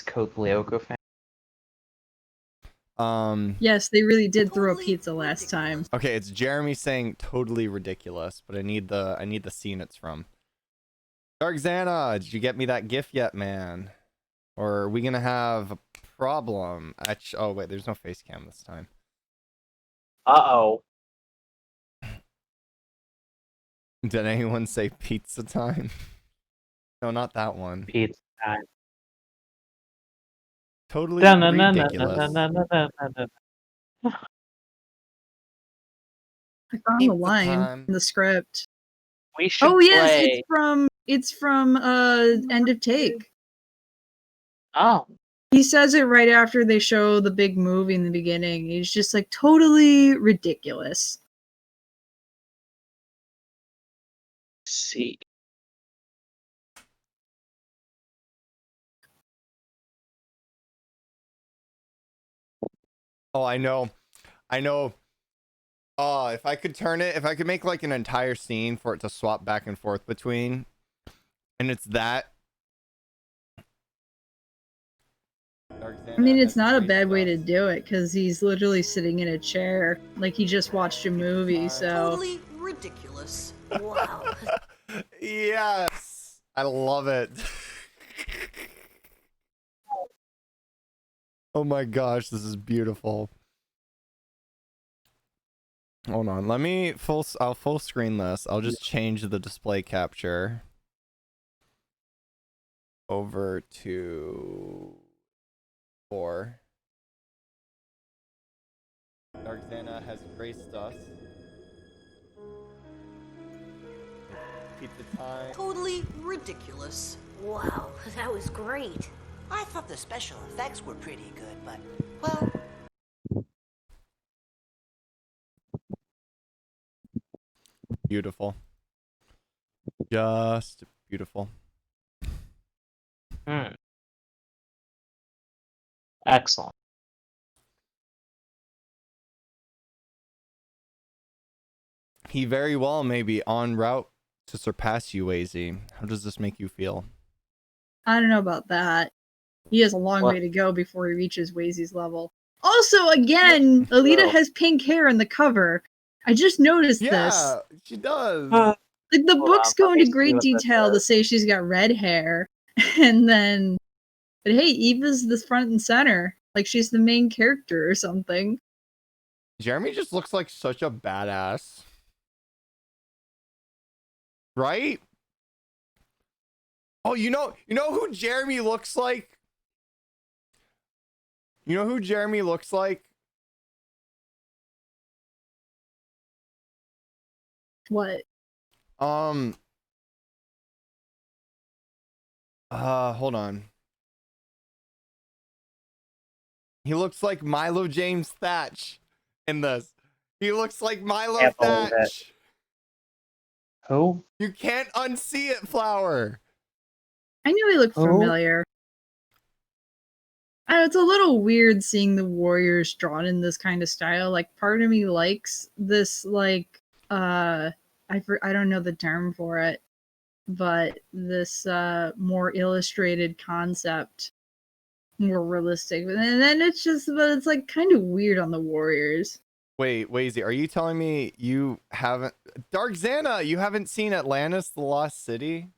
Coke Lyoko fan. Yes, they really did throw a pizza last time. Okay, it's Jeremy saying totally ridiculous, but I need the scene it's from. Dark Xana, did you get me that GIF yet, man? Or are we gonna have a problem? Oh wait, there's no face cam this time. Uh-oh. Did anyone say pizza time? No, not that one. Pizza time. Totally ridiculous. I found the line in the script. We should Oh yes, play... it's from End of Take. Oh. He says it right after they show the big movie in the beginning. He's just like totally ridiculous. See. Oh, I know. Oh, if I could make like an entire scene for it to swap back and forth between, and it's that. I mean, it's not a bad way to do it because he's literally sitting in a chair like he just watched a movie. So totally ridiculous. Wow. Yes, I love it. Oh my gosh, this is beautiful. Hold on, let me I'll full screen this. I'll just change the display capture over to 4. Dark Xana has graced us. Pizza time. Totally ridiculous. Wow, that was great. I thought the special effects were pretty good, but, well... Beautiful. Just beautiful. Excellent. He very well may be en route to surpass you, Wazy. How does this make you feel? I don't know about that. He has a long way to go before he reaches Wazy's level. Also, again, Alita has pink hair in the cover. I just noticed this. Yeah, she does. Like the books go into great detail to say she's got red hair, and then, but hey, Eva's the front and center, like she's the main character or something. Jeremy just looks like such a badass, right? Oh, you know who Jeremy looks like? You know who Jeremy looks like? What? Hold on. He looks like Milo James Thatch in this. He looks like Milo Thatch. Who? You can't unsee it, Flower. I knew he looked familiar. It's a little weird seeing the warriors drawn in this kind of style. Like, part of me likes this, like, I don't know the term for it, but this more illustrated concept, more realistic. And then it's like kind of weird on the warriors. Wait, Wazy, are you telling me you haven't... Dark Xana, you haven't seen Atlantis, the Lost City?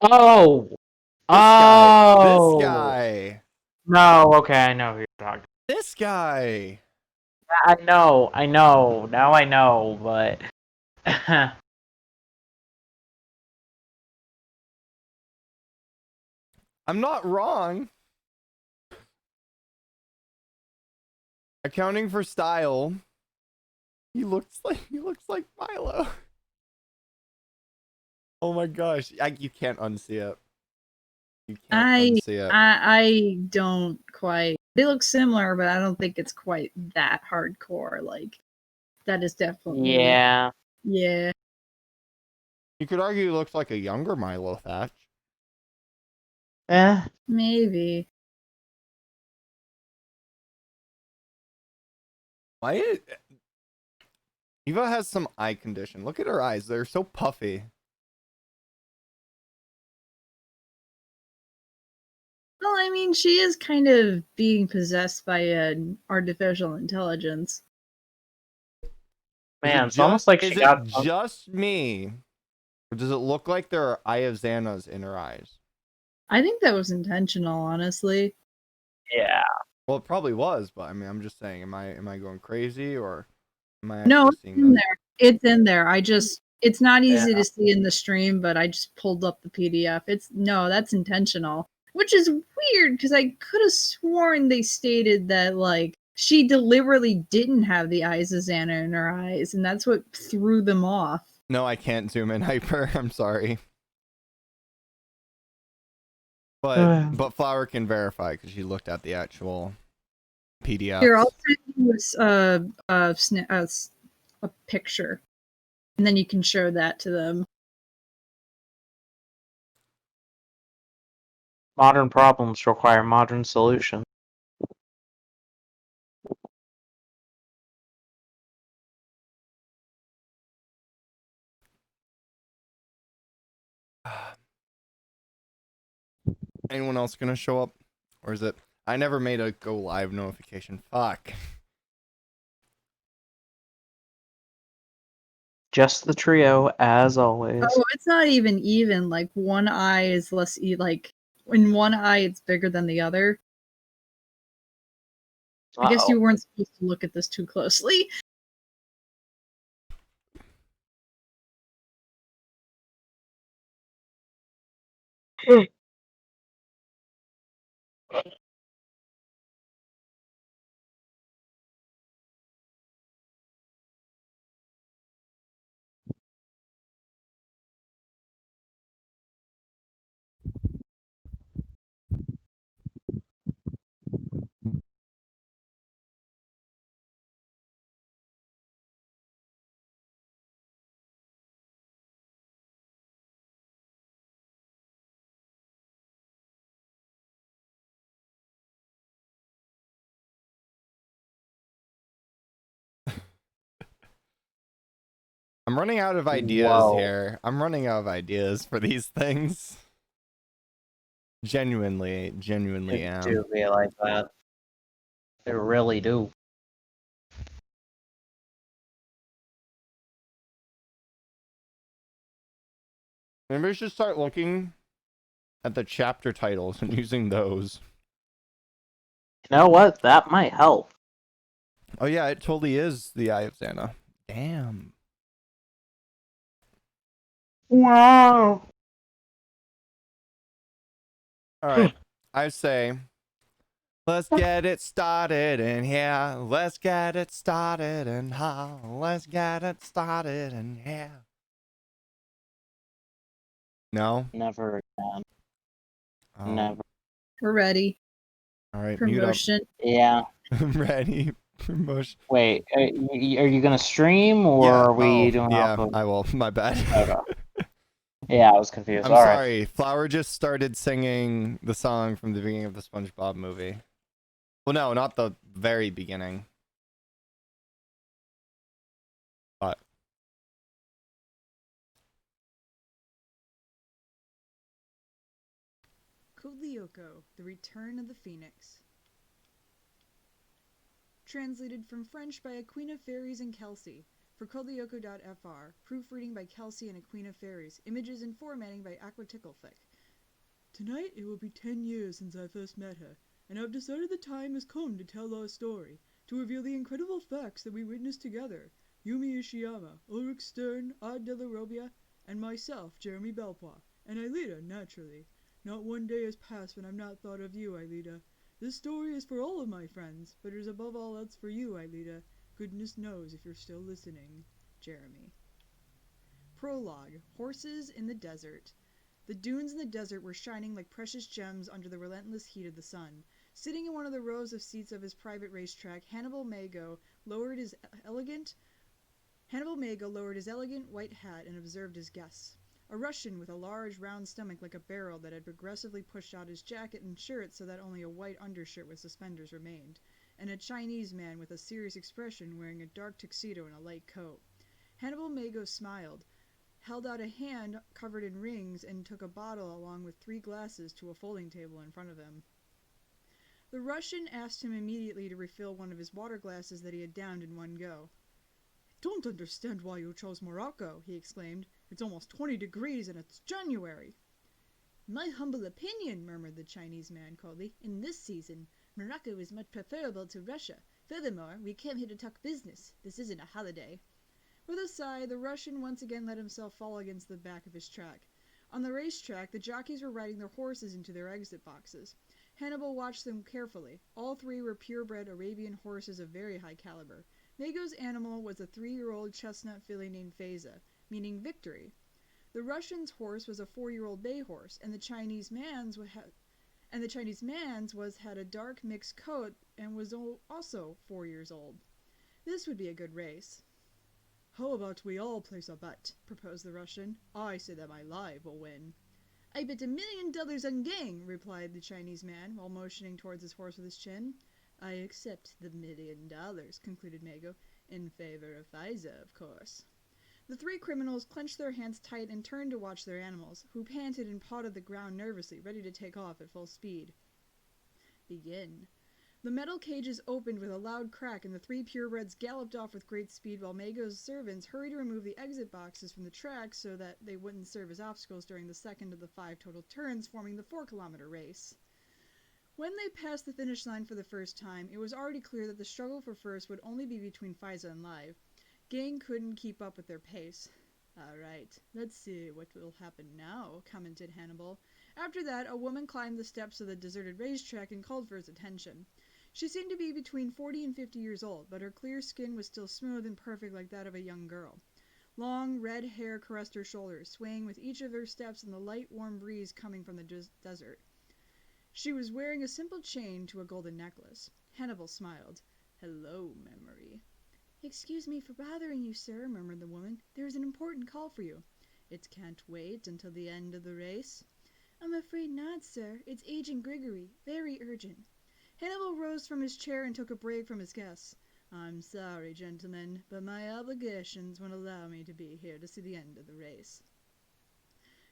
Oh! This guy. No, okay, I know who you're talking. This guy. I know. Now I know, but... I'm not wrong. Accounting for style, he looks like Milo. Oh my gosh, you can't unsee it. You can't unsee it. I don't quite. They look similar, but I don't think it's quite that hardcore. Like, that is definitely... Yeah. Yeah. You could argue he looks like a younger Milo Thatch. Maybe. Why? Eva has some eye condition. Look at her eyes. They're so puffy. Well, I mean, she is kind of being possessed by an artificial intelligence. Man, it's almost like she is got it just me? Or does it look like there are Eye of Xana's in her eyes? I think that was intentional, honestly. yeah. Well, it probably was, but I mean, I'm just saying, am I going crazy, or am I No, actually it's seeing in that? there. It's in there. It's not easy Yeah. to see in the stream, but I just pulled up the PDF. That's intentional. Which is weird because I could have sworn they stated that like she deliberately didn't have the eyes of Xana in her eyes, and that's what threw them off. No, I can't zoom in hyper. I'm sorry. But Flower can verify because she looked at the actual PDF. Here, I'll send you a picture, and then you can show that to them. Modern problems require modern solutions. Anyone else gonna show up, or is it? I never made a go live notification. Fuck. Just the trio, as always. Oh, it's not even. Like one eye is less like in one eye it's bigger than the other. I guess you weren't supposed to look at this too closely. I'm running out of ideas Whoa. here. I'm running out of ideas for these things. Genuinely They am. do be like that. They really do. Maybe we should start looking at the chapter titles and using those. You know what? That might help. Oh yeah, it totally is the Eye of Xana. Damn. Wow. Alright. I say, let's get it started in here. Let's get it started in here. Let's get it started in here. No? Never again. Oh. Never. We're ready. Alright, Promotion. Yeah. mute up. I'm ready. Promotion. Wait, are you gonna stream or Yeah. are we Oh, doing yeah, off of... I will. My bad. Okay. Yeah, I was confused. I'm All right. sorry. Flower just started singing the song from the beginning of the SpongeBob movie. Well, no, not the very beginning. But Code Lyoko, The Return of the Phoenix. Translated from French by Aquina Fairies and Kelsey. For codelyoko.fr. Proofreading by Kelsey and Aquina Fairies. Images and formatting by Aquaticklethicke. Tonight it will be 10 years since I first met her, and I've decided the time has come to tell our story, to reveal the incredible facts that we witnessed together. Yumi Ishiyama, Ulrich Stern, Odd de la Robia, and myself, Jeremy Belpois, and Aelita, naturally. Not one day has passed when I've not thought of you, Aelita. This story is for all of my friends, but it is above all else for you, Aelita. Goodness knows if you're still listening. Jeremy. Prologue. Horses in the Desert. The dunes in the desert were shining like precious gems under the relentless heat of the sun. Sitting in one of the rows of seats of his private racetrack, Hannibal Mago lowered his elegant white hat and observed his guests. A Russian with a large round stomach like a barrel that had progressively pushed out his jacket and shirt so that only a white undershirt with suspenders remained, and a Chinese man with a serious expression wearing a dark tuxedo and a light coat. Hannibal Mago smiled, held out a hand covered in rings, and took a bottle along with 3 glasses to a folding table in front of him. The Russian asked him immediately to refill one of his water glasses that he had downed in one go. "I don't understand why you chose Morocco," he exclaimed. "It's almost 20 degrees and it's January." "In my humble opinion," murmured the Chinese man coldly, "in this season, Morocco is much preferable to Russia. Furthermore, we came here to talk business. This isn't a holiday." With a sigh, the Russian once again let himself fall against the back of his truck. On the racetrack, the jockeys were riding their horses into their exit boxes. Hannibal watched them carefully. All three were purebred Arabian horses of very high caliber. Mago's animal was a 3-year-old chestnut filly named Feza, meaning victory. The Russian's horse was a 4-year-old bay horse, and the Chinese man's had a dark mixed coat and was also 4 years old. This would be a good race. "How about we all place a bet?" proposed the Russian. "I say that my live will win." "I bet $1 million on Gang," replied the Chinese man, while motioning towards his horse with his chin. "I accept the $1 million," concluded Mago, "in favor of Faiza, of course." The three criminals clenched their hands tight and turned to watch their animals, who panted and pawed at the ground nervously, ready to take off at full speed. Begin. The metal cages opened with a loud crack, and the three purebreds galloped off with great speed, while Mago's servants hurried to remove the exit boxes from the track so that they wouldn't serve as obstacles during the second of the 5 total turns forming the 4-kilometer race. When they passed the finish line for the first time, it was already clear that the struggle for first would only be between Faiza and Live. Gang couldn't keep up with their pace. "All right, let's see what will happen now," commented Hannibal. After that, a woman climbed the steps of the deserted racetrack and called for his attention. She seemed to be between 40 and 50 years old, but her clear skin was still smooth and perfect like that of a young girl. Long, red hair caressed her shoulders, swaying with each of her steps in the light, warm breeze coming from the desert. She was wearing a simple chain to a golden necklace. Hannibal smiled. "Hello, Memory." "Excuse me for bothering you, sir," murmured the woman. "There is an important call for you." "It can't wait until the end of the race?" "I'm afraid not, sir. It's Agent Grigory. Very urgent." Hannibal rose from his chair and took a break from his guests. "I'm sorry, gentlemen, but my obligations won't allow me to be here to see the end of the race."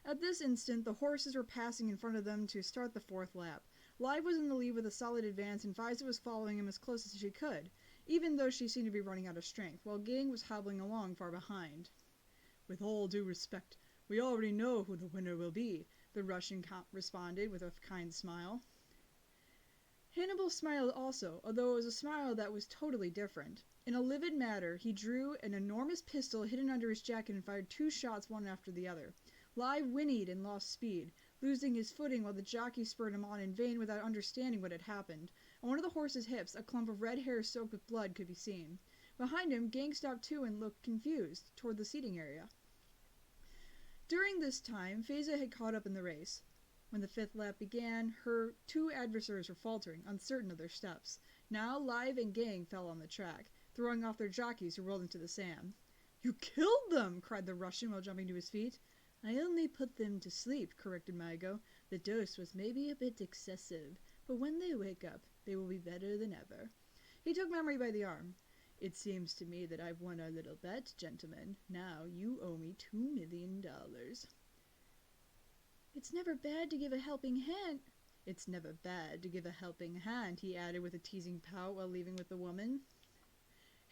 At this instant, the horses were passing in front of them to start the 4th lap. Live was in the lead with a solid advance, and Faiza was following him as close as she could, even though she seemed to be running out of strength, while Gang was hobbling along far behind. "With all due respect, we already know who the winner will be," the Russian responded with a kind smile. Hannibal smiled also, although it was a smile that was totally different. In a livid manner, he drew an enormous pistol hidden under his jacket and fired 2 shots one after the other. Live whinnied and lost speed, losing his footing while the jockey spurred him on in vain without understanding what had happened. On one of the horse's hips, a clump of red hair soaked with blood could be seen. Behind him, Gang stopped too and looked confused toward the seating area. During this time, Faiza had caught up in the race. When the 5th lap began, her 2 adversaries were faltering, uncertain of their steps. Now Live and Gang fell on the track, throwing off their jockeys, who rolled into the sand. "You killed them!" cried the Russian while jumping to his feet. "I only put them to sleep," corrected Mago. "The dose was maybe a bit excessive, but when they wake up, they will be better than ever." He took Memory by the arm. "It seems to me that I've won our little bet, gentlemen. Now you owe me $2 million. "It's never bad to give a helping hand," "It's never bad to give a helping hand," he added with a teasing pout while leaving with the woman.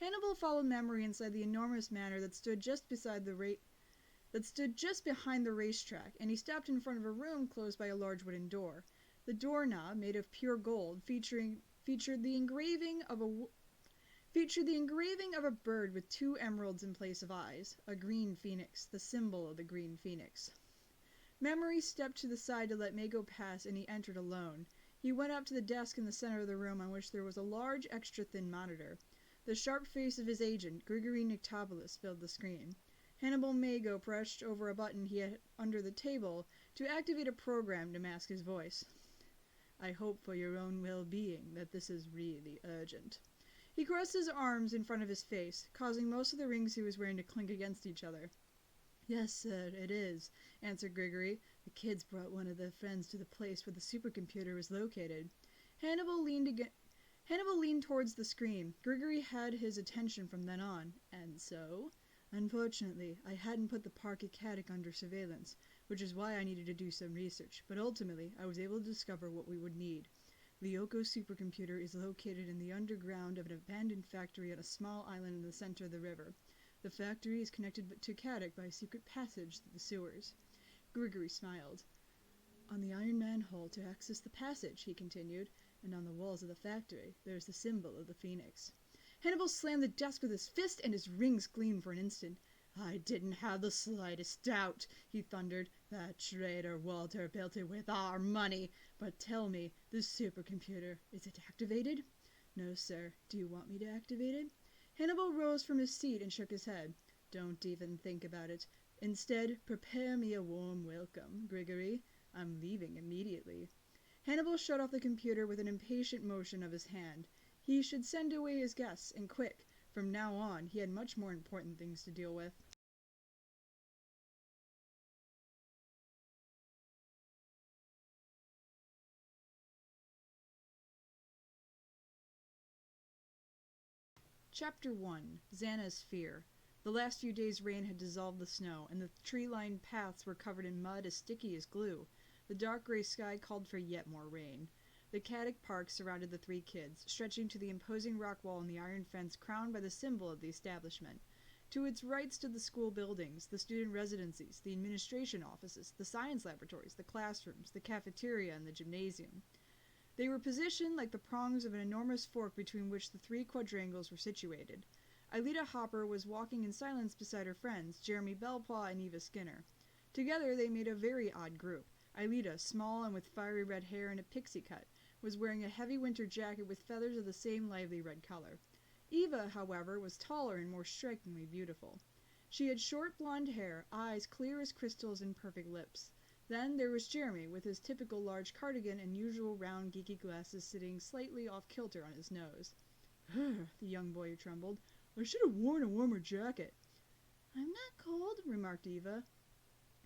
Hannibal followed Memory inside the enormous manor that stood just behind the racetrack, and he stopped in front of a room closed by a large wooden door. The doorknob, made of pure gold, featured the engraving of a bird with 2 emeralds in place of eyes, a green phoenix, the symbol of the Green Phoenix. Memory stepped to the side to let Mago pass, and he entered alone. He went up to the desk in the center of the room, on which there was a large, extra-thin monitor. The sharp face of his agent, Grigory Nictopoulos, filled the screen. Hannibal Mago pressed over a button he had under the table to activate a program to mask his voice. "I hope for your own well-being that this is really urgent." He crossed his arms in front of his face, causing most of the rings he was wearing to clink against each other. "Yes, sir, it is," answered Grigory. "The kids brought one of their friends to the place where the supercomputer was located." Hannibal leaned towards the screen. Grigory had his attention from then on. "And so?" "Unfortunately, I hadn't put the park Acadic under surveillance, which is why I needed to do some research, but ultimately I was able to discover what we would need. The Yoko supercomputer is located in the underground of an abandoned factory on a small island in the center of the river. The factory is connected to Caddock by a secret passage through the sewers. Grigory smiled. On the iron manhole to access the passage, he continued, and on the walls of the factory, there is the symbol of the phoenix. Hannibal slammed the desk with his fist, and his rings gleamed for an instant. I didn't have the slightest doubt, he thundered. That traitor Walter built it with our money. But tell me, this supercomputer, is it activated? No, sir. Do you want me to activate it? Hannibal rose from his seat and shook his head. Don't even think about it. Instead, prepare me a warm welcome, Grigory. I'm leaving immediately. Hannibal shut off the computer with an impatient motion of his hand. He should send away his guests, and quick. From now on, he had much more important things to deal with. Chapter 1. Xana's Fear. The last few days' rain had dissolved the snow, and the tree-lined paths were covered in mud as sticky as glue. The dark gray sky called for yet more rain. The Caddock Park surrounded the three kids, stretching to the imposing rock wall and the iron fence crowned by the symbol of the establishment. To its right stood the school buildings, the student residencies, the administration offices, the science laboratories, the classrooms, the cafeteria, and the gymnasium. They were positioned like the prongs of an enormous fork between which the three quadrangles were situated. Aelita Hopper was walking in silence beside her friends, Jeremy Belpaw and Eva Skinner. Together they made a very odd group. Aelita, small and with fiery red hair and a pixie cut, was wearing a heavy winter jacket with feathers of the same lively red color. Eva, however, was taller and more strikingly beautiful. She had short blonde hair, eyes clear as crystals, and perfect lips. Then there was Jeremy, with his typical large cardigan and usual round geeky glasses sitting slightly off-kilter on his nose. The young boy trembled. I should have worn a warmer jacket. I'm not cold, remarked Eva.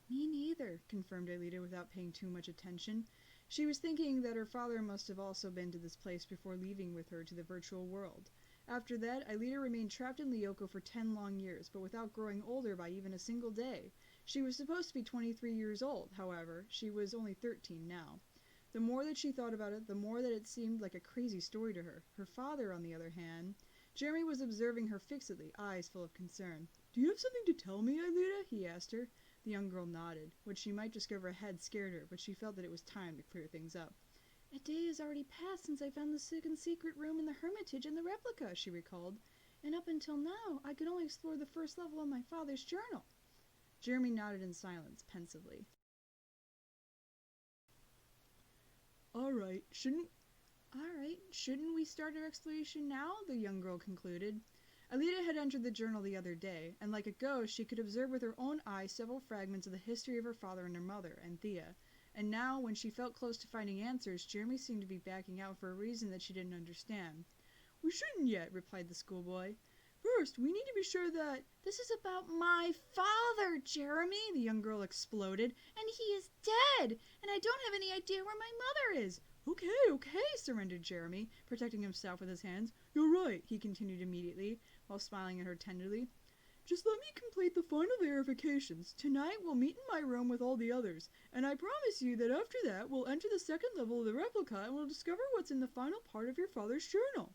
Me neither, confirmed Aelita without paying too much attention. She was thinking that her father must have also been to this place before leaving with her to the virtual world. After that, Aelita remained trapped in Lyoko for 10 long years, but without growing older by even a single day. She was supposed to be 23 years old, however. She was only 13 now. The more that she thought about it, the more that it seemed like a crazy story to her. Her father, on the other hand... Jeremy was observing her fixedly, eyes full of concern. Do you have something to tell me, Aelita? He asked her. The young girl nodded. What she might discover ahead scared her, but she felt that it was time to clear things up. A day has already passed since I found the secret room in the Hermitage and the replica, she recalled. And up until now, I could only explore the first level of my father's journal. Jeremy nodded in silence, pensively. All right, shouldn't we start our exploration now? The young girl concluded. Aelita had entered the journal the other day, and like a ghost she could observe with her own eyes several fragments of the history of her father and her mother, and Thea. And now, when she felt close to finding answers, Jeremy seemed to be backing out for a reason that she didn't understand. We shouldn't yet, replied the schoolboy. First, we need to be sure that... This is about my father, Jeremy, the young girl exploded, and he is dead, and I don't have any idea where my mother is. Okay, surrendered Jeremy, protecting himself with his hands. You're right, he continued immediately, while smiling at her tenderly. Just let me complete the final verifications. Tonight we'll meet in my room with all the others, and I promise you that after that we'll enter the second level of the replica and we'll discover what's in the final part of your father's journal.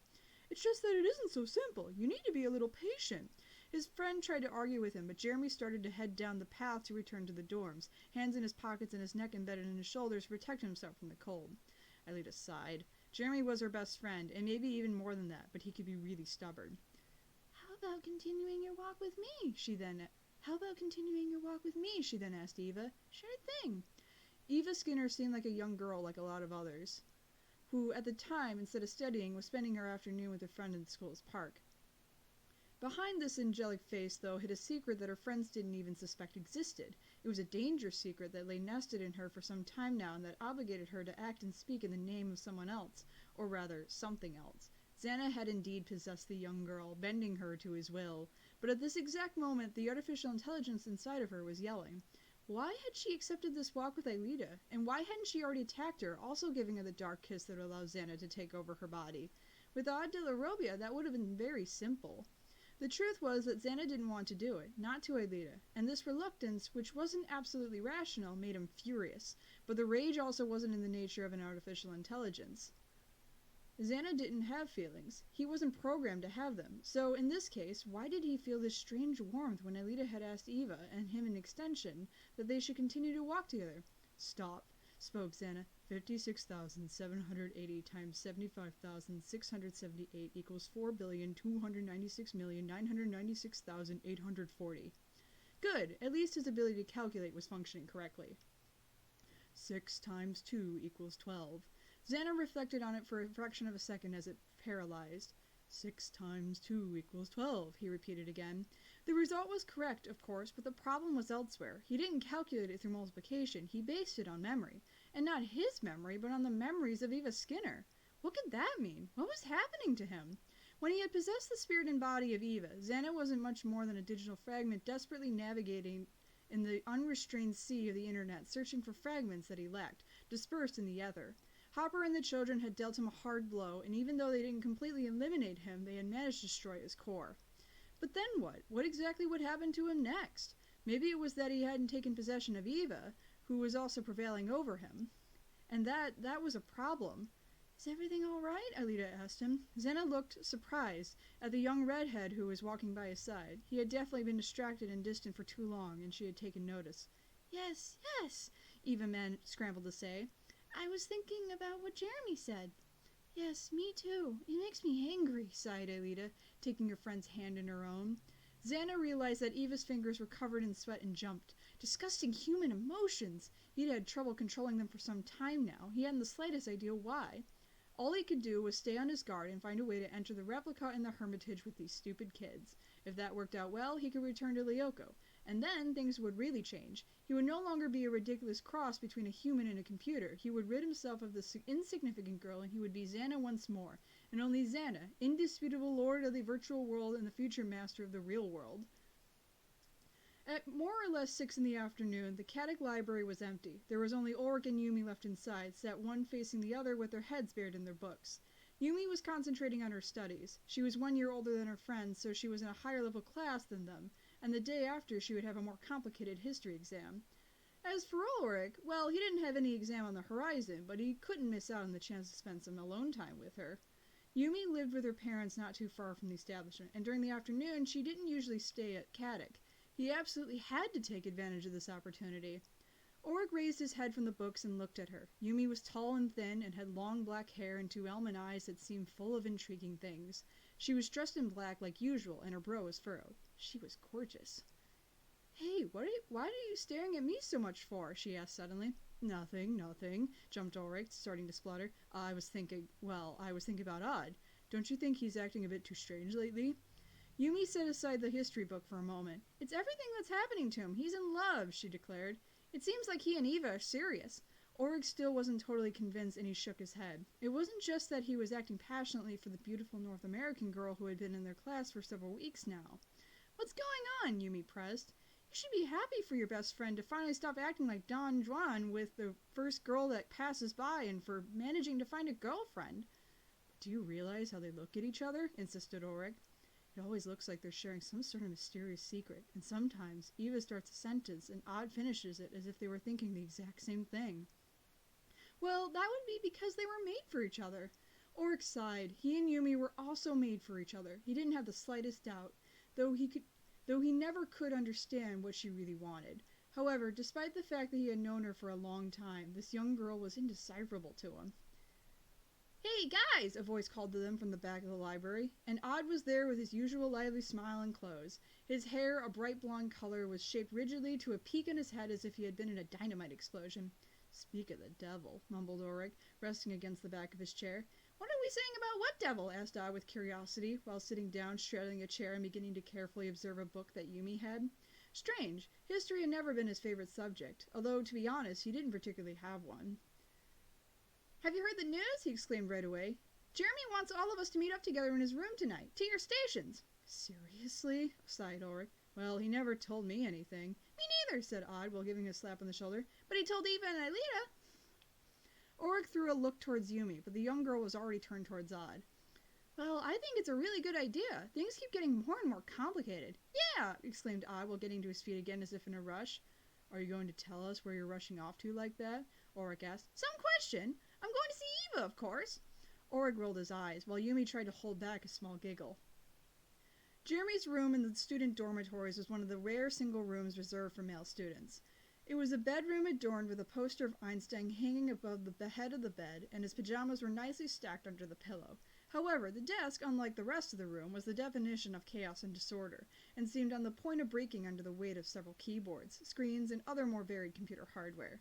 It's just that it isn't so simple. You need to be a little patient. His friend tried to argue with him, but Jeremy started to head down the path to return to the dorms, hands in his pockets and his neck embedded in his shoulders to protect himself from the cold. Aelita sighed. Jeremy was her best friend, and maybe even more than that, but he could be really stubborn. How about continuing your walk with me? She then asked Eva. Sure thing. Eva Skinner seemed like a young girl like a lot of others, who, at the time, instead of studying, was spending her afternoon with a friend in the school's park. Behind this angelic face, though, hid a secret that her friends didn't even suspect existed. It was a dangerous secret that lay nested in her for some time now and that obligated her to act and speak in the name of someone else, or rather, something else. Xana had indeed possessed the young girl, bending her to his will, but at this exact moment the artificial intelligence inside of her was yelling. Why had she accepted this walk with Aelita, and why hadn't she already attacked her, also giving her the dark kiss that would allow Xana to take over her body? With Aude de la Robia, that would have been very simple. The truth was that Xana didn't want to do it, not to Aelita, and this reluctance, which wasn't absolutely rational, made him furious, but the rage also wasn't in the nature of an artificial intelligence. Xana didn't have feelings. He wasn't programmed to have them. So, in this case, why did he feel this strange warmth when Alita had asked Eva, and him in extension, that they should continue to walk together? Stop, spoke Xana. 56,780 times 75,678 equals 4,296,996,840. Good, at least his ability to calculate was functioning correctly. 6 times 2 equals 12. Xana reflected on it for a fraction of a second as it paralyzed. 6 times 2 equals 12, he repeated again. The result was correct, of course, but the problem was elsewhere. He didn't calculate it through multiplication, he based it on memory. And not his memory, but on the memories of Eva Skinner. What could that mean? What was happening to him? When he had possessed the spirit and body of Eva, Xana wasn't much more than a digital fragment desperately navigating in the unrestrained sea of the internet, searching for fragments that he lacked, dispersed in the ether. Hopper and the children had dealt him a hard blow, and even though they didn't completely eliminate him, they had managed to destroy his core. But then what? What exactly would happen to him next? Maybe it was that he hadn't taken possession of Eva, who was also prevailing over him. And that was a problem. Is everything all right? Alita asked him. Xana looked surprised at the young redhead who was walking by his side. He had definitely been distracted and distant for too long, and she had taken notice. Yes, Eva scrambled to say. I was thinking about what Jeremy said. Yes, me too. It makes me angry, sighed Alita, taking her friend's hand in her own. Xana realized that Eva's fingers were covered in sweat and jumped. Disgusting human emotions! He'd had trouble controlling them for some time now. He hadn't the slightest idea why. All he could do was stay on his guard and find a way to enter the replica in the Hermitage with these stupid kids. If that worked out well, he could return to Lyoko. And then things would really change. He would no longer be a ridiculous cross between a human and a computer. He would rid himself of this insignificant girl, and he would be Xana once more. And only Xana, indisputable lord of the virtual world and the future master of the real world. At more or less 6 in the afternoon, the Caddick library was empty. There was only Ulrich and Yumi left inside, sat one facing the other with their heads buried in their books. Yumi was concentrating on her studies. She was 1 year older than her friends, so she was in a higher level class than them, and the day after she would have a more complicated history exam. As for Ulrich, well, he didn't have any exam on the horizon, but he couldn't miss out on the chance to spend some alone time with her. Yumi lived with her parents not too far from the establishment, and during the afternoon she didn't usually stay at Caddick. He absolutely had to take advantage of this opportunity. Ulrich raised his head from the books and looked at her. Yumi was tall and thin and had long black hair and 2 almond eyes that seemed full of intriguing things. She was dressed in black like usual, and her brow was furrowed. She was gorgeous. Hey, why are you staring at me so much for? She asked suddenly. Nothing, jumped Ulrich, starting to splutter. I was thinking about Odd. Don't you think he's acting a bit too strange lately? Yumi set aside the history book for a moment. It's everything that's happening to him. He's in love, she declared. It seems like he and Eva are serious. Ulrich still wasn't totally convinced, and he shook his head. It wasn't just that he was acting passionately for the beautiful North American girl who had been in their class for several weeks now. What's going on? Yumi pressed. You should be happy for your best friend to finally stop acting like Don Juan with the first girl that passes by and for managing to find a girlfriend. Do you realize how they look at each other? Insisted Ulrich. It always looks like they're sharing some sort of mysterious secret, and sometimes Eva starts a sentence and Odd finishes it as if they were thinking the exact same thing. Well, that would be because they were made for each other. Ulrich sighed. He and Yumi were also made for each other. He didn't have the slightest doubt, though he never could understand what she really wanted. However, despite the fact that he had known her for a long time, this young girl was indecipherable to him. Hey, guys! A voice called to them from the back of the library, and Odd was there with his usual lively smile and clothes. His hair, a bright blonde color, was shaped rigidly to a peak on his head as if he had been in a dynamite explosion. Speak of the devil, mumbled Ulrich, resting against the back of his chair. What are we saying about what devil? Asked Odd with curiosity, while sitting down, straddling a chair and beginning to carefully observe a book that Yumi had. Strange, history had never been his favorite subject, although, to be honest, he didn't particularly have one. Have you heard the news? He exclaimed right away. Jeremy wants all of us to meet up together in his room tonight, to your stations. Seriously? Sighed Ulrich. Well, he never told me anything. Me neither, said Odd, while giving a slap on the shoulder. But he told Eva and Alita. Ulrich threw a look towards Yumi, but the young girl was already turned towards Odd. Well, I think it's a really good idea. Things keep getting more and more complicated. Yeah, exclaimed Odd, while getting to his feet again as if in a rush. Are you going to tell us where you're rushing off to like that? Ulrich asked. Some question. I'm going to see Eva, of course. Ulrich rolled his eyes, while Yumi tried to hold back a small giggle. Jeremy's room in the student dormitories was one of the rare single rooms reserved for male students. It was a bedroom adorned with a poster of Einstein hanging above the head of the bed, and his pajamas were nicely stacked under the pillow. However, the desk, unlike the rest of the room, was the definition of chaos and disorder, and seemed on the point of breaking under the weight of several keyboards, screens, and other more varied computer hardware.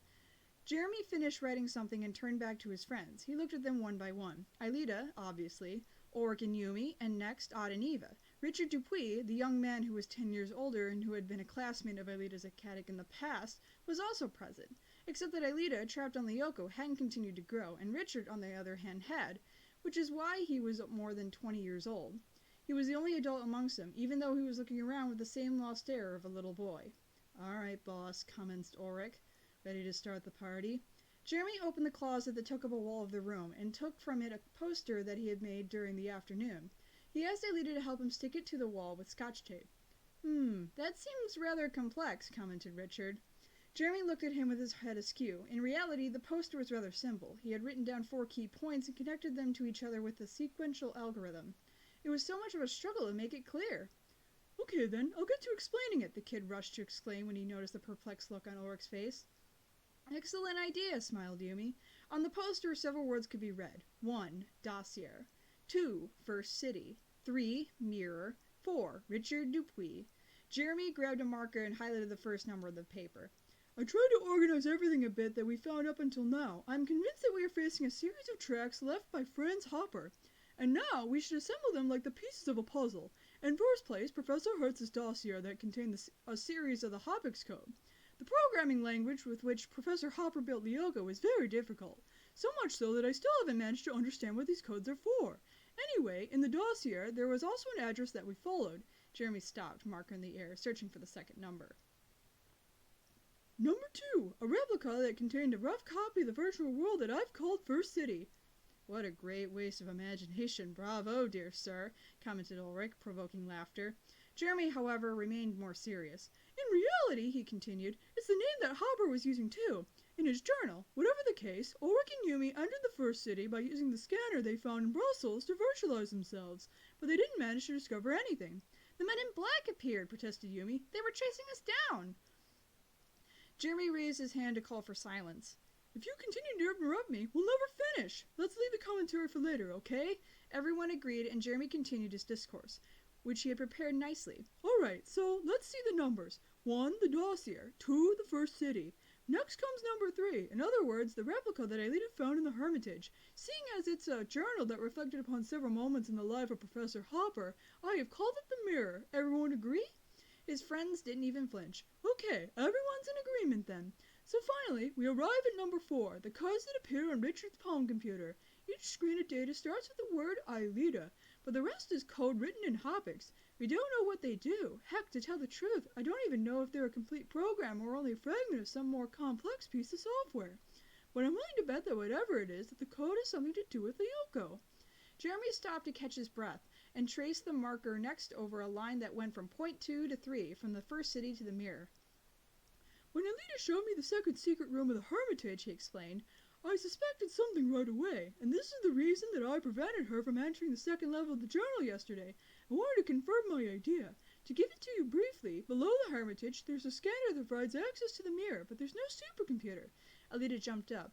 Jeremy finished writing something and turned back to his friends. He looked at them one by one. Aelita, obviously, Ulrich and Yumi, and next Odd and Eva. Richard Dupuis, the young man who was 10 years older and who had been a classmate of Aelita's academic in the past, was also present, except that Aelita, trapped on the Yoko, hadn't continued to grow, and Richard, on the other hand, had, which is why he was more than 20 years old. He was the only adult amongst them, even though he was looking around with the same lost air of a little boy. "All right, boss," commenced Ulrich, ready to start the party. Jeremy opened the closet that took up a wall of the room, and took from it a poster that he had made during the afternoon. He asked Aelita to help him stick it to the wall with scotch tape. That seems rather complex," commented Richard. Jeremy looked at him with his head askew. In reality, the poster was rather simple. He had written down 4 key points and connected them to each other with a sequential algorithm. It was so much of a struggle to make it clear. "Okay then, I'll get to explaining it," the kid rushed to exclaim when he noticed the perplexed look on Ulrich's face. "Excellent idea," smiled Yumi. On the poster, several words could be read. 1. Dossier. 2. First City. 3. Mirror. 4. Richard Dupuis. Jeremy grabbed a marker and highlighted the first number of the paper. "I tried to organize everything a bit that we found up until now. I'm convinced that we are facing a series of tracks left by Franz Hopper. And now we should assemble them like the pieces of a puzzle. In first place, Professor Hertz's dossier that contained a series of the Hoppix code. The programming language with which Professor Hopper built the Yoko is very difficult, so much so that I still haven't managed to understand what these codes are for. Anyway, in the dossier, there was also an address that we followed." Jeremy stopped, marker in the air, searching for the second number. "Number 2, a replica that contained a rough copy of the virtual world that I've called First City." "What a great waste of imagination. Bravo, dear sir," commented Ulrich, provoking laughter. Jeremy, however, remained more serious. "In reality," he continued, "it's the name that Hopper was using too. In his journal, whatever the case, Ulrich and Yumi entered the First City by using the scanner they found in Brussels to virtualize themselves, but they didn't manage to discover anything." "The men in black appeared," protested Yumi. "They were chasing us down." Jeremy raised his hand to call for silence. "If you continue to interrupt me, we'll never finish. Let's leave the commentary for later, okay?" Everyone agreed, and Jeremy continued his discourse, which he had prepared nicely. "Alright, so let's see the numbers. 1, the dossier. 2, the First City. Next comes number 3, in other words, the replica that Aelita found in the Hermitage. Seeing as it's a journal that reflected upon several moments in the life of Professor Hopper, I have called it the Mirror. Everyone agree?" His friends didn't even flinch. "Okay, everyone's in agreement then. So finally, we arrive at number 4, the cards that appear on Richard's palm computer. Each screen of data starts with the word Aelita, but the rest is code written in Hoppix. We don't know what they do. Heck, to tell the truth, I don't even know if they're a complete program or only a fragment of some more complex piece of software. But I'm willing to bet that whatever it is, that the code has something to do with the Yoko." Jeremy stopped to catch his breath, and traced the marker next over a line that went from point 2 to 3, from the First City to the Mirror. "When Aelita showed me the second secret room of the Hermitage," he explained, "I suspected something right away, and this is the reason that I prevented her from entering the second level of the journal yesterday. I wanted to confirm my idea. To give it to you briefly, below the Hermitage there's a scanner that provides access to the mirror, but there's no supercomputer." Aelita jumped up.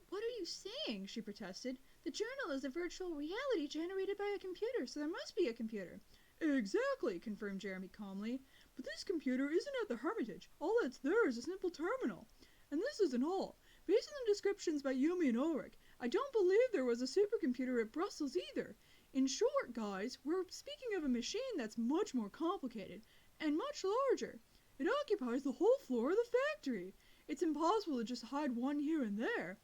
"What are you saying?" she protested. "The journal is a virtual reality generated by a computer, so there must be a computer." "Exactly," confirmed Jeremy calmly. "But this computer isn't at the Hermitage. All that's there is a simple terminal. And this isn't all. Based on the descriptions by Yumi and Ulrich, I don't believe there was a supercomputer at Brussels either. In short, guys, we're speaking of a machine that's much more complicated, and much larger. It occupies the whole floor of the factory. It's impossible to just hide one here and there."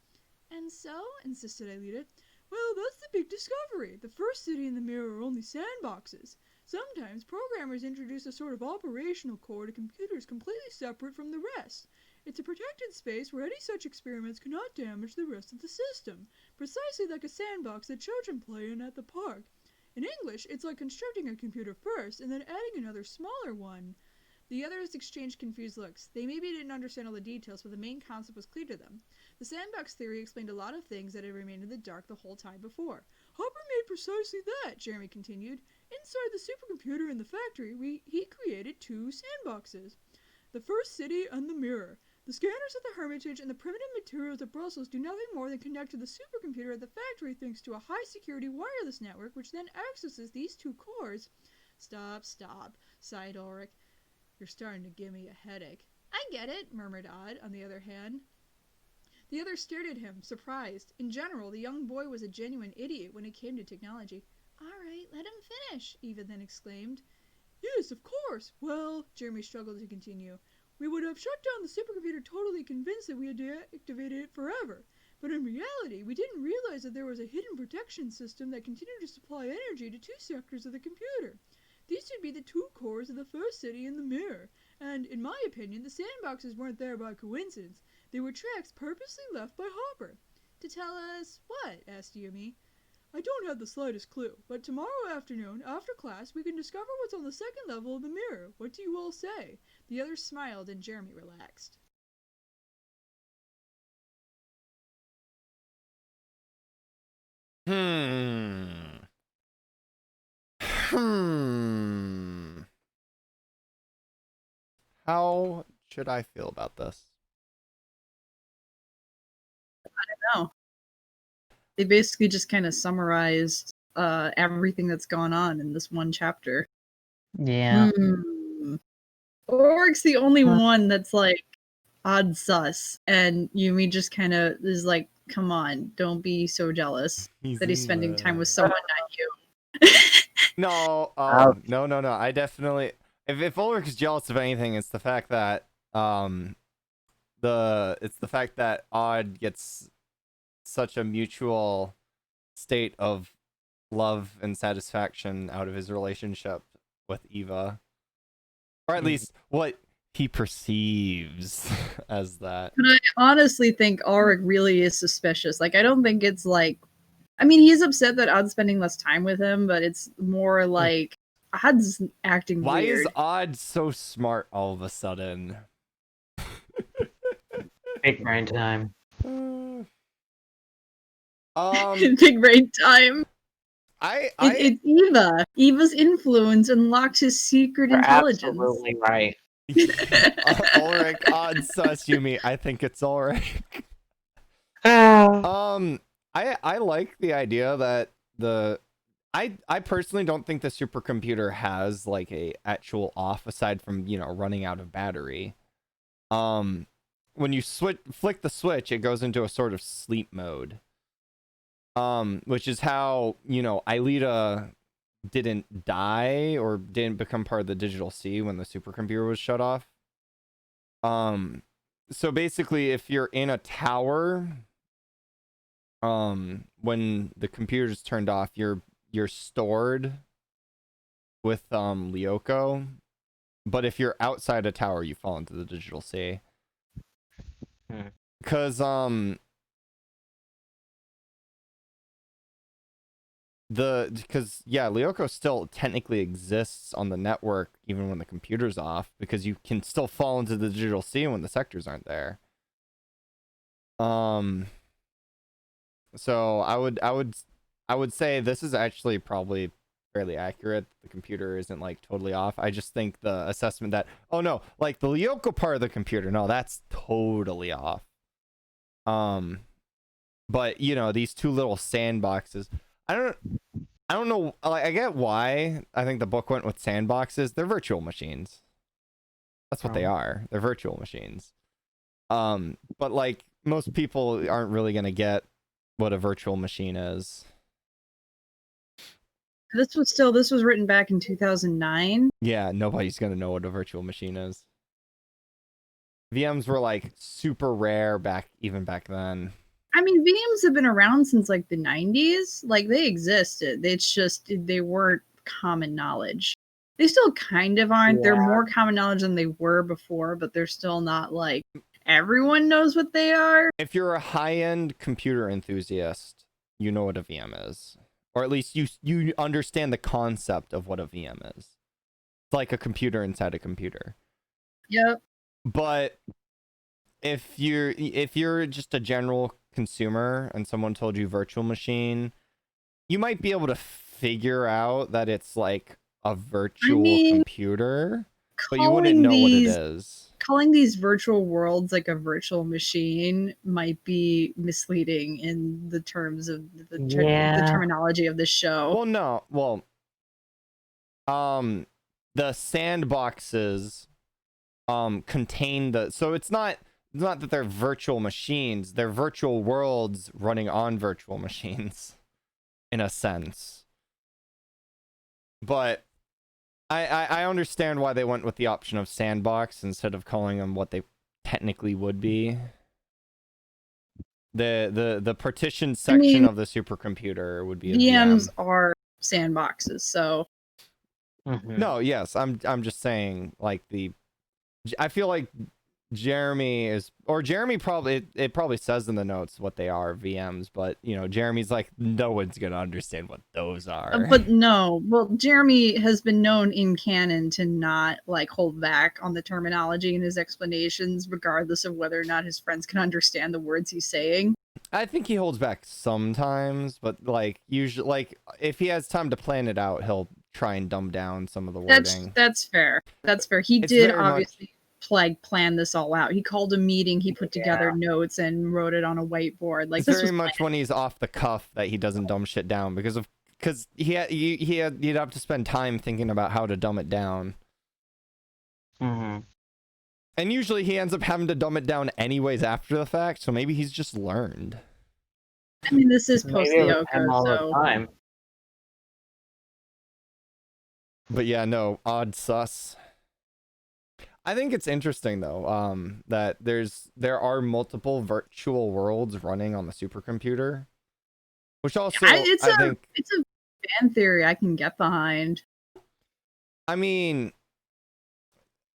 "And so?" insisted Aelita. "Well, that's the big discovery. The First City and the Mirror are only sandboxes. Sometimes programmers introduce a sort of operational core to computers completely separate from the rest. It's a protected space where any such experiments cannot damage the rest of the system, precisely like a sandbox that children play in at the park. In English, it's like constructing a computer first and then adding another smaller one." The others exchanged confused looks. They maybe didn't understand all the details, but the main concept was clear to them. The sandbox theory explained a lot of things that had remained in the dark the whole time before. Hopper made precisely that, Jeremy continued. Inside the supercomputer in the factory, he created 2 sandboxes. The first city and the mirror. The scanners at the Hermitage and the primitive materials at Brussels do nothing more than connect to the supercomputer at the factory thanks to a high-security wireless network which then accesses these 2 cores. Stop, sighed Ulrich. You're starting to give me a headache. I get it, murmured Odd, on the other hand. The other stared at him, surprised. In general, the young boy was a genuine idiot when it came to technology. All right, let him finish, Eva then exclaimed. Yes, of course. Well, Jeremy struggled to continue. We would have shut down the supercomputer totally convinced that we had deactivated it forever. But in reality, we didn't realize that there was a hidden protection system that continued to supply energy to 2 sectors of the computer. These would be the 2 cores of the first city and the mirror. And, in my opinion, the sandboxes weren't there by coincidence. They were tracks purposely left by Hopper. To tell us what? Asked Yumi. I don't have the slightest clue, but tomorrow afternoon, after class, we can discover what's on the second level of the mirror. What do you all say? The others smiled and Jeremy relaxed. How should I feel about this? No. They basically just kind of summarized everything that's gone on in this one chapter. Yeah. Oric's the only one that's like odd sus, and Yumi just kind of is like, come on, don't be so jealous that he's spending time with someone, not you. No, no. I definitely, if Ulrich's jealous of anything, it's the fact that Odd gets such a mutual state of love and satisfaction out of his relationship with Eva, or at least what he perceives as that. But I honestly think Ulrich really is suspicious. Like, I don't think it's like, I mean, he's upset that Odd's spending less time with him, but it's more like Odd's acting Why weird. is Odd so smart all of a sudden? Big brain time. Big brain time. It's Eva. Eva's influence unlocked his secret You're intelligence. absolutely right. Ulrich, Odd sus Yumi. I think it's Ulrich. I like the idea that I personally don't think the supercomputer has like a actual off aside from, you know, running out of battery. When you flick the switch, it goes into a sort of sleep mode. Which is how, you know, Aelita didn't die or didn't become part of the digital sea when the supercomputer was shut off. So basically, if you're in a tower, when the computer's turned off, you're stored with Lyoko. But if you're outside a tower, you fall into the digital sea. Because Lyoko still technically exists on the network even when the computer's off, because you can still fall into the digital sea when the sectors aren't there. So I would say this is actually probably fairly accurate. The computer isn't like totally off. I just think the assessment that, oh no, like the Lyoko part of the computer, no, that's totally off. But you know, these 2 little sandboxes, I don't know, like, I get why I think the book went with sandboxes. They're virtual machines. That's what they are. They're virtual machines. But like most people aren't really gonna get what a virtual machine is. This was written back in 2009. Yeah, nobody's gonna know what a virtual machine is. VMs were like super rare even back then. I mean, VMs have been around since like the 90s. Like, they existed. It's just they weren't common knowledge. They still kind of aren't. Yeah. They're more common knowledge than they were before, but they're still not like everyone knows what they are. If you're a high-end computer enthusiast, you know what a VM is. Or at least you understand the concept of what a VM is. It's like a computer inside a computer. Yep. But if you're just a general consumer and someone told you virtual machine, you might be able to figure out that it's like a virtual mean, computer, but you wouldn't know what it is. Calling these virtual worlds like a virtual machine might be misleading in the terms of the terminology of the show. Well, no. Well, the sandboxes contain the, so it's not that they're virtual machines, they're virtual worlds running on virtual machines in a sense. But I understand why they went with the option of sandbox instead of calling them what they technically would be. The partition section of the supercomputer would be a VMs VM. are sandboxes, so No, yes, I'm just saying, like, I feel like Jeremy probably, it probably says in the notes what they are, VMs, but you know, Jeremy's like, no one's gonna understand what those are. but no, well, Jeremy has been known in canon to not like hold back on the terminology in his explanations, regardless of whether or not his friends can understand the words he's saying. I think he holds back sometimes, but like usually, like if he has time to plan it out, he'll try and dumb down some of the wording. That's fair. That's fair. He did obviously plan this all out. He called a meeting, he put together notes and wrote it on a whiteboard. Like, it's this very was much when he's off the cuff that he doesn't dumb shit down, because you'd have to spend time thinking about how to dumb it down. And usually he ends up having to dumb it down anyways after the fact, so maybe he's just learned. I mean, this is post Lyoko, so time. But yeah, no, odd sus. I think it's interesting though, that there are multiple virtual worlds running on the supercomputer, which also it's a fan theory I can get behind. I mean,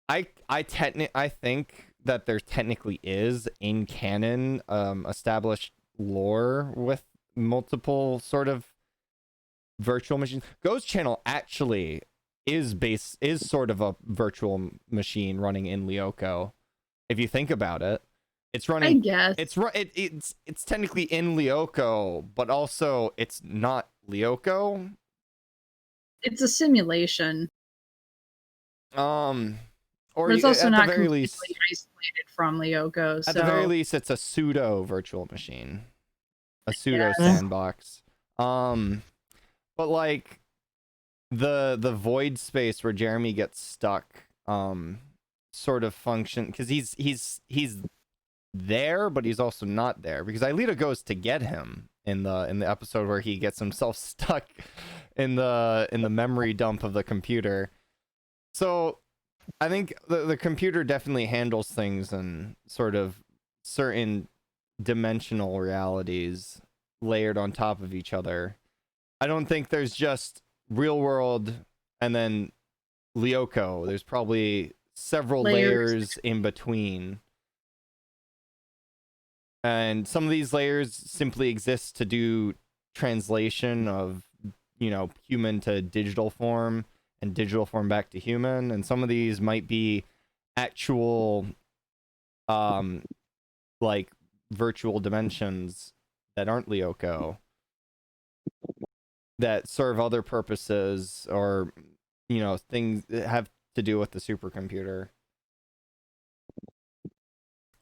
I think that there technically is in canon established lore with multiple sort of virtual machines. Ghost Channel actually is sort of a virtual machine running in Lyoko. If you think about it, it's running. I guess it's technically in Lyoko, but also it's not Lyoko. It's a simulation. Or but it's also not completely least, isolated from Lyoko. So. At the very least, it's a pseudo virtual machine, a pseudo sandbox. But like the void space where Jeremy gets stuck, sort of function, because he's there, but he's also not there, because Aelita goes to get him in the episode where he gets himself stuck in the memory dump of the computer. So I think the computer definitely handles things in sort of certain dimensional realities layered on top of each other. I don't think there's just real world and then Lyoko. There's probably several layers in between. And some of these layers simply exist to do translation of, you know, human to digital form and digital form back to human, and some of these might be actual like virtual dimensions that aren't Lyoko, that serve other purposes, or you know, things that have to do with the supercomputer.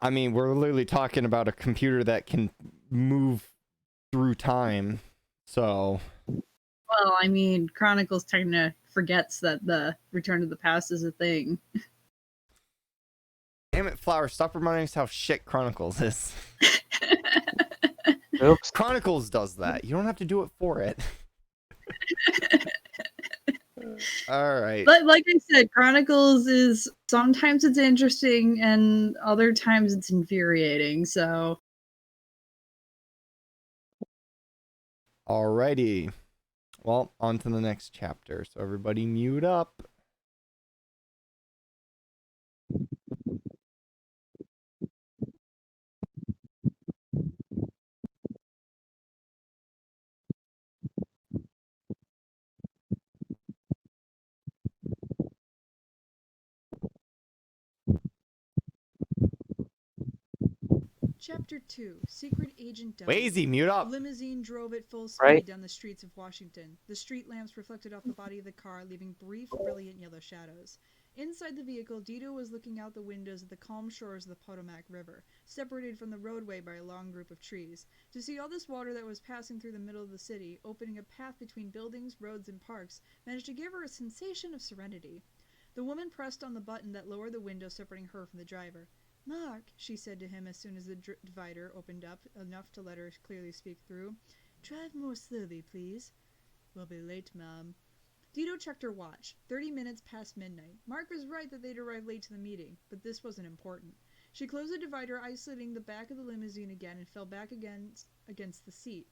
I mean, we're literally talking about a computer that can move through time, so well, I mean, Chronicles kinda forgets that the Return to the Past is a thing. Damn it, Flower, stop reminding us how shit Chronicles is. Oops. Chronicles does that. You don't have to do it for it. Alright. But like I said, Chronicles is sometimes it's interesting and other times it's infuriating, so Alrighty. Well, on to the next chapter. So everybody mute up. Chapter 2, Secret Agent W. Wazy, mute The up. limousine drove at full speed Right. down the streets of Washington. The street lamps reflected off the body of the car, leaving brief, brilliant yellow shadows. Inside the vehicle, Dito was looking out the windows at the calm shores of the Potomac River, separated from the roadway by a long group of trees. To see all this water that was passing through the middle of the city, opening a path between buildings, roads, and parks, managed to give her a sensation of serenity. The woman pressed on the button that lowered the window separating her from the driver. "Mark," she said to him as soon as the divider opened up, enough to let her clearly speak through, "drive more slowly, please." "We'll be late, ma'am." Dito checked her watch. 30 minutes past midnight. Mark was right that they'd arrived late to the meeting, but this wasn't important. She closed the divider, isolating the back of the limousine again, and fell back against the seat.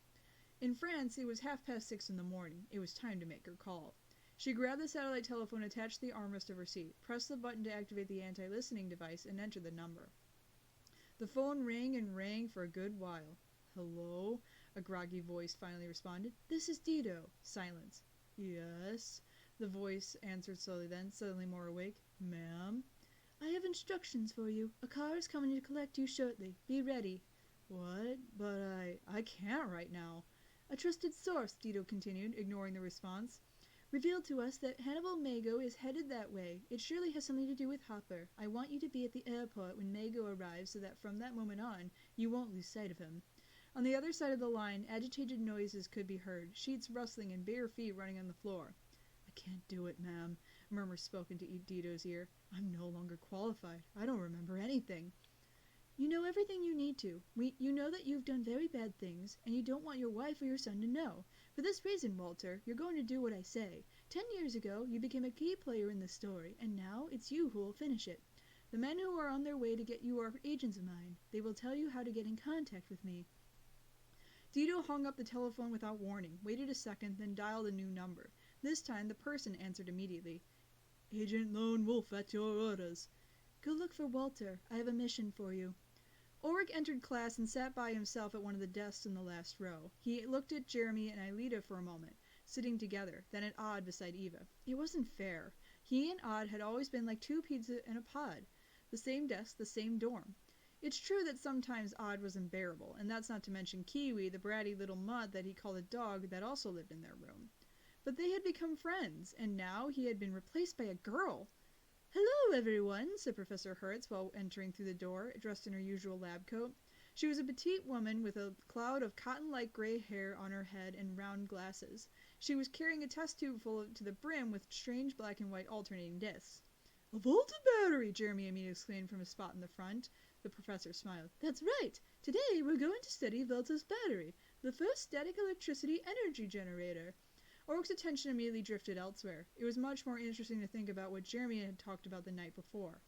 In France, it was 6:30 in the morning. It was time to make her call. She grabbed the satellite telephone attached to the armrest of her seat, pressed the button to activate the anti-listening device, and entered the number. The phone rang and rang for a good while. "Hello?" a groggy voice finally responded. "This is Dito." Silence. "Yes?" the voice answered slowly, then, suddenly more awake. "Ma'am?" "I have instructions for you. A car is coming to collect you shortly. Be ready." "What? But I can't right now." "A trusted source," Dito continued, ignoring the response, "revealed to us that Hannibal Mago is headed that way. It surely has something to do with Hopper. I want you to be at the airport when Mago arrives so that from that moment on, you won't lose sight of him." On the other side of the line, agitated noises could be heard, sheets rustling and bare feet running on the floor. "I can't do it, ma'am," a murmur spoke into Dito's ear. "I'm no longer qualified. I don't remember anything." "You know everything you need to. You know that you've done very bad things, and you don't want your wife or your son to know. For this reason, Walter, you're going to do what I say. 10 years ago, you became a key player in this story, and now it's you who will finish it. The men who are on their way to get you are agents of mine. They will tell you how to get in contact with me." Dito hung up the telephone without warning, waited a second, then dialed a new number. This time, the person answered immediately. "Agent Lone Wolf at your orders." "Go look for Walter. I have a mission for you." Ulrich entered class and sat by himself at one of the desks in the last row. He looked at Jeremy and Aelita for a moment, sitting together, then at Odd beside Eva. It wasn't fair. He and Odd had always been like two pizzas in a pod. The same desk, the same dorm. It's true that sometimes Odd was unbearable, and that's not to mention Kiwi, the bratty little mutt that he called a dog that also lived in their room. But they had become friends, and now he had been replaced by a girl. "Hello, everyone," said Professor Hertz while entering through the door, dressed in her usual lab coat. She was a petite woman with a cloud of cotton-like gray hair on her head and round glasses. She was carrying a test tube full to the brim with strange black and white alternating discs. "A Volta battery!" Jeremy immediately exclaimed from a spot in the front. The professor smiled. "That's right. Today we're going to study Volta's battery, the first static electricity energy generator." Ulrich's attention immediately drifted elsewhere. It was much more interesting to think about what Jeremy had talked about the night before.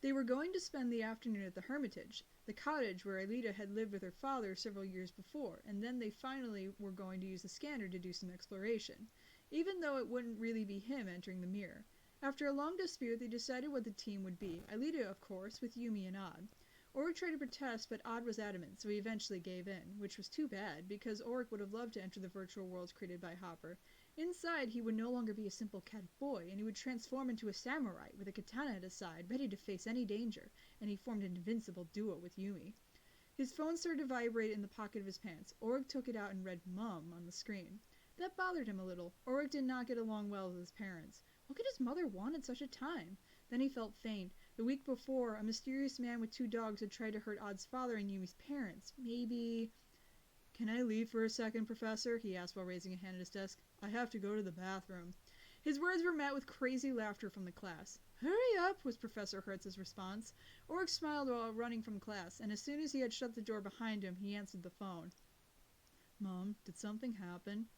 They were going to spend the afternoon at the Hermitage, the cottage where Aelita had lived with her father several years before, and then they finally were going to use the scanner to do some exploration, even though it wouldn't really be him entering the mirror. After a long dispute, they decided what the team would be. Aelita, of course, with Yumi and Odd. Ulrich tried to protest, but Odd was adamant, so he eventually gave in, which was too bad, because Ulrich would have loved to enter the virtual worlds created by Hopper. Inside, he would no longer be a simple cat boy, and he would transform into a samurai, with a katana at his side, ready to face any danger, and he formed an invincible duo with Yumi. His phone started to vibrate in the pocket of his pants. Ulrich took it out and read "Mum" on the screen. That bothered him a little. Ulrich did not get along well with his parents. What could his mother want at such a time? Then he felt faint. The week before, a mysterious man with 2 dogs had tried to hurt Odd's father and Yumi's parents. Maybe... "Can I leave for a second, Professor?" he asked while raising a hand at his desk. "I have to go to the bathroom." His words were met with crazy laughter from the class. "Hurry up," was Professor Hertz's response. Ulrich smiled while running from class, and as soon as he had shut the door behind him, he answered the phone. "Mom, did something happen?"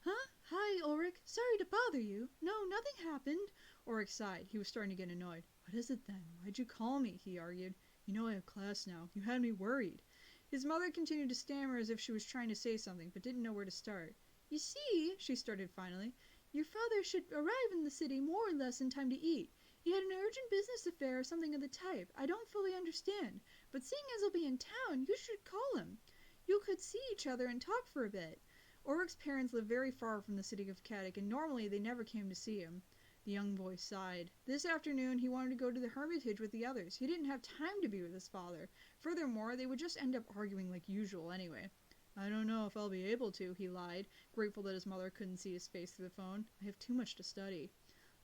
"Huh? Hi, Ulrich. Sorry to bother you. No, nothing happened." Ulrich sighed. He was starting to get annoyed. "What is it then? Why'd you call me?" he argued. "You know I have class now. You had me worried." His mother continued to stammer as if she was trying to say something, but didn't know where to start. "You see," she started finally, "your father should arrive in the city more or less in time to eat. He had an urgent business affair or something of the type. I don't fully understand. But seeing as he'll be in town, you should call him. You could see each other and talk for a bit." Ulrich's parents lived very far from the city of Caddick, and normally they never came to see him. The young boy sighed. This afternoon he wanted to go to the Hermitage with the others. He didn't have time to be with his father. Furthermore, they would just end up arguing like usual anyway. I don't know if I'll be able to, he lied, grateful that his mother couldn't see his face through the phone. I have too much to study.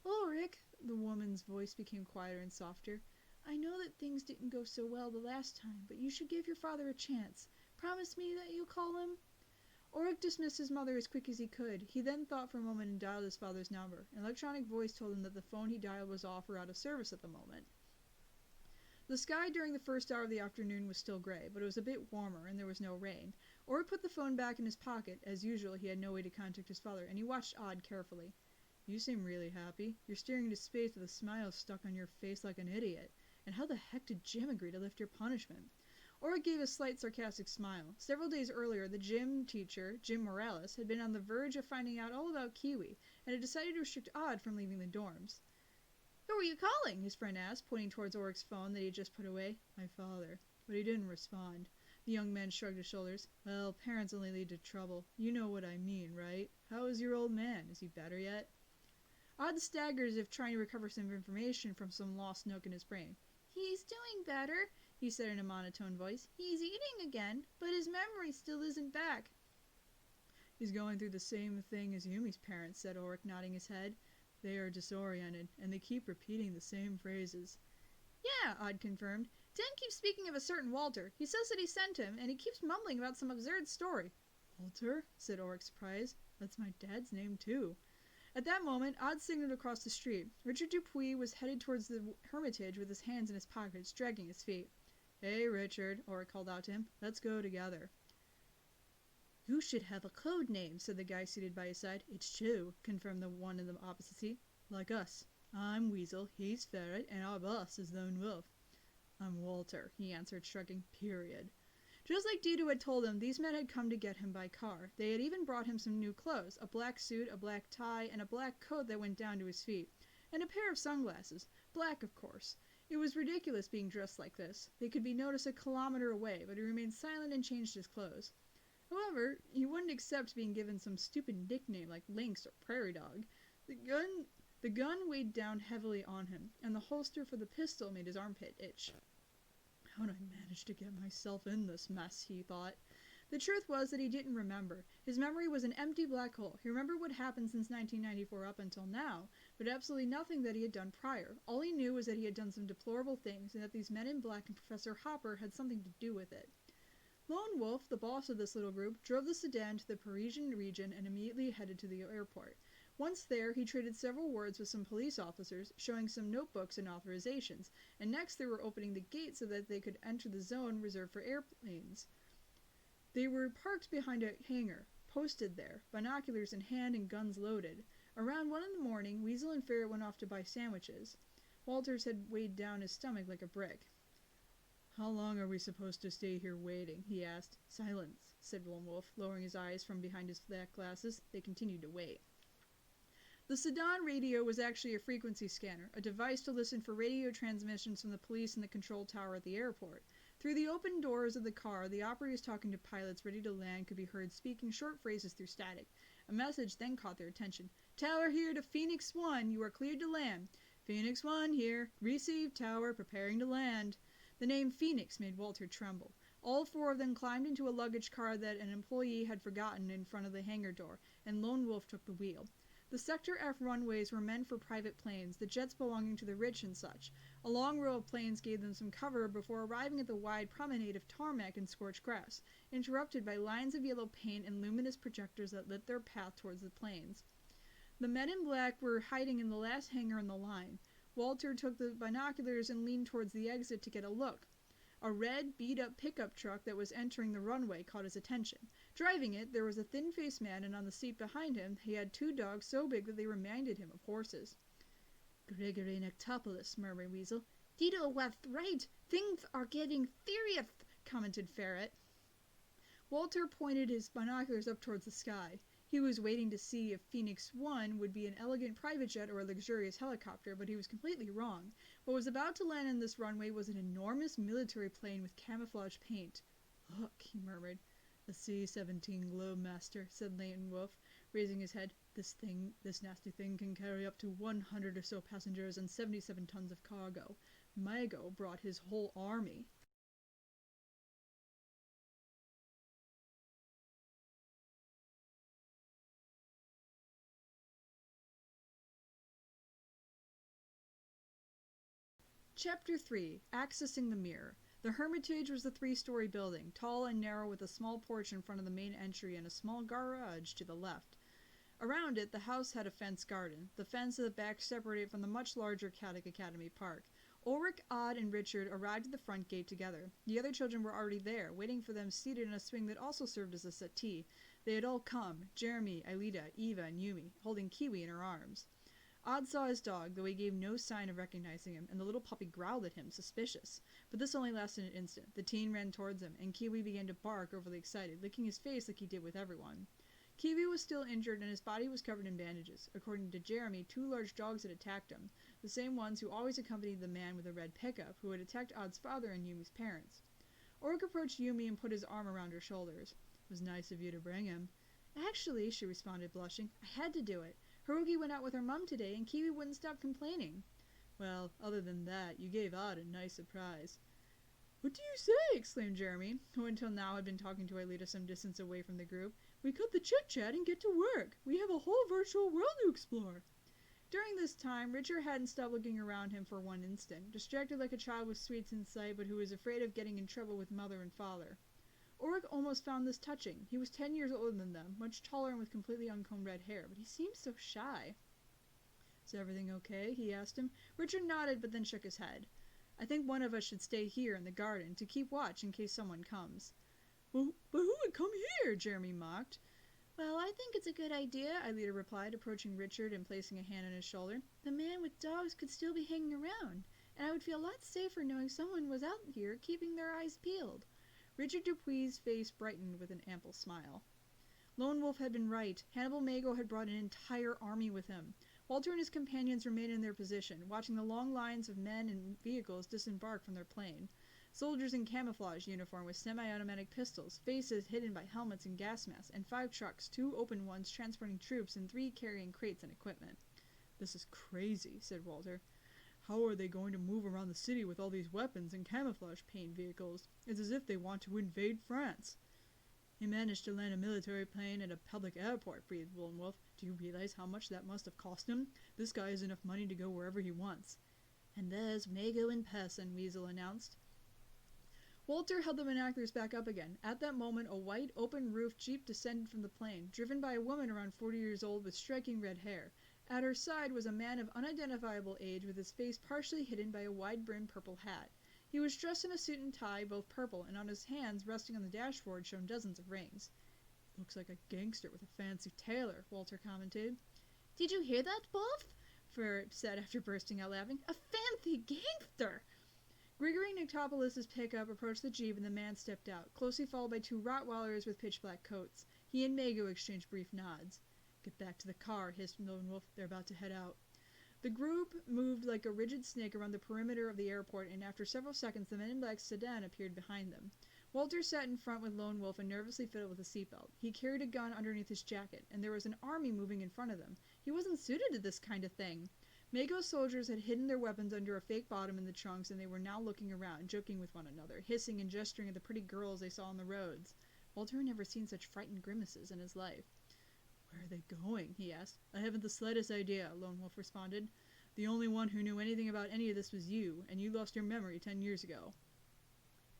Ulrich, the woman's voice became quieter and softer. I know that things didn't go so well the last time, but you should give your father a chance. Promise me that you'll call him? Ulrich dismissed his mother as quick as he could. He then thought for a moment and dialed his father's number. An electronic voice told him that the phone he dialed was off or out of service at the moment. The sky during the first hour of the afternoon was still gray, but it was a bit warmer, and there was no rain. Ulrich put the phone back in his pocket. As usual, he had no way to contact his father, and he watched Odd carefully. You seem really happy. You're staring into space with a smile stuck on your face like an idiot. And how the heck did Jim agree to lift your punishment? Ulrich gave a slight sarcastic smile. Several days earlier, the gym teacher, Jim Morales, had been on the verge of finding out all about Kiwi, and had decided to restrict Odd from leaving the dorms. Who were you calling? His friend asked, pointing towards Ulrich's phone that he had just put away. My father. But he didn't respond. The young man shrugged his shoulders. Well, parents only lead to trouble. You know what I mean, right? How is your old man? Is he better yet? Odd staggered as if trying to recover some information from some lost nook in his brain. He's doing better, he said in a monotone voice. He's eating again, but his memory still isn't back. He's going through the same thing as Yumi's parents, said Ulrich, nodding his head. They are disoriented, and they keep repeating the same phrases. Yeah, Odd confirmed. Dan keeps speaking of a certain Walter. He says that he sent him, and he keeps mumbling about some absurd story. Walter? Said Ulrich, surprised. That's my dad's name, too. At that moment, Odd signaled across the street. Richard Dupuis was headed towards the Hermitage with his hands in his pockets, dragging his feet. Hey, Richard, Ulrich called out to him. Let's go together. You should have a code name, said the guy seated by his side. It's Chew, confirmed the one in the opposite seat. Like us. I'm Weasel, he's Ferret, and our boss is Lone Wolf. I'm Walter, he answered, shrugging. Period. Just like Dido had told him, these men had come to get him by car. They had even brought him some new clothes, a black suit, a black tie, and a black coat that went down to his feet, and a pair of sunglasses. Black, of course. It was ridiculous being dressed like this. They could be noticed a kilometer away, but he remained silent and changed his clothes. However, he wouldn't accept being given some stupid nickname like Lynx or Prairie Dog. The gun weighed down heavily on him, and the holster for the pistol made his armpit itch. How'd I manage to get myself in this mess, he thought. The truth was that he didn't remember. His memory was an empty black hole. He remembered what happened since 1994 up until now, but absolutely nothing that he had done prior. All he knew was that he had done some deplorable things, and that these men in black and Professor Hopper had something to do with it. Lone Wolf, the boss of this little group, drove the sedan to the Parisian region and immediately headed to the airport. Once there, he traded several words with some police officers, showing some notebooks and authorizations, and next they were opening the gate so that they could enter the zone reserved for airplanes. They were parked behind a hangar, posted there, binoculars in hand and guns loaded. Around 1 in the morning, Weasel and Ferret went off to buy sandwiches. Walter's had weighed down his stomach like a brick. How long are we supposed to stay here waiting? He asked. Silence, said Lone Wolf, lowering his eyes from behind his black glasses. They continued to wait. The sedan radio was actually a frequency scanner, a device to listen for radio transmissions from the police in the control tower at the airport. Through the open doors of the car, the operators talking to pilots ready to land could be heard speaking short phrases through static. A message then caught their attention. Tower here to Phoenix 1, you are cleared to land. Phoenix 1 here, received tower, preparing to land. The name Phoenix made Walter tremble. All 4 of them climbed into a luggage car that an employee had forgotten in front of the hangar door, and Lone Wolf took the wheel. The Sector F runways were meant for private planes, the jets belonging to the rich and such. A long row of planes gave them some cover before arriving at the wide promenade of tarmac and scorched grass, interrupted by lines of yellow paint and luminous projectors that lit their path towards the planes. The men in black were hiding in the last hangar in the line. Walter took the binoculars and leaned towards the exit to get a look. A red, beat-up pickup truck that was entering the runway caught his attention. Driving it, there was a thin-faced man, and on the seat behind him he had 2 dogs so big that they reminded him of horses. Gregory Nectopoulos, murmured Weasel. Dido was right. Things are getting serious, commented Ferret. Walter pointed his binoculars up towards the sky. He was waiting to see if Phoenix 1 would be an elegant private jet or a luxurious helicopter, but he was completely wrong. What was about to land on this runway was an enormous military plane with camouflage paint. Look, he murmured. A C-17 Globemaster, said Lone Wolf, raising his head. This nasty thing can carry up to 100 or so passengers and 77 tons of cargo. Mago brought his whole army. Chapter 3. Accessing the Mirror. The Hermitage was a 3-story building, tall and narrow with a small porch in front of the main entry and a small garage to the left. Around it, the house had a fenced garden. The fence at the back separated it from the much larger Caddick Academy Park. Ulrich, Odd, and Richard arrived at the front gate together. The other children were already there, waiting for them seated in a swing that also served as a settee. They had all come, Jeremy, Aelita, Eva, and Yumi, holding Kiwi in her arms. Odd saw his dog, though he gave no sign of recognizing him, and the little puppy growled at him, suspicious. But this only lasted an instant. The teen ran towards him, and Kiwi began to bark, overly excited, licking his face like he did with everyone. Kiwi was still injured, and his body was covered in bandages. According to Jeremy, 2 large dogs had attacked him, the same ones who always accompanied the man with the red pickup, who had attacked Odd's father and Yumi's parents. Ulrich approached Yumi and put his arm around her shoulders. "It was nice of you to bring him." "Actually," she responded, blushing, "I had to do it. Haruki went out with her mom today, and Kiwi wouldn't stop complaining." "Well, other than that, you gave Odd a nice surprise." "What do you say?" exclaimed Jeremy, who until now had been talking to Aelita some distance away from the group. "We cut the chit-chat and get to work. We have a whole virtual world to explore." During this time, Richard hadn't stopped looking around him for one instant, distracted like a child with sweets in sight, but who was afraid of getting in trouble with mother and father. Ulrich almost found this touching. He was 10 years older than them, much taller and with completely uncombed red hair, but he seemed so shy. "Is everything okay?" he asked him. Richard nodded, but then shook his head. "I think one of us should stay here in the garden to keep watch in case someone comes." "But who would come here?" Jeremy mocked. "Well, I think it's a good idea," Aelita replied, approaching Richard and placing a hand on his shoulder. "The man with dogs could still be hanging around, and I would feel a lot safer knowing someone was out here keeping their eyes peeled." Richard Dupuy's face brightened with an ample smile. Lone Wolf had been right. Hannibal Mago had brought an entire army with him. Walter and his companions remained in their position, watching the long lines of men and vehicles disembark from their plane. Soldiers in camouflage uniform with semi-automatic pistols, faces hidden by helmets and gas masks, and 5 trucks, 2 open ones transporting troops and 3 carrying crates and equipment. "This is crazy," said Walter. "How are they going to move around the city with all these weapons and camouflage paint vehicles? It's as if they want to invade France." "He managed to land a military plane at a public airport," breathed Lone Wolf. "Do you realize how much that must have cost him? This guy has enough money to go wherever he wants." "And there's Mago in person," Weasel announced. Walter held the binoculars back up again. At that moment, a white, open-roofed Jeep descended from the plane, driven by a woman around 40 years old with striking red hair. At her side was a man of unidentifiable age with his face partially hidden by a wide-brimmed purple hat. He was dressed in a suit and tie, both purple, and on his hands, resting on the dashboard, shone dozens of rings. "Looks like a gangster with a fancy tailor," Walter commented. "Did you hear that, Wolf?" Ferret said after bursting out laughing. "A fancy gangster!" Grigory Nictopoulos' pickup approached the Jeep and the man stepped out, closely followed by 2 Rottweilers with pitch-black coats. He and Mago exchanged brief nods. "Get back to the car," hissed Lone Wolf. "They're about to head out." The group moved like a rigid snake around the perimeter of the airport, and after several seconds the men in black sedan appeared behind them. Walter sat in front with Lone Wolf and nervously fiddled with a seatbelt. He carried a gun underneath his jacket, and there was an army moving in front of them. He wasn't suited to this kind of thing. Mago's soldiers had hidden their weapons under a fake bottom in the trunks, and they were now looking around, joking with one another, hissing and gesturing at the pretty girls they saw on the roads. Walter had never seen such frightened grimaces in his life. "Where are they going?" he asked. "I haven't the slightest idea," Lone Wolf responded. "The only one who knew anything about any of this was you, and you lost your memory 10 years ago."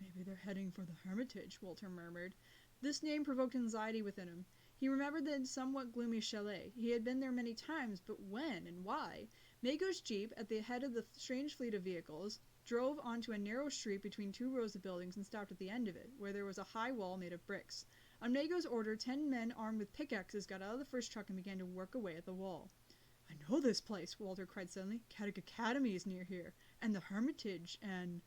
"Maybe they're heading for the Hermitage," Walter murmured. This name provoked anxiety within him. He remembered the somewhat gloomy chalet. He had been there many times, but when and why? Mago's Jeep, at the head of the strange fleet of vehicles, drove onto a narrow street between 2 rows of buildings and stopped at the end of it, where there was a high wall made of bricks. On Mago's order, 10 men armed with pickaxes got out of the first truck and began to work away at the wall. "I know this place," Walter cried suddenly. "Caddick Academy is near here, and the Hermitage, and...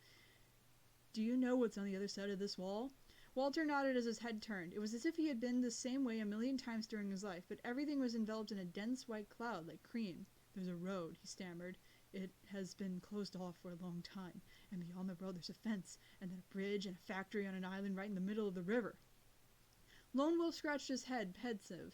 Do you know what's on the other side of this wall?" Walter nodded as his head turned. It was as if he had been the same way a million times during his life, but everything was enveloped in a dense white cloud like cream. "There's a road," he stammered. "It has been closed off for a long time, and beyond the road there's a fence, and then a bridge and a factory on an island right in the middle of the river." Lone Wolf scratched his head, pensive.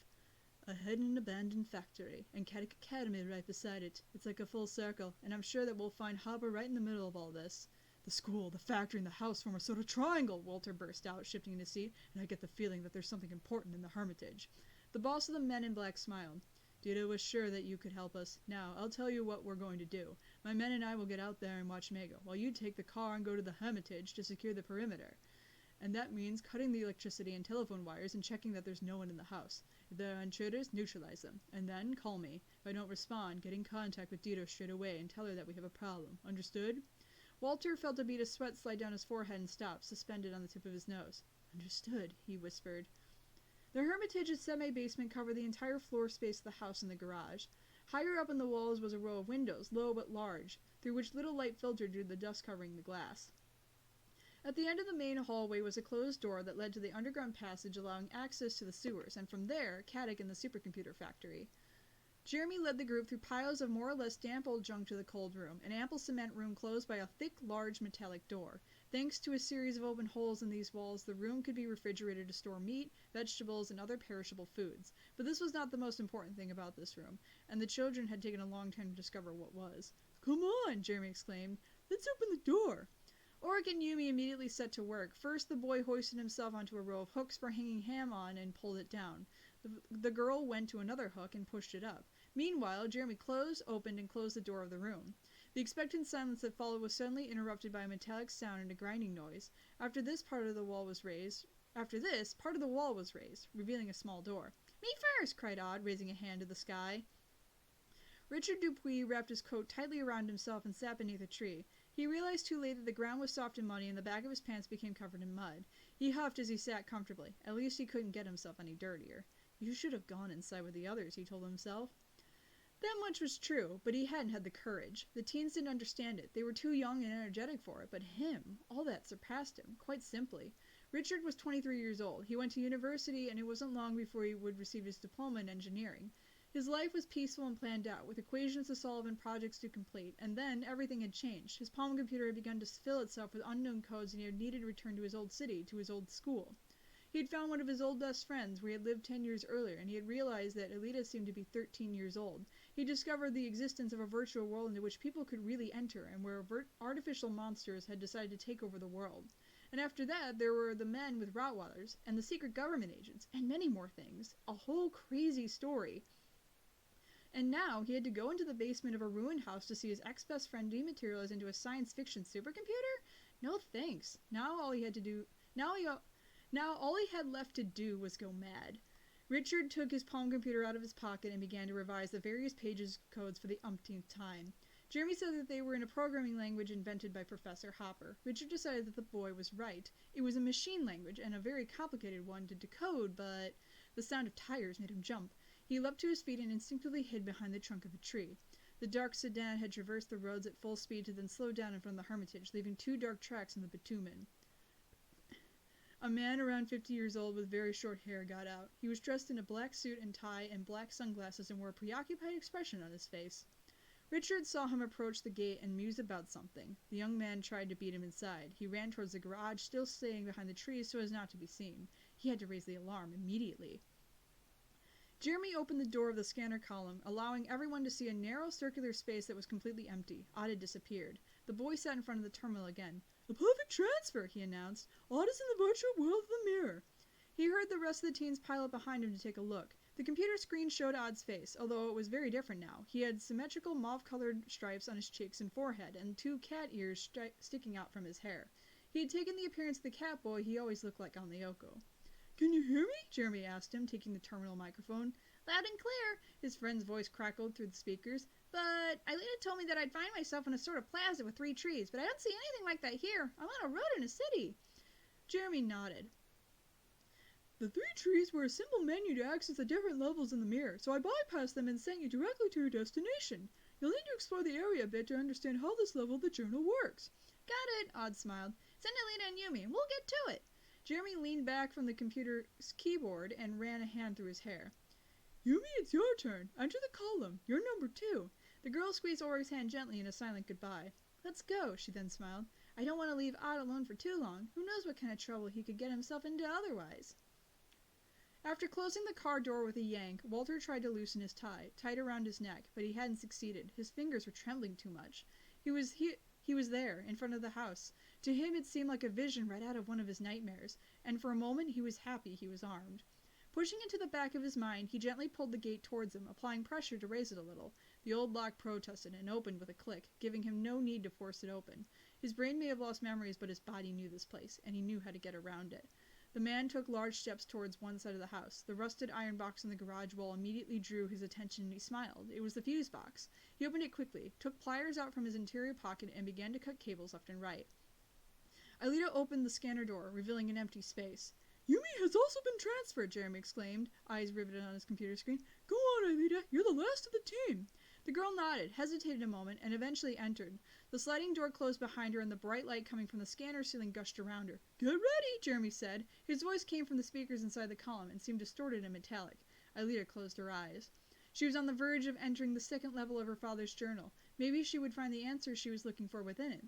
"A hidden abandoned factory, and Caddick Academy right beside it. It's like a full circle, and I'm sure that we'll find Hopper right in the middle of all this." "The school, the factory, and the house form a sort of triangle," Walter burst out, shifting in his seat, "and I get the feeling that there's something important in the Hermitage." The boss of the men in black smiled. Dita was sure that you could help us. Now, I'll tell you what we're going to do. My men and I will get out there and watch Mega, while you take the car and go to the Hermitage to secure the perimeter. And that means cutting the electricity and telephone wires and checking that there's no one in the house. If there are intruders, neutralize them. And then call me. If I don't respond, get in contact with Dita straight away and tell her that we have a problem. Understood? Walter felt a bead of sweat slide down his forehead and stop, suspended on the tip of his nose. Understood, he whispered. The Hermitage's semi-basement covered the entire floor space of the house and the garage. Higher up on the walls was a row of windows, low but large, through which little light filtered through the dust covering the glass. At the end of the main hallway was a closed door that led to the underground passage allowing access to the sewers, and from there, Caddick and the supercomputer factory. Jeremy led the group through piles of more or less damp old junk to the cold room, an ample cement room closed by a thick, large metallic door. Thanks to a series of open holes in these walls, the room could be refrigerated to store meat, vegetables, and other perishable foods. But this was not the most important thing about this room, and the children had taken a long time to discover what was. Come on, Jeremy exclaimed. Let's open the door. Oric and Yumi immediately set to work. First, the boy hoisted himself onto a row of hooks for hanging ham on and pulled it down. The girl went to another hook and pushed it up. Meanwhile, Jeremy opened and closed the door of the room. The expectant silence that followed was suddenly interrupted by a metallic sound and a grinding noise. After this, part of the wall was raised, revealing a small door. Me first, cried Odd, raising a hand to the sky. Richard Dupuis wrapped his coat tightly around himself and sat beneath a tree. He realized too late that the ground was soft and muddy and the back of his pants became covered in mud. He huffed as he sat comfortably. At least he couldn't get himself any dirtier. You should have gone inside with the others, he told himself. That much was true, but he hadn't had the courage. The teens didn't understand it. They were too young and energetic for it, but him, all that surpassed him, quite simply. Richard was 23 years old. He went to university, and it wasn't long before he would receive his diploma in engineering. His life was peaceful and planned out, with equations to solve and projects to complete, and then everything had changed. His palm computer had begun to fill itself with unknown codes, and he had needed to return to his old city, to his old school. He had found one of his old best friends, where he had lived 10 years earlier, and he had realized that Alita seemed to be 13 years old. He discovered the existence of a virtual world into which people could really enter, and where artificial monsters had decided to take over the world. And after that, there were the men with Rottweilers, and the secret government agents, and many more things. A whole crazy story. And now he had to go into the basement of a ruined house to see his ex-best friend dematerialize into a science fiction supercomputer? No thanks. Now all he had left to do was go mad. Richard took his palm computer out of his pocket and began to revise the various pages codes for the umpteenth time. Jeremy said that they were in a programming language invented by Professor Hopper. Richard decided that the boy was right. It was a machine language, and a very complicated one to decode, but the sound of tires made him jump. He leapt to his feet and instinctively hid behind the trunk of a tree. The dark sedan had traversed the roads at full speed to then slow down in front of the Hermitage, leaving 2 dark tracks in the bitumen. A man around 50 years old with very short hair got out. He was dressed in a black suit and tie and black sunglasses and wore a preoccupied expression on his face. Richard saw him approach the gate and muse about something. The young man tried to beat him inside. He ran towards the garage, still staying behind the trees so as not to be seen. He had to raise the alarm immediately. Jeremy opened the door of the scanner column, allowing everyone to see a narrow circular space that was completely empty. Odd had disappeared. The boy sat in front of the terminal again. A perfect transfer, he announced. Odd is in the virtual world of the mirror. He heard the rest of the teens pile up behind him to take a look. The computer screen showed Odd's face, although it was very different now. He had symmetrical mauve-colored stripes on his cheeks and forehead, and 2 cat ears sticking out from his hair. He had taken the appearance of the cat boy he always looked like on Lyoko. Can you hear me? Jeremy asked him, taking the terminal microphone. Loud and clear, his friend's voice crackled through the speakers. But Aelita told me that I'd find myself in a sort of plaza with 3 trees, but I don't see anything like that here. I'm on a road in a city. Jeremy nodded. The 3 trees were a simple menu to access the different levels in the mirror, so I bypassed them and sent you directly to your destination. You'll need to explore the area a bit to understand how this level of the journal works. Got it, Odd smiled. Send Aelita and Yumi, and we'll get to it. Jeremy leaned back from the computer's keyboard and ran a hand through his hair. Yumi, it's your turn. Enter the column. You're number 2. The girl squeezed Oric's hand gently in a silent goodbye. Let's go, she then smiled. I don't want to leave Odd alone for too long. Who knows what kind of trouble he could get himself into otherwise. After closing the car door with a yank, Walter tried to loosen his tie, tight around his neck, but he hadn't succeeded. His fingers were trembling too much. He was there, in front of the house. To him it seemed like a vision right out of one of his nightmares, and for a moment he was happy he was armed. Pushing it to the back of his mind, he gently pulled the gate towards him, applying pressure to raise it a little. The old lock protested and opened with a click, giving him no need to force it open. His brain may have lost memories, but his body knew this place, and he knew how to get around it. The man took large steps towards one side of the house. The rusted iron box on the garage wall immediately drew his attention, and he smiled. It was the fuse box. He opened it quickly, took pliers out from his interior pocket, and began to cut cables left and right. Aelita opened the scanner door, revealing an empty space. "Yumi has also been transferred," Jeremy exclaimed, eyes riveted on his computer screen. "Go on, Aelita, you're the last of the team." The girl nodded, hesitated a moment, and eventually entered. The sliding door closed behind her, and the bright light coming from the scanner ceiling gushed around her. "Get ready," Jeremy said. His voice came from the speakers inside the column and seemed distorted and metallic. Aelita closed her eyes. She was on the verge of entering the second level of her father's journal. Maybe she would find the answers she was looking for within it.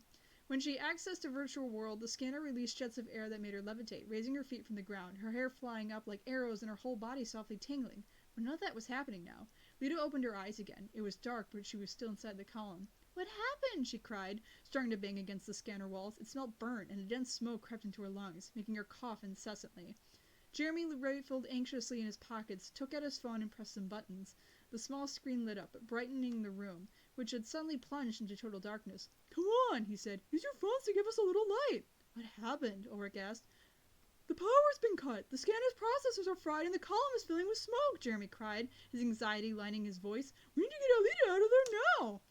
When she accessed a virtual world, the scanner released jets of air that made her levitate, raising her feet from the ground, her hair flying up like arrows and her whole body softly tingling. But none of that was happening now. Lita opened her eyes again. It was dark, but she was still inside the column. "What happened?" she cried, starting to bang against the scanner walls. It smelled burnt, and a dense smoke crept into her lungs, making her cough incessantly. Jeremy rifled anxiously in his pockets, took out his phone, and pressed some buttons. The small screen lit up, brightening the room, which had suddenly plunged into total darkness. "Come on," he said. "Use your phones to give us a little light." "What happened?" Ulrich asked. "The power's been cut. The scanner's processors are fried, and the column is filling with smoke," Jeremy cried, his anxiety lining his voice. "We need to get Aelita out of there now."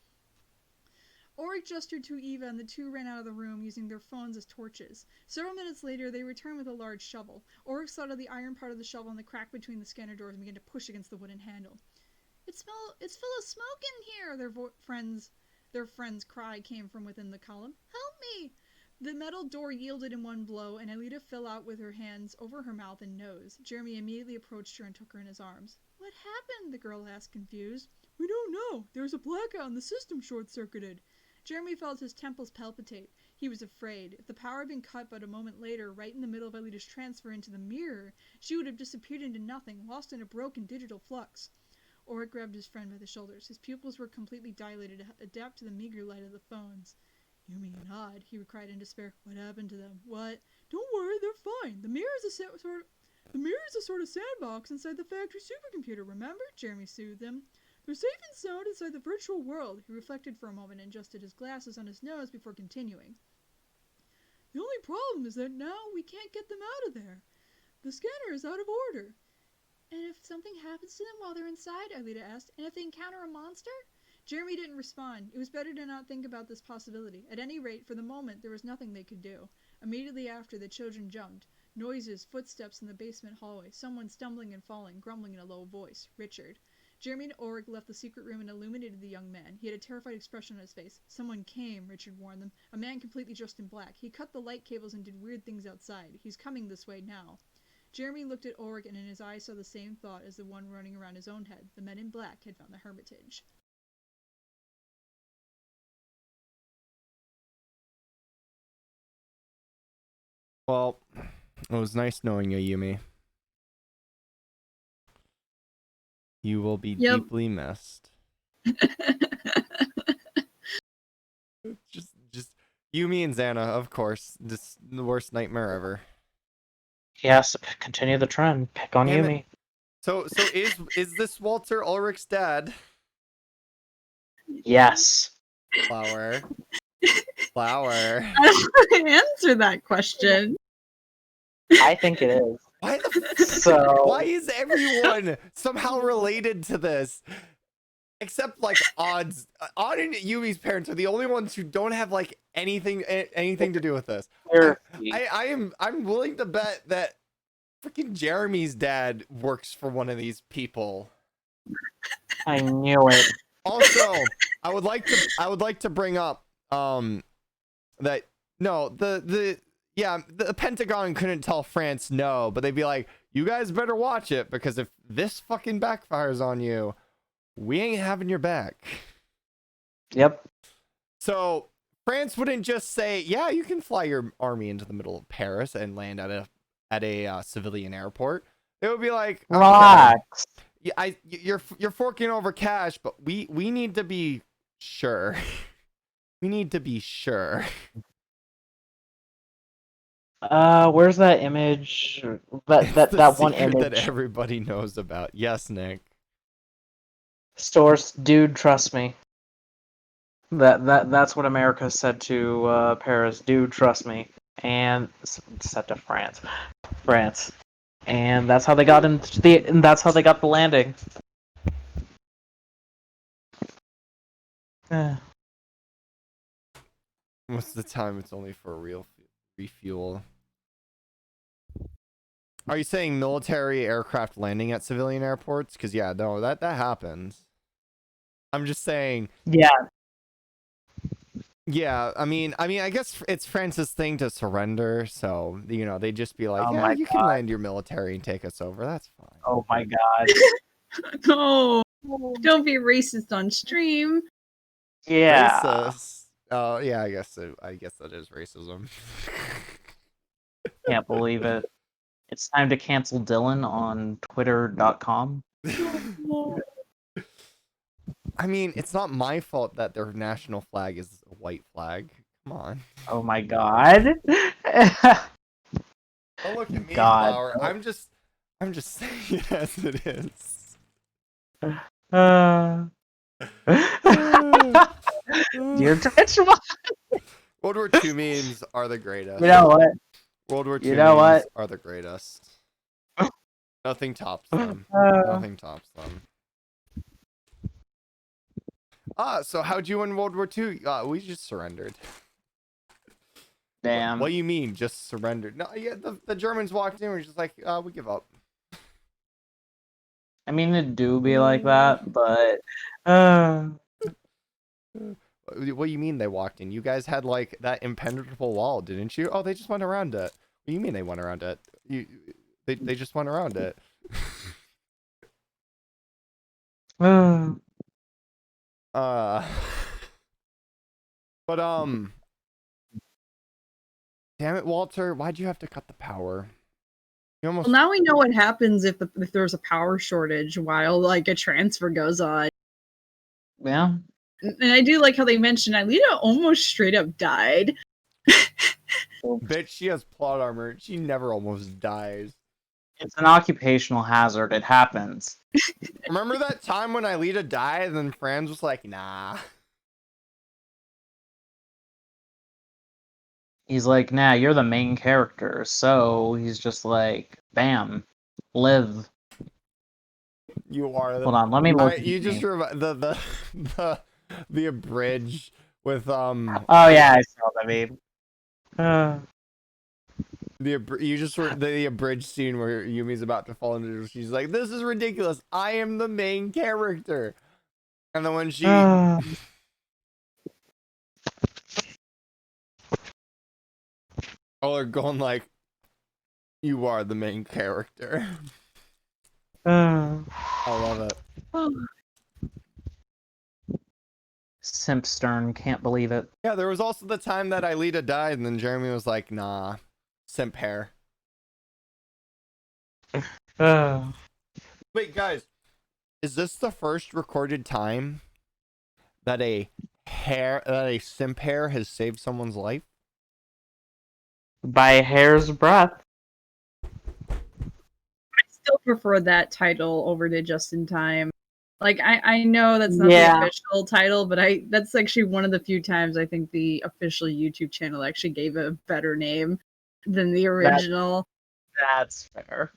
Ulrich gestured to Eva, and the two ran out of the room, using their phones as torches. Several minutes later, they returned with a large shovel. Ulrich slotted the iron part of the shovel in the crack between the scanner doors and began to push against the wooden handle. It's full of smoke in here," their friend's cry came from within the column. "Help me!" The metal door yielded in one blow, and Aelita fell out with her hands over her mouth and nose. Jeremy immediately approached her and took her in his arms. "What happened?" the girl asked, confused. "We don't know. There was a blackout and the system short-circuited." Jeremy felt his temples palpitate. He was afraid. If the power had been cut but a moment later, right in the middle of Aelita's transfer into the mirror, she would have disappeared into nothing, lost in a broken digital flux. Ulrich grabbed his friend by the shoulders. His pupils were completely dilated to adapt to the meager light of the phones. "Yumi and Odd," he cried in despair. "What happened to them? What?" "Don't worry, they're fine. The mirror is a sort of sandbox inside the factory supercomputer, remember?" Jeremy soothed him. "They're safe and sound inside the virtual world." He reflected for a moment and adjusted his glasses on his nose before continuing. "The only problem is that now we can't get them out of there. The scanner is out of order." "And if something happens to them while they're inside?" Aelita asked. "And if they encounter a monster?" Jeremy didn't respond. It was better to not think about this possibility. At any rate, for the moment, there was nothing they could do. Immediately after, the children jumped. Noises, footsteps in the basement hallway, someone stumbling and falling, grumbling in a low voice. Richard. Jeremy and Ulrich left the secret room and illuminated the young man. He had a terrified expression on his face. "Someone came," Richard warned them. "A man completely dressed in black. He cut the light cables and did weird things outside. He's coming this way now." Jeremy looked at Ulrich, and in his eyes saw the same thought as the one running around his own head. The men in black had found the Hermitage. Well, it was nice knowing you, Yumi. You will be deeply missed. just Yumi and Xana, of course. Just the worst nightmare ever. Yes, continue the trend. Pick on Damn Yumi. it. So is this Walter Ulrich's dad? Yes. Flower. Answer that question. I think it is. Why is everyone somehow related to this? Except like Odd and Yumi's parents are the only ones who don't have like anything to do with this. I'm willing to bet that freaking Jeremy's dad works for one of these people. I knew it. Also, I would like to bring up that no, the Pentagon couldn't tell France no, but they'd be like, you guys better watch it, because if this fucking backfires on you, we ain't having your back. Yep. So France wouldn't just say, yeah, you can fly your army into the middle of Paris and land at a civilian airport. It would be like, relax. Okay, you're forking over cash, but we need to be sure. We need to be sure. Where's that image? It's the That one secret that image. everybody knows about. Yes, Nick. Source, dude, trust me. That's what America said to Paris. Dude, trust me. And said to France. France. And that's how they got into the. And that's how they got the landing. Most of the time, it's only for a real refuel. Are you saying military aircraft landing at civilian airports? Because yeah, no, that happens. I'm just saying. Yeah. Yeah, I guess it's France's thing to surrender, so they'd just be like, Oh yeah, my you can god. land your military and take us over. That's fine. Oh my god. Oh, don't be racist on stream. Yeah. Racist. Oh yeah, I guess that is racism. Can't believe it. It's time to cancel Dylan on Twitter.com. I mean, it's not my fault that their national flag is a white flag. Come on. Oh my god. Don't look at me, God. Flower. I'm just saying it as it is. Dear Twitch, World War II memes are the greatest. you know what? World War II You know memes what? are the greatest. Nothing tops them. Nothing tops them. So how'd you win World War II? We just surrendered. Damn. What do you mean, just surrendered? No, yeah, the Germans walked in and were just like, we give up. I mean, it do be like that, but What do you mean they walked in? You guys had like that impenetrable wall, didn't you? Oh, they just went around it. What do you mean they went around it? They just went around it. But damn it, Walter, why'd you have to cut the power? You almost. Well, now we know what happens if there's a power shortage while like a transfer goes on. yeah. And I do like how they mentioned Alita almost straight up died. Bitch, she has plot armor. She never almost dies. It's an occupational hazard. It happens. Remember that time when Alita died and then Franz was like, nah. He's like, nah, you're the main character. So he's just like, bam, live. You are. Hold on, let me look. You just remember the abridged with Oh yeah, I saw that meme. you just the abridged scene where Yumi's about to fall into. She's like, "This is ridiculous. I am the main character," and then when she. All are going like, "You are the main character." I love it. Simpstern, can't believe it. Yeah, there was also the time that Alita died, and then Jeremy was like, "Nah, simp hair." Wait, guys, is this the first recorded time that a simp hair has saved someone's life? By a hair's breadth. I still prefer that title over to Just in Time. Like I know that's not the official title, but that's actually one of the few times I think the official YouTube channel actually gave a better name than the original. That's fair.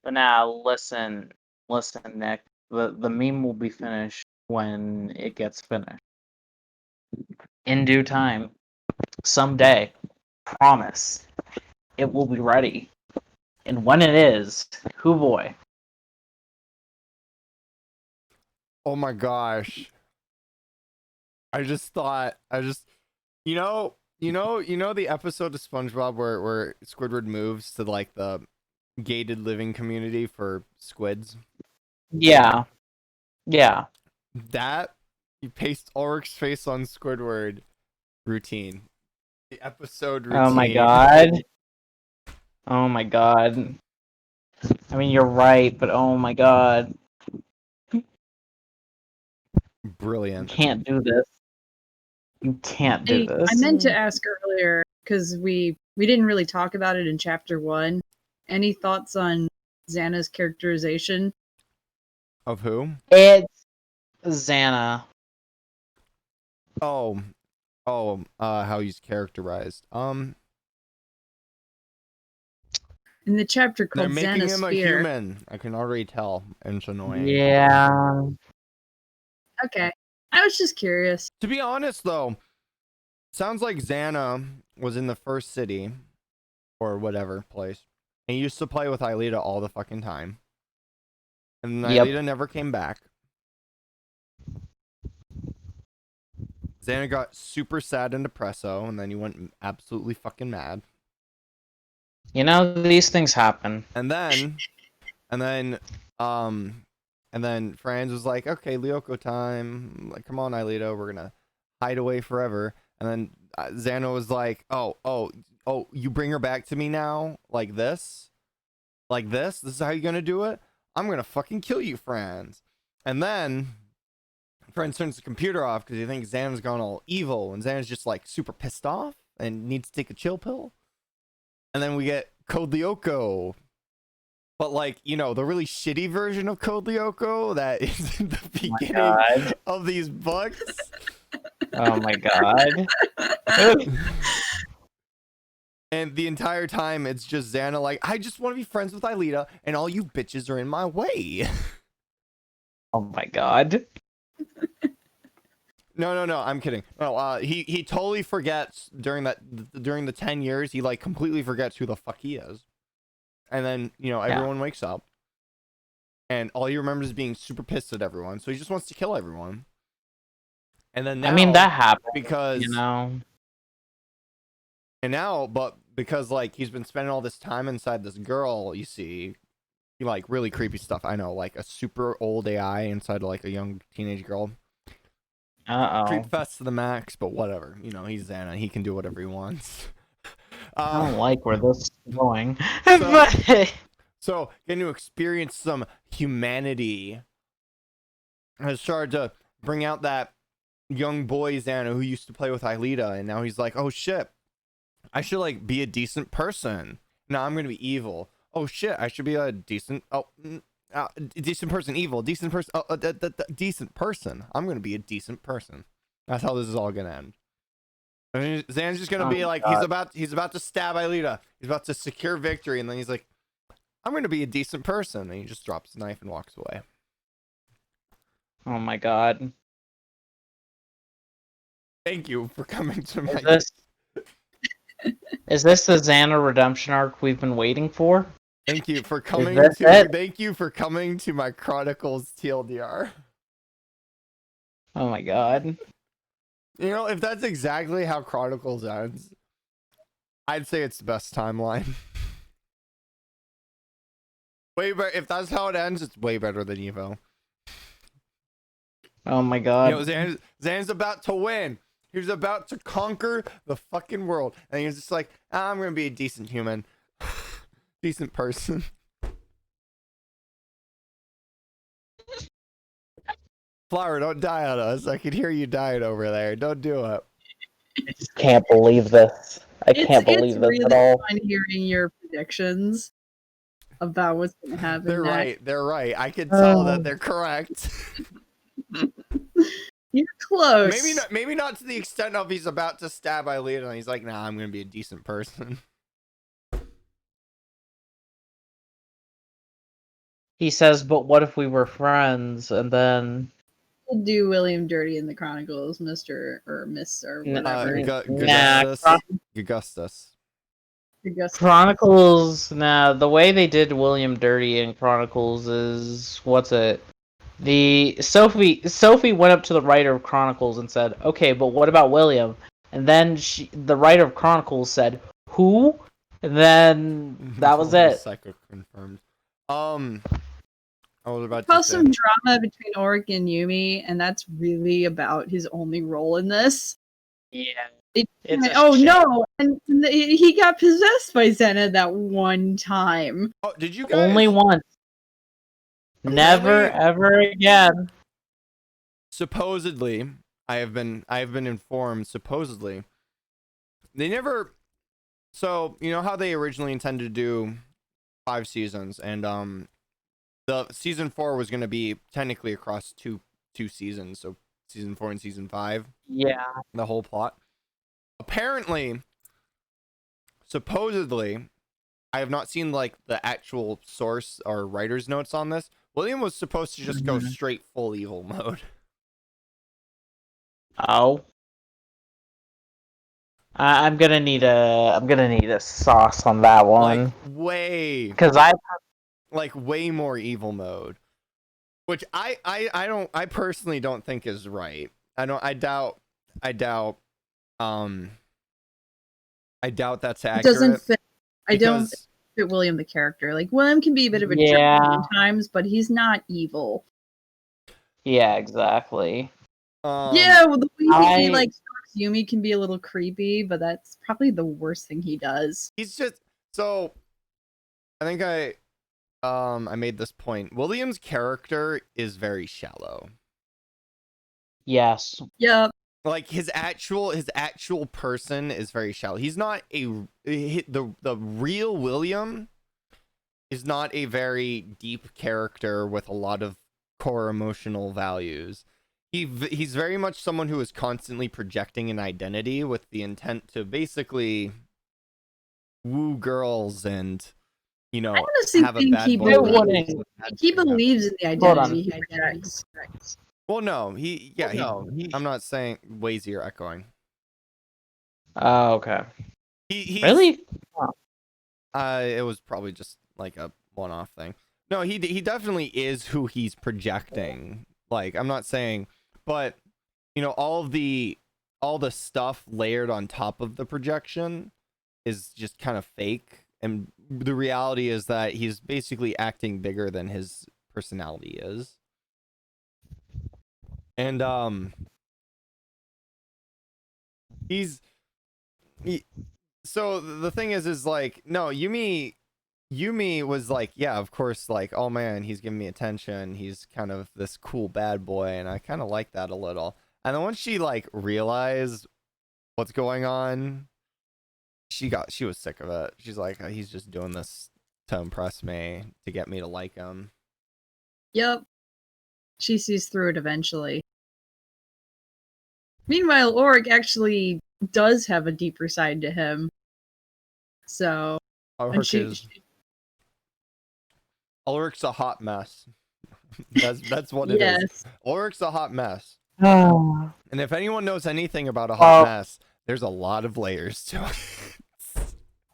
But now listen, Nick. The meme will be finished when it gets finished. In due time. Someday. Promise. It will be ready. And when it is, hoo boy. Oh my gosh. I just you know the episode of SpongeBob where Squidward moves to like the gated living community for squids? Yeah. Yeah. That you paste Ulrich's face on Squidward routine. The episode routine. Oh my god. Oh my god. I mean, you're right, but oh my god. Brilliant. You can't do this. You can't do this. I meant to ask earlier because we We didn't really talk about it in chapter 1. Any thoughts on Xana's characterization? Of who? It's Xana. Oh, how he's characterized. In the chapter They're called making Xana's him a Fear. human. I can already tell, and it's annoying. Yeah. Okay. I was just curious. To be honest, though, sounds like Xana was in the first city, or whatever place, and he used to play with Aelita all the fucking time. And Yep. Aelita never came back. Xana got super sad and depresso, and then he went absolutely fucking mad. You know, these things happen. And then Franz was like, okay, Lyoko time. Like, come on, Aelita, we're gonna hide away forever. And then Xana was like, oh, you bring her back to me now? Like this? Like this? This is how you're gonna do it? I'm gonna fucking kill you, Franz. And then Franz turns the computer off because he thinks Xana's gone all evil, and Xana's just like super pissed off and needs to take a chill pill. And then we get Code Lyoko. But like, you know, the really shitty version of Code Lyoko that is in the beginning of these books. Oh my god. And the entire time it's just Xana like, I just want to be friends with Aelita and all you bitches are in my way. Oh my god. No, I'm kidding. No, he totally forgets during the 10 years, he like completely forgets who the fuck he is. And then, you know, everyone wakes up and all he remembers is being super pissed at everyone. So he just wants to kill everyone. And then now, I mean, that happened because, you know. And now, but because like he's been spending all this time inside this girl, you see, like really creepy stuff. I know, like a super old AI inside like a young teenage girl. Creep fest to the max, but whatever. You know, he's Xana. He can do whatever he wants. I don't like where this is going. So getting to experience some humanity has started to bring out that young boy Xana who used to play with Aelita, and now he's like, oh shit, I should like be a decent person. No, I'm gonna be evil. Oh shit, I should be a decent decent person, evil, decent person, decent person. I'm gonna be a decent person. That's how this is all gonna end. I mean, Xana's just gonna be like, God. he's about to stab Aelita. He's about to secure victory, and then he's like, I'm gonna be a decent person, and he just drops the knife and walks away. Oh my god. Thank you for coming to my. Is this the Xana redemption arc we've been waiting for? Thank you for coming Thank you for coming to my Chronicles TLDR. Oh my god. You know, if that's exactly how Chronicles ends, I'd say it's the best timeline. Way better. If that's how it ends, it's way better than Evo. Oh my god. You know, Zan's about to win. He's about to conquer the fucking world. And he's just like, I'm going to be a decent human. Decent person. Flower, don't die on us. I can hear you dying over there. Don't do it. I just can't believe this. I can't believe this really at all. fun hearing your predictions about what's going to happen. They're next. right. They're right. I can tell that they're correct. You're close. Maybe not to the extent of he's about to stab Aelita and he's like, nah, I'm going to be a decent person. He says, but what if we were friends? And then... We'll do William dirty in the Chronicles, Mr. or Miss or whatever. Augustus. Chronicles, the way they did William dirty in Chronicles is... What's it? Sophie went up to the writer of Chronicles and said, okay, but what about William? And then the writer of Chronicles said, who? And then that was it. Psycho confirmed. I was about to say some drama between Oric and Yumi, and that's really about his only role in this. Yeah. No, and he got possessed by Xana that one time. Oh, did you guys? Only once. Never ever again. Supposedly, I have been informed. Supposedly, they never So you know how they originally intended to do 5 seasons, and the season 4 was going to be technically across two seasons, so season 4 and season 5, Yeah. the whole plot. Apparently, supposedly, I have not seen like the actual source or writer's notes on this. William was supposed to just go straight full evil mode. Oh. I'm gonna need a sauce on that one. Because Way more evil mode, which I personally don't think is right. I doubt that's It accurate. doesn't fit. I don't because fit William the character. Like William can be a bit of a jerk Yeah. sometimes, but he's not evil. Yeah, exactly. Yeah, well, the way he I- like stalks Yumi can be a little creepy, but that's probably the worst thing he does. he's just so. I think I made this point. William's character is very shallow. Yes. Yep. Like his actual person is very shallow. He's not the real William is not a very deep character with a lot of core emotional values. He's very much someone who is constantly projecting an identity with the intent to basically woo girls and, you know, I honestly have a think bad he boy. believes, he believes in the identity he projects. Well, no, I'm not saying Wazy, you're echoing. Oh, okay. He's, Really? it was probably just like a one-off thing. No, he definitely is who he's projecting. Like, I'm not saying, but you know, all the stuff layered on top of the projection is just kind of fake, and the reality is that he's basically acting bigger than his personality is. And so the thing is like, no, Yumi was like, yeah, of course, like, oh man, he's giving me attention, he's kind of this cool bad boy, and I kind of like that a little. And then once she like realized what's going on, she was sick of it. She's like, oh, he's just doing this to impress me, to get me to like him. Yep. She sees through it eventually. Meanwhile, Oric actually does have a deeper side to him. So when Ulrich's a hot mess. that's what it is. Ulrich's a hot mess. Oh. And if anyone knows anything about a hot mess, there's a lot of layers to it.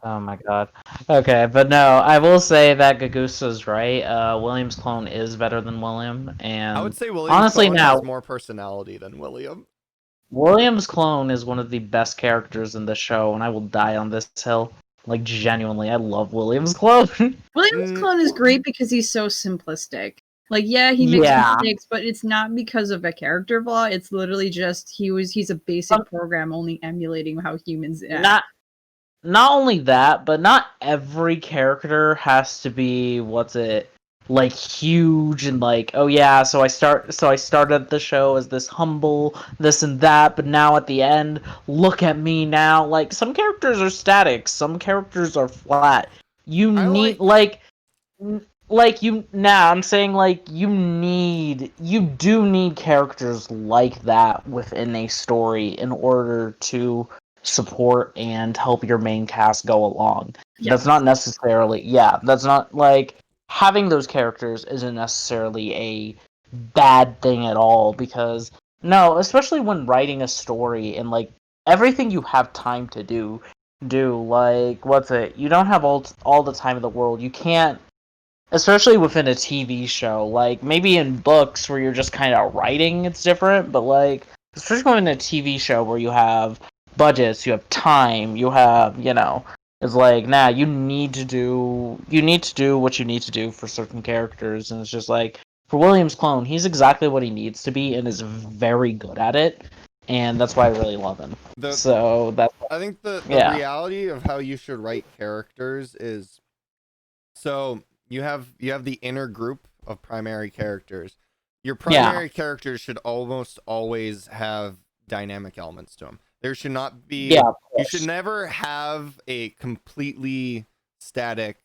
Oh my god. Okay, but no, I will say that Gagusa's right. William's clone is better than William, and I would say William's honestly clone now has more personality than William. William's clone is one of the best characters in the show, and I will die on this hill. Like, genuinely, I love William's clone. William's clone is great because he's so simplistic. Like, yeah, he makes mistakes, but it's not because of a character flaw. It's literally just he's a basic program only emulating how humans act. Not only that, but not every character has to be like huge and like, oh yeah, so I started the show as this humble, this and that, but now at the end, look at me now. Like, some characters are static, some characters are flat. I'm saying, like, you do need characters like that within a story in order to support and help your main cast go along. Yes. That's not necessarily, that's not, like, having those characters isn't necessarily a bad thing at all, because, no, especially when writing a story and, like, everything you have time to do, like, you don't have all the time in the world. You can't, especially within a TV show, like, maybe in books where you're just kind of writing, it's different, but, like, especially in a TV show where you have budgets, you have time, you have, it's like, nah, you need to do what you need to do for certain characters, and it's just like, for William's clone, he's exactly what he needs to be and is very good at it, and that's why I really love him. I think the reality of how you should write characters is, so you have the inner group of primary characters. Your primary characters should almost always have dynamic elements to them. There should not be. Yeah, of You should course. never have a completely static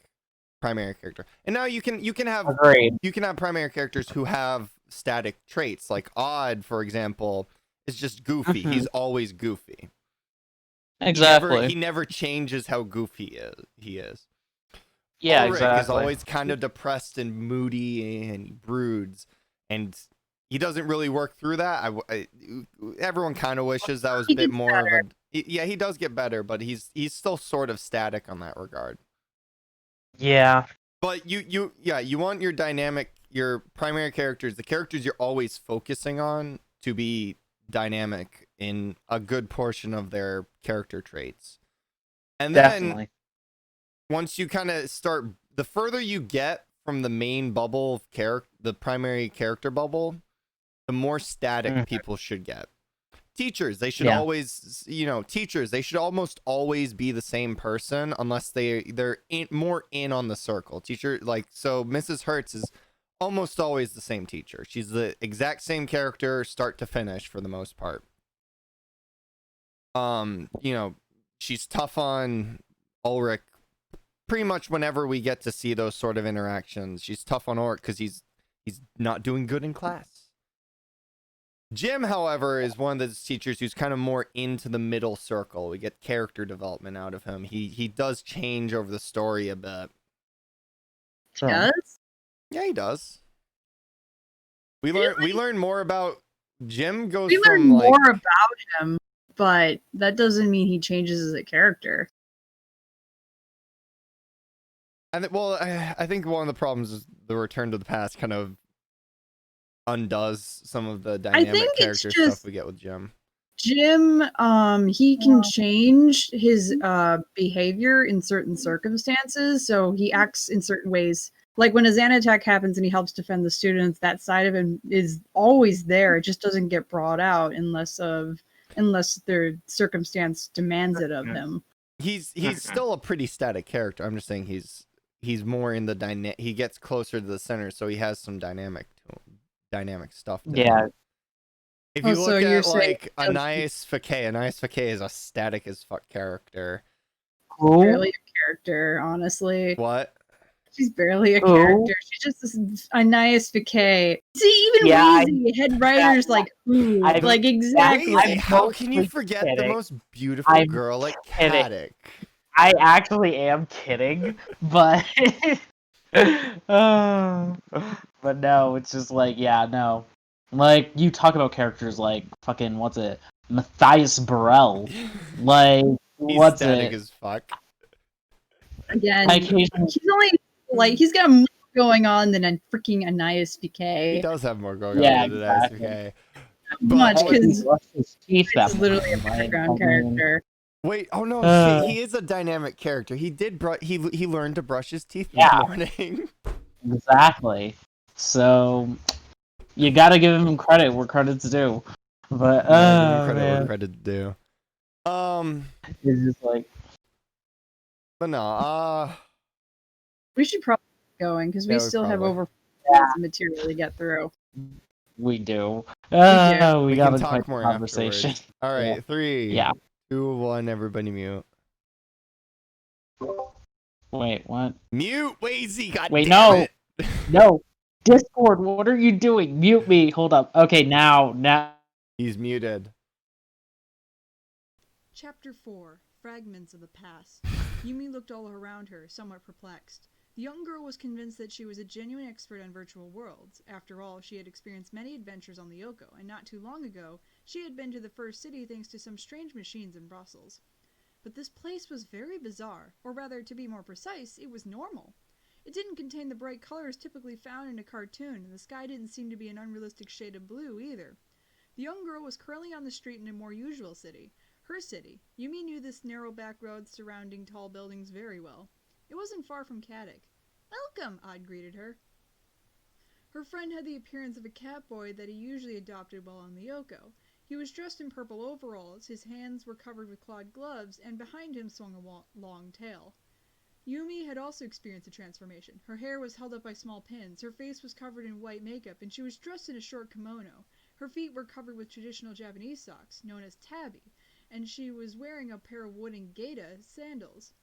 primary character. And now you can have Agreed. primary characters who have static traits. Like Odd, for example, is just goofy. Mhm. He's always goofy. Exactly. He never changes how goofy he is. Yeah, Ulrich exactly. is always kind of depressed and moody, and he broods, and he doesn't really work through that. Everyone kind of wishes that was a He bit gets more better. of a. Yeah, he does get better, but he's still sort of static on that regard. Yeah. But you want your primary characters, the characters you're always focusing on, to be dynamic in a good portion of their character traits. And then Definitely. once you kind of start, the further you get from the main bubble of the primary character bubble, the more static Mhm. people should get. Teachers, they should Yeah. always, teachers, they should almost always be the same person unless they're more in on the circle. Teacher, so Mrs. Hertz is almost always the same teacher. She's the exact same character start to finish for the most part. She's tough on Ulrich pretty much whenever we get to see those sort of interactions. She's tough on Ulrich because he's not doing good in class. Jim, however, is one of those teachers who's kind of more into the middle circle. We get character development out of him. He does change over the story a bit. Sure. Yes? Yeah, he does. We Really? learn more about Jim. Goes We learn from more about him, but that doesn't mean he changes as a character. I think one of the problems is the Return to the Past kind of undoes some of the dynamic think it's character just- stuff we get with Jim. Jim, he can change his behavior in certain circumstances, so he acts in certain ways. Like when a Xan attack happens and he helps defend the students, that side of him is always there. It just doesn't get brought out unless their circumstance demands it of him. He's still a pretty static character. I'm just saying he's more in the he gets closer to the center, so he has some dynamic stuff to Yeah. him. If you so look you're at saying Anais Fekay is a static as fuck character. Who? barely a character, honestly. What? She's barely a Who? character. She's just this Anais Fekay. See, even Yeah, Wheezy, head writers like who? I'm- Like exactly. Wait, how mostly can you forget the kidding. most beautiful I'm girl at kidding. Caddick? I actually am kidding, but but no, it's just like, yeah, no. Like, you talk about characters like fucking, what's it? Matthias Burrell. Like, He's what's static it? as fuck. Again, I occasionally, he's only like he's got more going on than a freaking Anais He Fekay. does have more going Yeah, on than Anais exactly. Fekay. Much But- because brushed his teeth that it's literally a morning, like, background I mean, character. Wait, oh no, Uh. shit, he is a dynamic character. He did he learned to brush his teeth Yeah. this morning. Exactly. So, you gotta give him credit where credit's due. But, Yeah, give him credit where man. credit's due. It's just like, But no, We should probably get going because we Yeah, still have probably. over 4 Yeah. minutes of material to get through. we do. do. We we got can a talk quick more conversation. afterwards. All right, Yeah. 3, Yeah. 2, 1, everybody mute. Wait, what? Mute, Wazy, god Wait, damn no. it. No. Discord, what are you doing? Mute me. Hold up. Okay, now. He's muted. Chapter 4 Fragments of the Past. Yumi looked all around her, somewhat perplexed. The young girl was convinced that she was a genuine expert on virtual worlds. After all, she had experienced many adventures on the Yoko, and not too long ago, she had been to the first city thanks to some strange machines in Brussels. But this place was very bizarre, or rather, to be more precise, it was normal. It didn't contain the bright colors typically found in a cartoon, and the sky didn't seem to be an unrealistic shade of blue either. The young girl was curling on the street in a more usual city. Her city. Yumi knew this narrow back road surrounding tall buildings very well. It wasn't far from Caddick. "Welcome," Odd greeted her. Her friend had the appearance of a catboy that he usually adopted while on the Yoko. He was dressed in purple overalls, his hands were covered with clawed gloves, and behind him swung a long tail. Yumi had also experienced a transformation. Her hair was held up by small pins, her face was covered in white makeup, and she was dressed in a short kimono. Her feet were covered with traditional Japanese socks, known as tabi, and she was wearing a pair of wooden gaita sandals.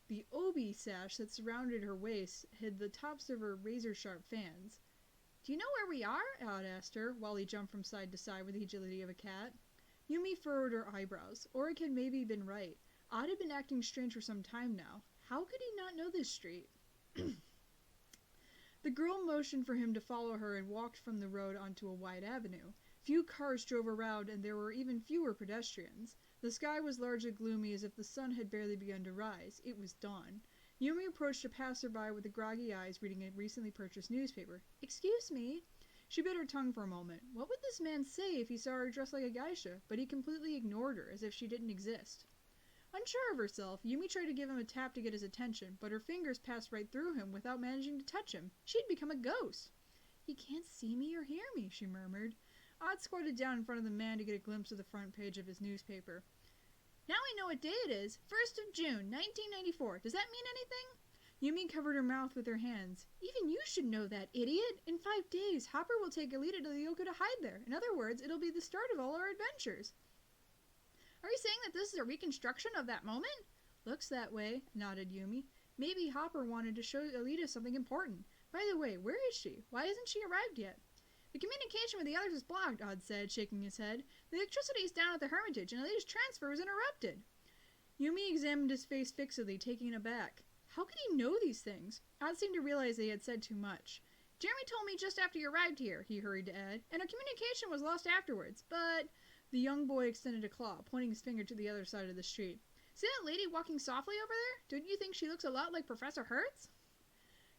The obi sash that surrounded her waist hid the tops of her razor-sharp fans. "Do you know where we are?" Odd asked her, while he jumped from side to side with the agility of a cat. Yumi furrowed her eyebrows. Auric had maybe been right. Odd had been acting strange for some time now. How could he not know this street? The girl motioned for him to follow her and walked from the road onto a wide avenue. Few cars drove around, and there were even fewer pedestrians. The sky was largely gloomy, as if the sun had barely begun to rise. It was dawn. Yumi approached a passerby with the groggy eyes, reading a recently purchased newspaper. "Excuse me." She bit her tongue for a moment. What would this man say if he saw her dressed like a geisha? But he completely ignored her, as if she didn't exist. Unsure of herself, Yumi tried to give him a tap to get his attention, but her fingers passed right through him without managing to touch him. She'd become a ghost. "He can't see me or hear me," she murmured. Odd squatted down in front of the man to get a glimpse of the front page of his newspaper. "Now I know what day it is. 1st of June, 1994. Does that mean anything?" Yumi covered her mouth with her hands. "Even you should know that, idiot. In 5 days, Hopper will take Alita to the Yoko to hide there. In other words, it'll be the start of all our adventures." "Are you saying that this is a reconstruction of that moment?" "Looks that way," nodded Yumi. "Maybe Hopper wanted to show Alita something important. By the way, where is she? Why hasn't she arrived yet?" "The communication with the others is blocked," Odd said, shaking his head. "The electricity is down at the Hermitage, and Alita's transfer was interrupted." Yumi examined his face fixedly, taken aback. How could he know these things? Odd seemed to realize they had said too much. "Jeremy told me just after you arrived here," he hurried to add, "and our communication was lost afterwards, but—" The young boy extended a claw, pointing his finger to the other side of the street. "See that lady walking softly over there? Don't you think she looks a lot like Professor Hertz?"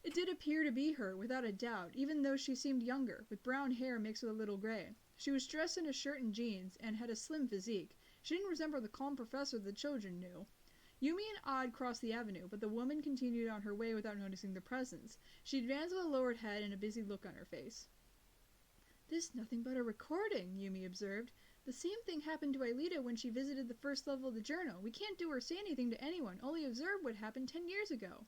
It did appear to be her, without a doubt, even though she seemed younger, with brown hair mixed with a little gray. She was dressed in a shirt and jeans, and had a slim physique. She didn't resemble the calm professor the children knew. Yumi and Odd crossed the avenue, but the woman continued on her way without noticing their presence. She advanced with a lowered head and a busy look on her face. "This is nothing but a recording," Yumi observed. "The same thing happened to Aelita when she visited the first level of the journal. We can't do or say anything to anyone, only observe what happened 10 years ago."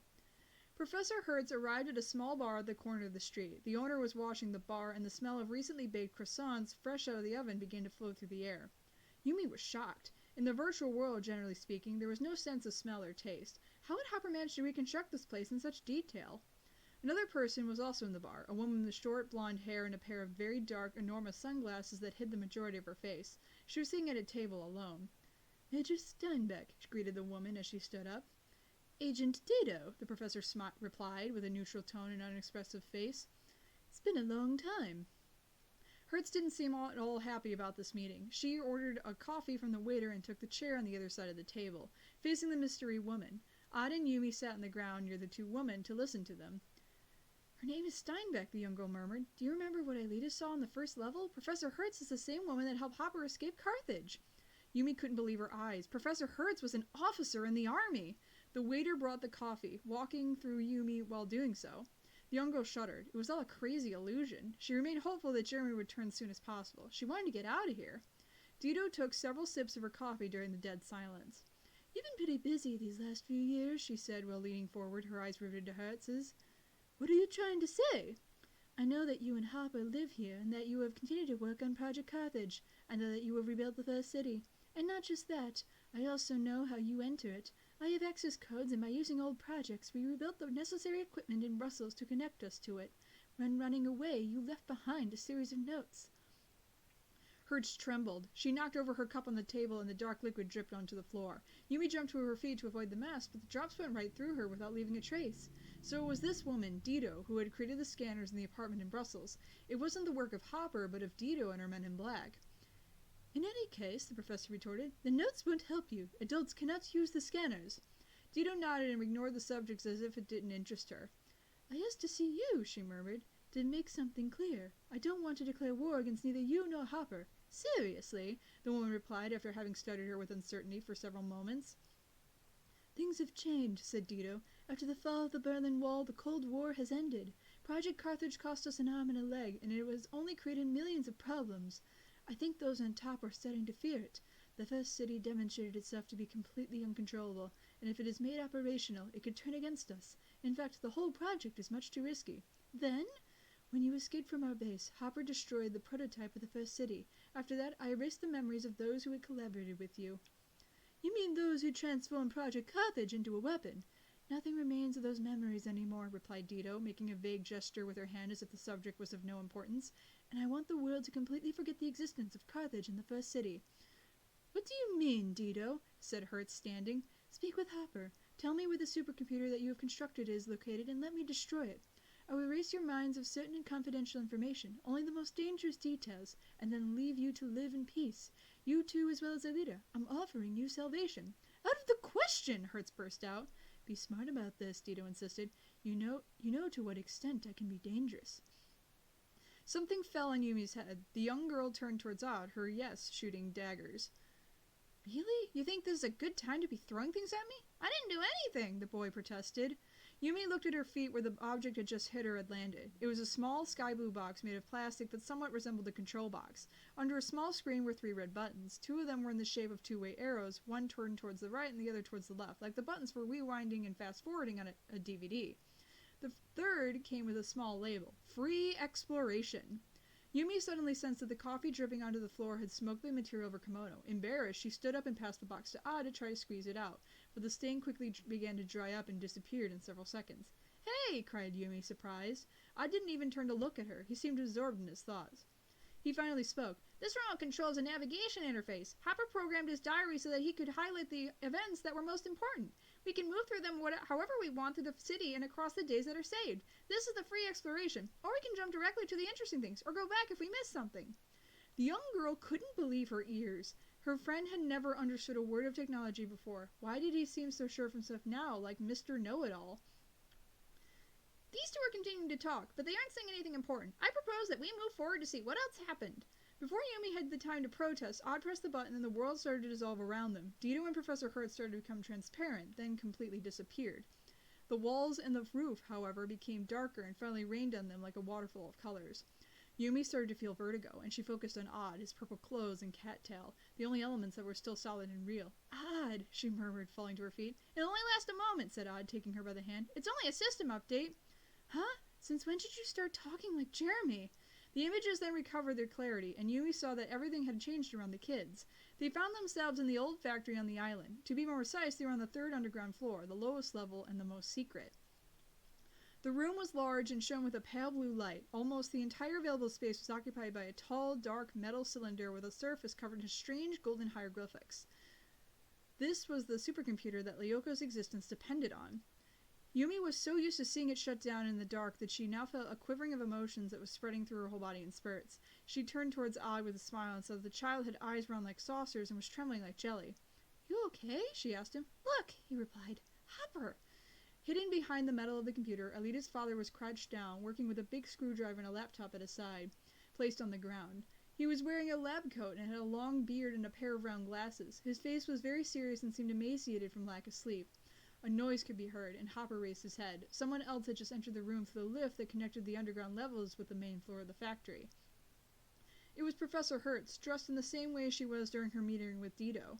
Professor Hertz arrived at a small bar at the corner of the street. The owner was washing the bar, and the smell of recently baked croissants fresh out of the oven began to float through the air. Yumi was shocked. In the virtual world, generally speaking, there was no sense of smell or taste. How had Hopper managed to reconstruct this place in such detail? Another person was also in the bar, a woman with short blonde hair and a pair of very dark, enormous sunglasses that hid the majority of her face. She was sitting at a table alone. "Major Steinbeck," greeted the woman as she stood up. "Agent Dado," the professor replied, with a neutral tone and unexpressive face. "It's been a long time." Hertz didn't seem at all happy about this meeting. She ordered a coffee from the waiter and took the chair on the other side of the table, facing the mystery woman. Odd and Yumi sat on the ground near the two women to listen to them. "Her name is Steinbeck," the young girl murmured. "Do you remember what Aelita saw on the first level? Professor Hertz is the same woman that helped Hopper escape Carthage." Yumi couldn't believe her eyes. Professor Hertz was an officer in the army! The waiter brought the coffee, walking through Yumi while doing so. The young girl shuddered. It was all a crazy illusion. She remained hopeful that Jeremy would return as soon as possible. She wanted to get out of here. Dido took several sips of her coffee during the dead silence. "You've been pretty busy these last few years," she said while leaning forward, her eyes riveted to Hertz's. "What are you trying to say?" "I know that you and Hopper live here, and that you have continued to work on Project Carthage. I know that you have rebuilt the first city. And not just that, I also know how you enter it. I have access codes, and by using old projects, we rebuilt the necessary equipment in Brussels to connect us to it. When running away, you left behind a series of notes." Hertz trembled. She knocked over her cup on the table, and the dark liquid dripped onto the floor. Yumi jumped to her feet to avoid the mess, but the drops went right through her without leaving a trace. So it was this woman, Dido, who had created the scanners in the apartment in Brussels. It wasn't the work of Hopper, but of Dido and her men in black. "In any case," the professor retorted, "the notes won't help you. Adults cannot use the scanners." Dido nodded and ignored the subject as if it didn't interest her. "I asked to see you," she murmured, "to make something clear. I don't want to declare war against neither you nor Hopper." "Seriously?" the woman replied after having studied her with uncertainty for several moments. "Things have changed," said Dido. "After the fall of the Berlin Wall, the Cold War has ended. Project Carthage cost us an arm and a leg, and it has only created millions of problems. I think those on top are starting to fear it. The first city demonstrated itself to be completely uncontrollable, and if it is made operational, it could turn against us. In fact, the whole project is much too risky. Then, When you escaped from our base, Hopper destroyed the prototype of the first city. After that, I erased the memories of those who had collaborated with you. You mean those who transformed Project Carthage into a weapon? Nothing remains of those memories anymore, replied Dido, making a vague gesture with her hand as if the subject was of no importance. And I want the world to completely forget the existence of Carthage in the first city. What do you mean, Dido? Said Hertz, standing. Speak with Hopper. Tell me where the supercomputer that you have constructed is located, and let me destroy it. I will erase your minds of certain and confidential information, only the most dangerous details, and then leave you to live in peace. You too, as well as Alita. I'm offering you salvation. Out of the question, Hertz burst out. Be smart about this, Dido insisted. You know to what extent I can be dangerous. Something fell on Yumi's head. The young girl turned towards Odd, her yes shooting daggers. Really? You think this is a good time to be throwing things at me? I didn't do anything, the boy protested. Yumi looked at her feet where the object had just hit her had landed. It was a small sky blue box made of plastic that somewhat resembled a control box. Under a small screen were 3 red buttons. 2 of them were in the shape of 2-way arrows, one turned towards the right and the other towards the left, like the buttons for rewinding and fast-forwarding on a DVD. The third came with a small label, Free Exploration. Yumi suddenly sensed that the coffee dripping onto the floor had smoked the material of her kimono. Embarrassed, she stood up and passed the box to Odd to try to squeeze it out, but the stain quickly began to dry up and disappeared in several seconds. Hey! Cried Yumi, surprised. Odd didn't even turn to look at her. He seemed absorbed in his thoughts. He finally spoke. This remote controls a navigation interface. Hopper programmed his diary so that he could highlight the events that were most important. We can move through them however we want through the city and across the days that are saved. This is the free exploration. Or we can jump directly to the interesting things, or go back if we miss something. The young girl couldn't believe her ears. Her friend had never understood a word of technology before. Why did he seem so sure of himself now, like Mr. Know-It-All? These two are continuing to talk, but they aren't saying anything important. I propose that we move forward to see what else happened. Before Yumi had the time to protest, Odd pressed the button and the world started to dissolve around them. Dido and Professor Hertz started to become transparent, then completely disappeared. The walls and the roof, however, became darker and finally rained on them like a waterfall of colors. Yumi started to feel vertigo, and she focused on Odd, his purple clothes and cattail, the only elements that were still solid and real. Odd, she murmured, falling to her feet. It'll only last a moment, said Odd, taking her by the hand. It's only a system update. Huh? Since when did you start talking like Jeremy? The images then recovered their clarity, and Yumi saw that everything had changed around the kids. They found themselves in the old factory on the island. To be more precise, they were on the 3rd underground floor, the lowest level and the most secret. The room was large and shone with a pale blue light. Almost the entire available space was occupied by a tall, dark metal cylinder with a surface covered in strange golden hieroglyphics. This was the supercomputer that Lyoko's existence depended on. Yumi was so used to seeing it shut down in the dark that she now felt a quivering of emotions that was spreading through her whole body in spurts. She turned towards Odd with a smile and saw that the child had eyes round like saucers and was trembling like jelly. You okay? She asked him. Look, he replied. Hopper! Hidden behind the metal of the computer, Alita's father was crouched down, working with a big screwdriver and a laptop at his side, placed on the ground. He was wearing a lab coat and had a long beard and a pair of round glasses. His face was very serious and seemed emaciated from lack of sleep. A noise could be heard, and Hopper raised his head. Someone else had just entered the room through the lift that connected the underground levels with the main floor of the factory. It was Professor Hertz, dressed in the same way she was during her meeting with Dido.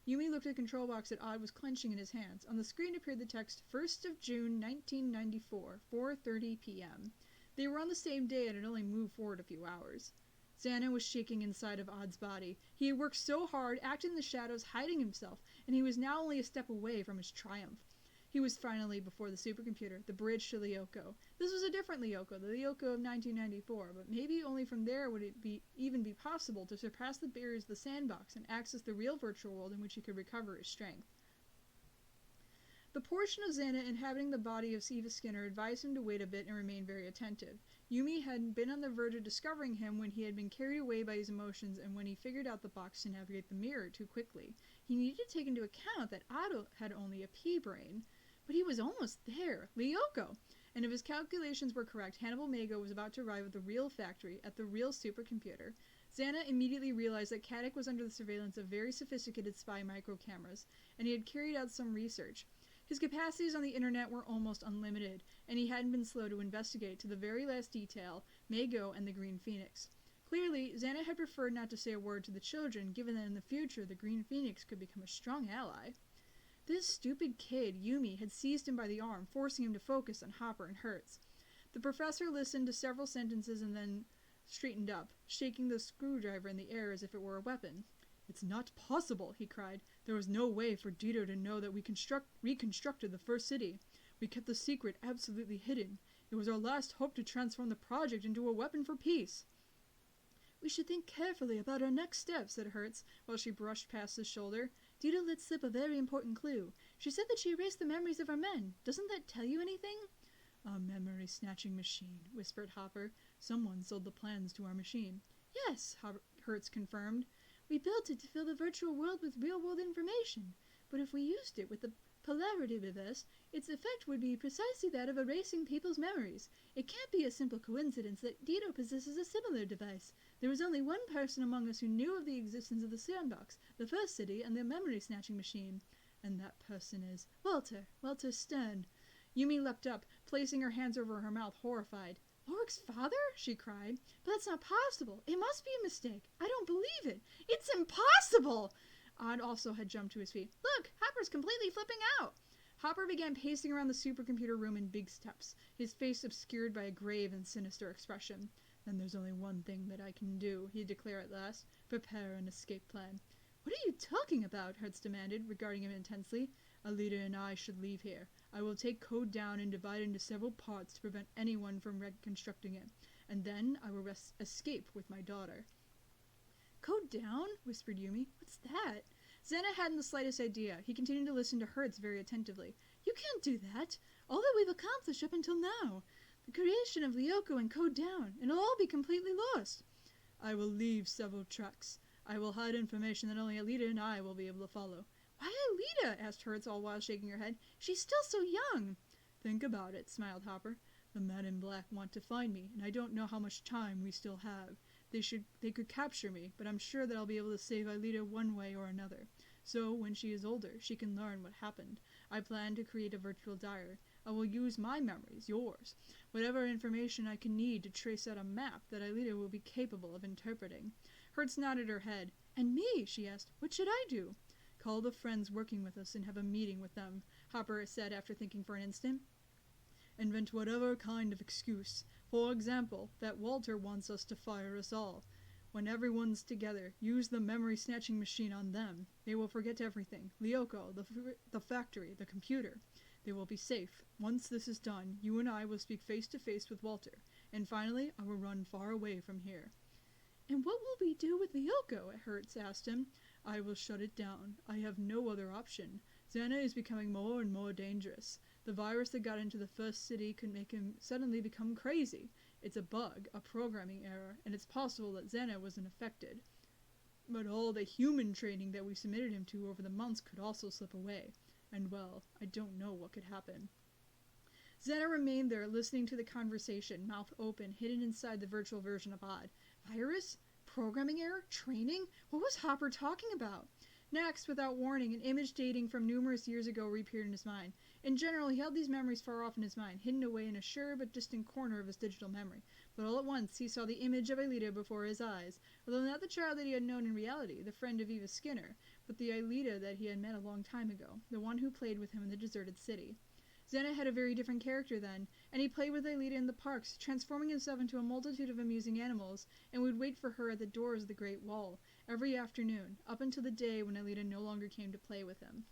Yumi looked at the control box that Odd was clenching in his hands. On the screen appeared the text, 1st of June, 1994, 4:30 p.m. They were on the same day and had only moved forward a few hours. Xana was shaking inside of Odd's body. He had worked so hard, acting in the shadows, hiding himself, and he was now only a step away from his triumph. He was finally before the supercomputer, the bridge to Lyoko. This was a different Lyoko, the Lyoko of 1994, but maybe only from there would it even be possible to surpass the barriers of the sandbox and access the real virtual world in which he could recover his strength. The portion of Xana inhabiting the body of Eva Skinner advised him to wait a bit and remain very attentive. Yumi had been on the verge of discovering him when he had been carried away by his emotions and when he figured out the box to navigate the mirror too quickly. He needed to take into account that Otto had only a pea-brain. But he was almost there, Lyoko! And if his calculations were correct, Hannibal Mago was about to arrive at the real factory, at the real supercomputer. Xana immediately realized that Caddick was under the surveillance of very sophisticated spy microcameras, and he had carried out some research. His capacities on the internet were almost unlimited, and he hadn't been slow to investigate, to the very last detail, Mago and the Green Phoenix. Clearly, Xana had preferred not to say a word to the children, given that in the future the Green Phoenix could become a strong ally. This stupid kid, Yumi, had seized him by the arm, forcing him to focus on Hopper and Hertz. The professor listened to several sentences and then straightened up, shaking the screwdriver in the air as if it were a weapon. "It's not possible," he cried. "There was no way for Dido to know that we reconstructed the first city. We kept the secret absolutely hidden. It was our last hope to transform the project into a weapon for peace." "We should think carefully about our next step," said Hertz, while she brushed past his shoulder. "Dido let slip a very important clue. She said that she erased the memories of our men. Doesn't that tell you anything?" "A memory-snatching machine," whispered Hopper. "Someone sold the plans to our machine." "Yes," Hertz confirmed. "We built it to fill the virtual world with real-world information. But if we used it with the polarity reversed, its effect would be precisely that of erasing people's memories. It can't be a simple coincidence that Dido possesses a similar device. There was only one person among us who knew of the existence of the sandbox, the first city, and the memory-snatching machine. And that person is Walter Stern." Yumi leapt up, placing her hands over her mouth, horrified. "Ulrich's father?" she cried. "But that's not possible. It must be a mistake. I don't believe it. It's impossible!" Odd also had jumped to his feet. "Look, Hopper's completely flipping out." Hopper began pacing around the supercomputer room in big steps, his face obscured by a grave and sinister expression. "Then there's only one thing that I can do," he declared at last. "Prepare an escape plan." "What are you talking about?" Hertz demanded, regarding him intensely. "Alita and I should leave here. I will take code down and divide it into several parts to prevent anyone from reconstructing it. And then I will escape with my daughter." "Code down?" whispered Yumi. "What's that?" Xana hadn't the slightest idea. He continued to listen to Hertz very attentively. "You can't do that. All that we've accomplished up until now. The creation of Lyoko and code down. It'll all be completely lost." "I will leave several tracks. I will hide information that only Alita and I will be able to follow." "Why Alita?" asked Hertz, all while shaking her head. "She's still so young." "Think about it," smiled Hopper. "The men in black want to find me, and I don't know how much time we still have. They could capture me, but I'm sure that I'll be able to save Alita one way or another. So, when she is older, she can learn what happened. I plan to create a virtual diary. I will use my memories, yours. Whatever information I can need to trace out a map that Alita will be capable of interpreting." Hertz nodded her head. "And me?" she asked. "What should I do?" "Call the friends working with us and have a meeting with them," Hopper said after thinking for an instant. "Invent whatever kind of excuse. For example, that Walter wants us to fire us all. When everyone's together, use the memory-snatching machine on them. They will forget everything. Lyoko, the factory, the computer. They will be safe. Once this is done, you and I will speak face-to-face with Walter. And finally, I will run far away from here." "And what will we do with Lyoko?" Hertz asked him. "I will shut it down. I have no other option. Xana is becoming more and more dangerous. The virus that got into the first city could make him suddenly become crazy. It's a bug, a programming error, and it's possible that Xana wasn't affected. But all the human training that we submitted him to over the months could also slip away. And well, I don't know what could happen." Xana remained there, listening to the conversation, mouth open, hidden inside the virtual version of Odd. Virus? Programming error? Training? What was Hopper talking about? Next, without warning, an image dating from numerous years ago reappeared in his mind. In general, he held these memories far off in his mind, hidden away in a sure but distant corner of his digital memory. But all at once, he saw the image of Aelita before his eyes, although not the child that he had known in reality, the friend of Eva Skinner, but the Aelita that he had met a long time ago, the one who played with him in the deserted city. Xana had a very different character then, and he played with Aelita in the parks, transforming himself into a multitude of amusing animals, and would wait for her at the doors of the Great Wall, every afternoon, up until the day when Aelita no longer came to play with him.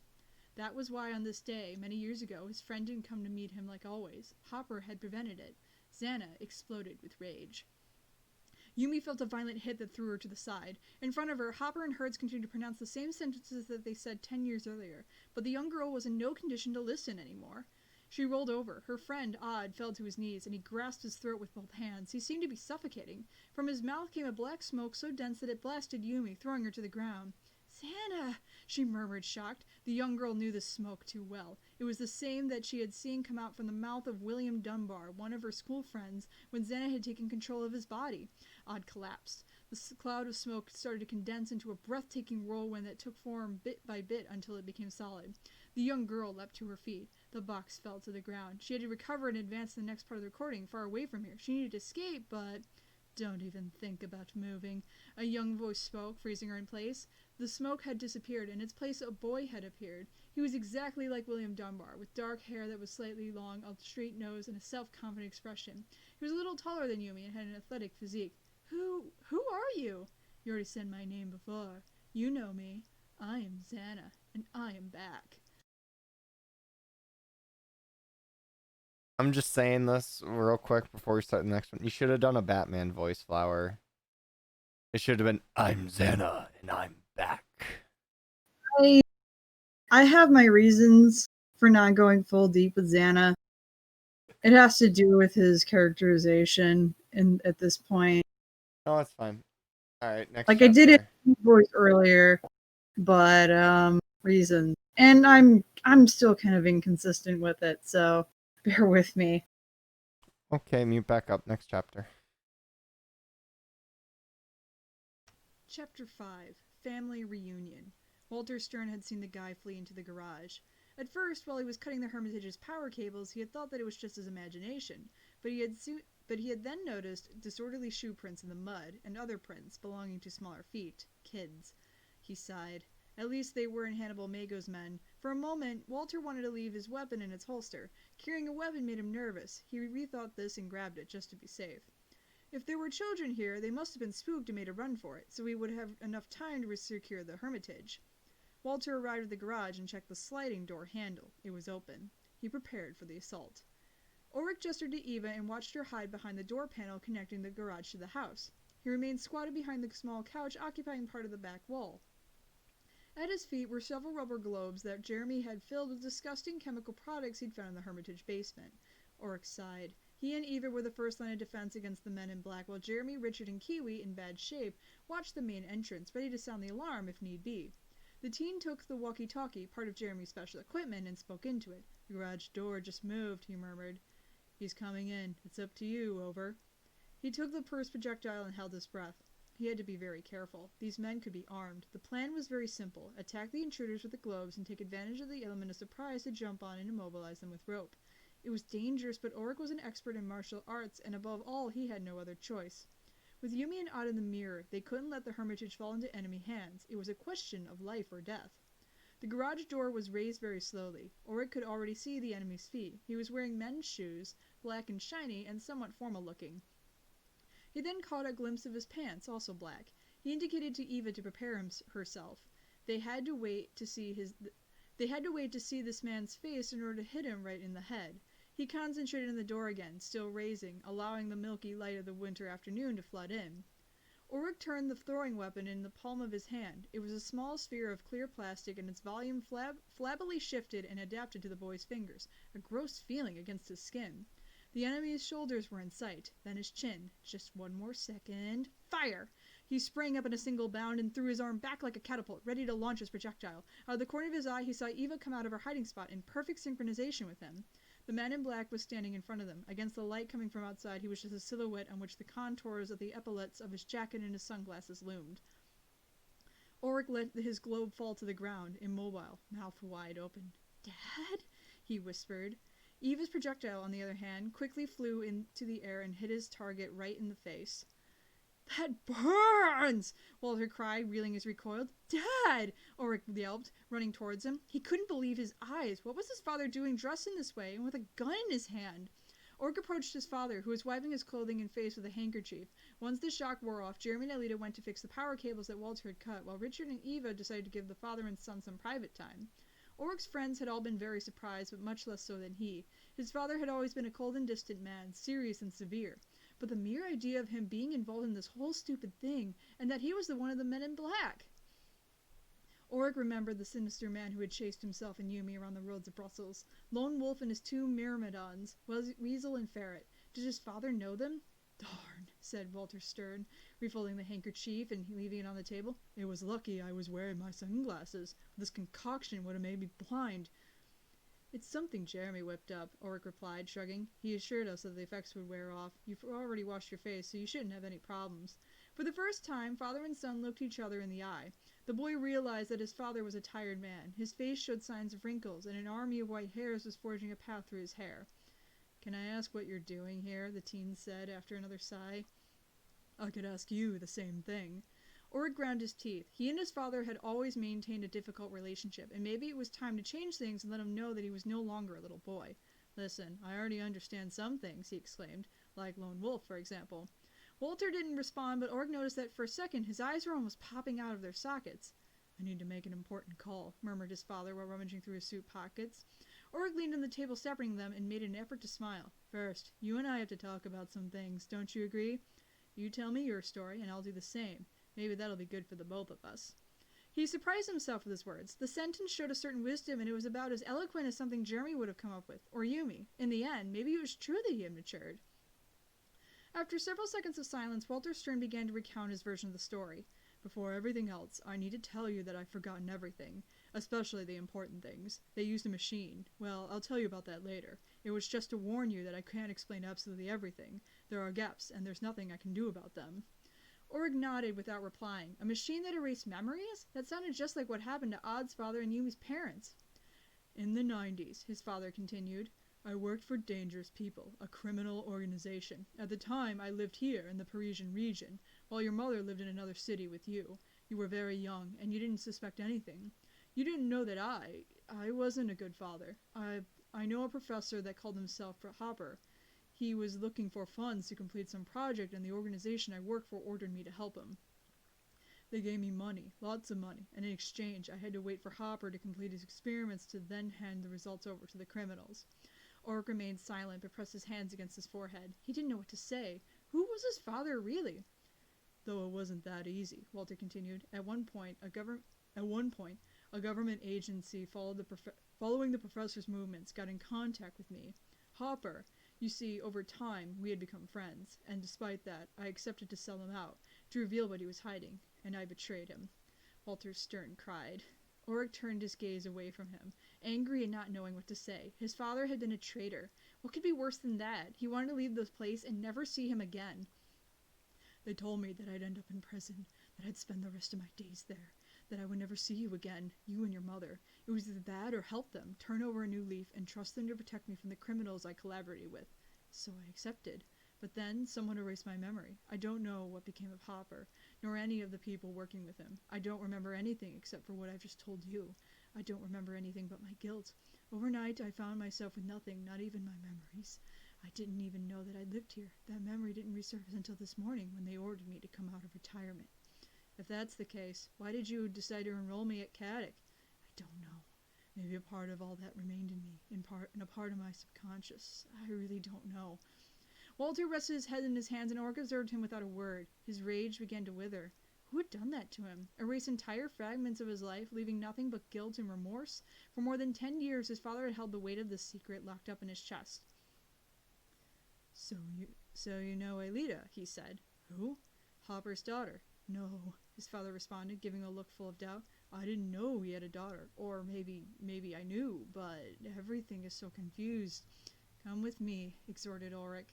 That was why on this day, many years ago, his friend didn't come to meet him like always. Hopper had prevented it. Xana exploded with rage. Yumi felt a violent hit that threw her to the side. In front of her, Hopper and Hertz continued to pronounce the same sentences that they said 10 years earlier, but the young girl was in no condition to listen anymore. She rolled over. Her friend, Odd, fell to his knees, and he grasped his throat with both hands. He seemed to be suffocating. From his mouth came a black smoke so dense that it blasted Yumi, throwing her to the ground. "Xana!" she murmured, shocked. The young girl knew the smoke too well. It was the same that she had seen come out from the mouth of William Dunbar, one of her school friends, when Xana had taken control of his body. Odd collapsed. The cloud of smoke started to condense into a breathtaking whirlwind that took form bit by bit until it became solid. The young girl leapt to her feet. The box fell to the ground. She had to recover and advance to the next part of the recording, far away from here. She needed to escape, but... "Don't even think about moving," a young voice spoke, freezing her in place. The smoke had disappeared. In its place, a boy had appeared. He was exactly like William Dunbar, with dark hair that was slightly long, a straight nose, and a self-confident expression. He was a little taller than Yumi and had an athletic physique. Who are you? You already said my name before. You know me. I am Xana, and I am back. I'm just saying this real quick before we start the next one. You should have done a Batman voice, Flower. It should have been, I'm Xana, and I'm back. I have my reasons for not going full deep with Xana. It has to do with his characterization at this point. Oh, that's fine. All right, next Like chapter. I did it voice earlier, but reasons. And I'm still kind of inconsistent with it, so bear with me. Okay, mute back up. Next chapter. Chapter 5. Family Reunion. Walter Stern had seen the guy flee into the garage. At first, while he was cutting the Hermitage's power cables, he had thought that it was just his imagination, but he had then noticed disorderly shoe prints in the mud, and other prints belonging to smaller feet. Kids. He sighed. At least they weren't Hannibal Mago's men. For a moment, Walter wanted to leave his weapon in its holster. Carrying a weapon made him nervous. He rethought this and grabbed it just to be safe. If there were children here, they must have been spooked and made a run for it, so he would have enough time to secure the Hermitage. Walter arrived at the garage and checked the sliding door handle. It was open. He prepared for the assault. Ulrich gestured to Eva and watched her hide behind the door panel connecting the garage to the house. He remained squatted behind the small couch occupying part of the back wall. At his feet were several rubber globes that Jeremy had filled with disgusting chemical products he'd found in the Hermitage basement. Ulrich sighed. He and Eva were the first line of defense against the men in black, while Jeremy, Richard, and Kiwi, in bad shape, watched the main entrance, ready to sound the alarm if need be. The teen took the walkie-talkie, part of Jeremy's special equipment, and spoke into it. The garage door just moved, he murmured. He's coming in. It's up to you, over. He took the first projectile and held his breath. He had to be very careful. These men could be armed. The plan was very simple. Attack the intruders with the globes and take advantage of the element of surprise to jump on and immobilize them with rope. It was dangerous, but Ulrich was an expert in martial arts, and above all, he had no other choice. With Yumi and Odd in the mirror, they couldn't let the Hermitage fall into enemy hands. It was a question of life or death. The garage door was raised very slowly. Ulrich could already see the enemy's feet. He was wearing men's shoes, black and shiny, and somewhat formal-looking. He then caught a glimpse of his pants, also black. He indicated to Eva to prepare herself. They had to wait to see this man's face in order to hit him right in the head. He concentrated on the door again, still raising, allowing the milky light of the winter afternoon to flood in. Ulrich turned the throwing weapon in the palm of his hand. It was a small sphere of clear plastic, and its volume flabbily shifted and adapted to the boy's fingers, a gross feeling against his skin. The enemy's shoulders were in sight, then his chin. Just one more second. Fire! He sprang up in a single bound and threw his arm back like a catapult, ready to launch his projectile. Out of the corner of his eye, he saw Eva come out of her hiding spot in perfect synchronization with him. The man in black was standing in front of them. Against the light coming from outside, he was just a silhouette on which the contours of the epaulets of his jacket and his sunglasses loomed. Ulrich let his globe fall to the ground, immobile, mouth wide open. "Dad?" he whispered. Eva's projectile, on the other hand, quickly flew into the air and hit his target right in the face. "That burns!" Walter cried, reeling as he recoiled. "Dad!" Ulrich yelped, running towards him. He couldn't believe his eyes. What was his father doing dressed in this way and with a gun in his hand? Ulrich approached his father, who was wiping his clothing and face with a handkerchief. Once the shock wore off, Jeremy and Alita went to fix the power cables that Walter had cut, while Richard and Eva decided to give the father and son some private time. Ulrich's friends had all been very surprised, but much less so than he. His father had always been a cold and distant man, serious and severe. But the mere idea of him being involved in this whole stupid thing, and that he was the one of the men in black. Ulrich remembered the sinister man who had chased himself and Yumi around the roads of Brussels. Lone Wolf and his two myrmidons, Weasel and Ferret. Did his father know them? "Darn," said Walter Stern, refolding the handkerchief and leaving it on the table. "It was lucky I was wearing my sunglasses. This concoction would have made me blind." "It's something Jeremy whipped up," Ulrich replied, shrugging. "He assured us that the effects would wear off. You've already washed your face, so you shouldn't have any problems." For the first time, father and son looked each other in the eye. The boy realized that his father was a tired man. His face showed signs of wrinkles, and an army of white hairs was forging a path through his hair. "Can I ask what you're doing here?" the teen said after another sigh. "I could ask you the same thing." Ulrich ground his teeth. He and his father had always maintained a difficult relationship, and maybe it was time to change things and let him know that he was no longer a little boy. Listen, I already understand some things, he exclaimed, like Lone Wolf, for example. Walter didn't respond, but Ulrich noticed that for a second his eyes were almost popping out of their sockets. I need to make an important call, murmured his father while rummaging through his suit pockets. Ulrich leaned on the table separating them and made an effort to smile. First, you and I have to talk about some things, don't you agree? You tell me your story, and I'll do the same. Maybe that'll be good for the both of us. He surprised himself with his words. The sentence showed a certain wisdom, and it was about as eloquent as something Jeremy would have come up with, or Yumi. In the end, maybe it was true that he had matured. After several seconds of silence, Walter Stern began to recount his version of the story. Before everything else, I need to tell you that I've forgotten everything, especially the important things. They used a machine. Well, I'll tell you about that later. It was just to warn you that I can't explain absolutely everything. There are gaps, and there's nothing I can do about them. Ulrich nodded without replying. A machine that erased memories? That sounded just like what happened to Odd's father and Yumi's parents. In the 90s, his father continued, I worked for Dangerous People, a criminal organization. At the time, I lived here in the Parisian region, while your mother lived in another city with you. You were very young, and you didn't suspect anything. You didn't know that I wasn't a good father. I know a professor that called himself Hopper. He was looking for funds to complete some project, and the organization I work for ordered me to help him. They gave me money, lots of money, and in exchange I had to wait for Hopper to complete his experiments to then hand the results over to the criminals. Ulrich remained silent but pressed his hands against his forehead. He didn't know what to say. Who was his father really? Though it wasn't that easy, Walter continued. At one point, a government agency following the professor's movements got in contact with me. Hopper. You see, over time, we had become friends, and despite that, I accepted to sell him out, to reveal what he was hiding, and I betrayed him. Walter Stern cried. Ulrich turned his gaze away from him, angry and not knowing what to say. His father had been a traitor. What could be worse than that? He wanted to leave this place and never see him again. They told me that I'd end up in prison, that I'd spend the rest of my days there, that I would never see you again, you and your mother. It was either that or help them, turn over a new leaf, and trust them to protect me from the criminals I collaborated with. So I accepted. But then someone erased my memory. I don't know what became of Hopper, nor any of the people working with him. I don't remember anything except for what I've just told you. I don't remember anything but my guilt. Overnight, I found myself with nothing, not even my memories. I didn't even know that I lived here. That memory didn't resurface until this morning when they ordered me to come out of retirement. If that's the case, why did you decide to enroll me at Caddick? I don't know. Maybe a part of all that remained in me, in a part of my subconscious. I really don't know. Walter rested his head in his hands, and Ulrich observed him without a word. His rage began to wither. Who had done that to him? Erased entire fragments of his life, leaving nothing but guilt and remorse? For more than 10 years, his father had held the weight of this secret locked up in his chest. So you know Alida, he said. Who? Hopper's daughter. No, his father responded, giving a look full of doubt. I didn't know he had a daughter. Or maybe I knew, but everything is so confused. Come with me, exhorted Ulrich.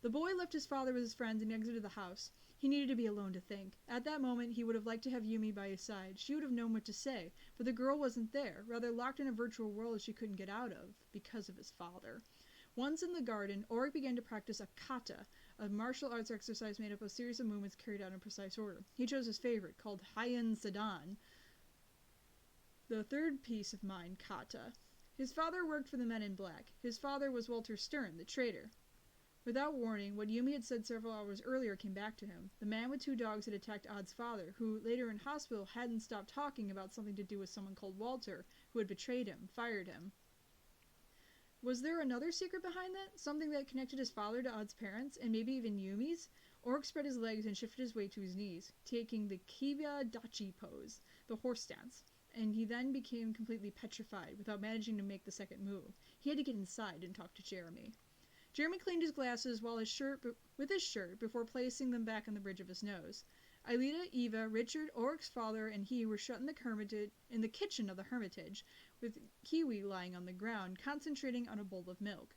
The boy left his father with his friends and exited the house. He needed to be alone to think. At that moment, he would have liked to have Yumi by his side. She would have known what to say, but the girl wasn't there, rather locked in a virtual world she couldn't get out of, because of his father. Once in the garden, Ulrich began to practice a kata, a martial arts exercise made up of a series of movements carried out in precise order. He chose his favorite, called Hyen Sadan, the third piece of mind, kata. His father worked for the Men in Black. His father was Walter Stern, the traitor. Without warning, what Yumi had said several hours earlier came back to him. The man with 2 dogs had attacked Odd's father, who, later in hospital, hadn't stopped talking about something to do with someone called Walter, who had betrayed him, fired him. Was there another secret behind that? Something that connected his father to Odd's parents, and maybe even Yumi's? Ulrich spread his legs and shifted his weight to his knees, taking the Kiba Dachi pose, the horse stance, and he then became completely petrified, without managing to make the second move. He had to get inside and talk to Jeremy. Jeremy cleaned his glasses with his shirt before placing them back on the bridge of his nose. Aelita, Eva, Richard, Ulrich's father, and he were shut in the kitchen of the Hermitage, with Kiwi lying on the ground, concentrating on a bowl of milk.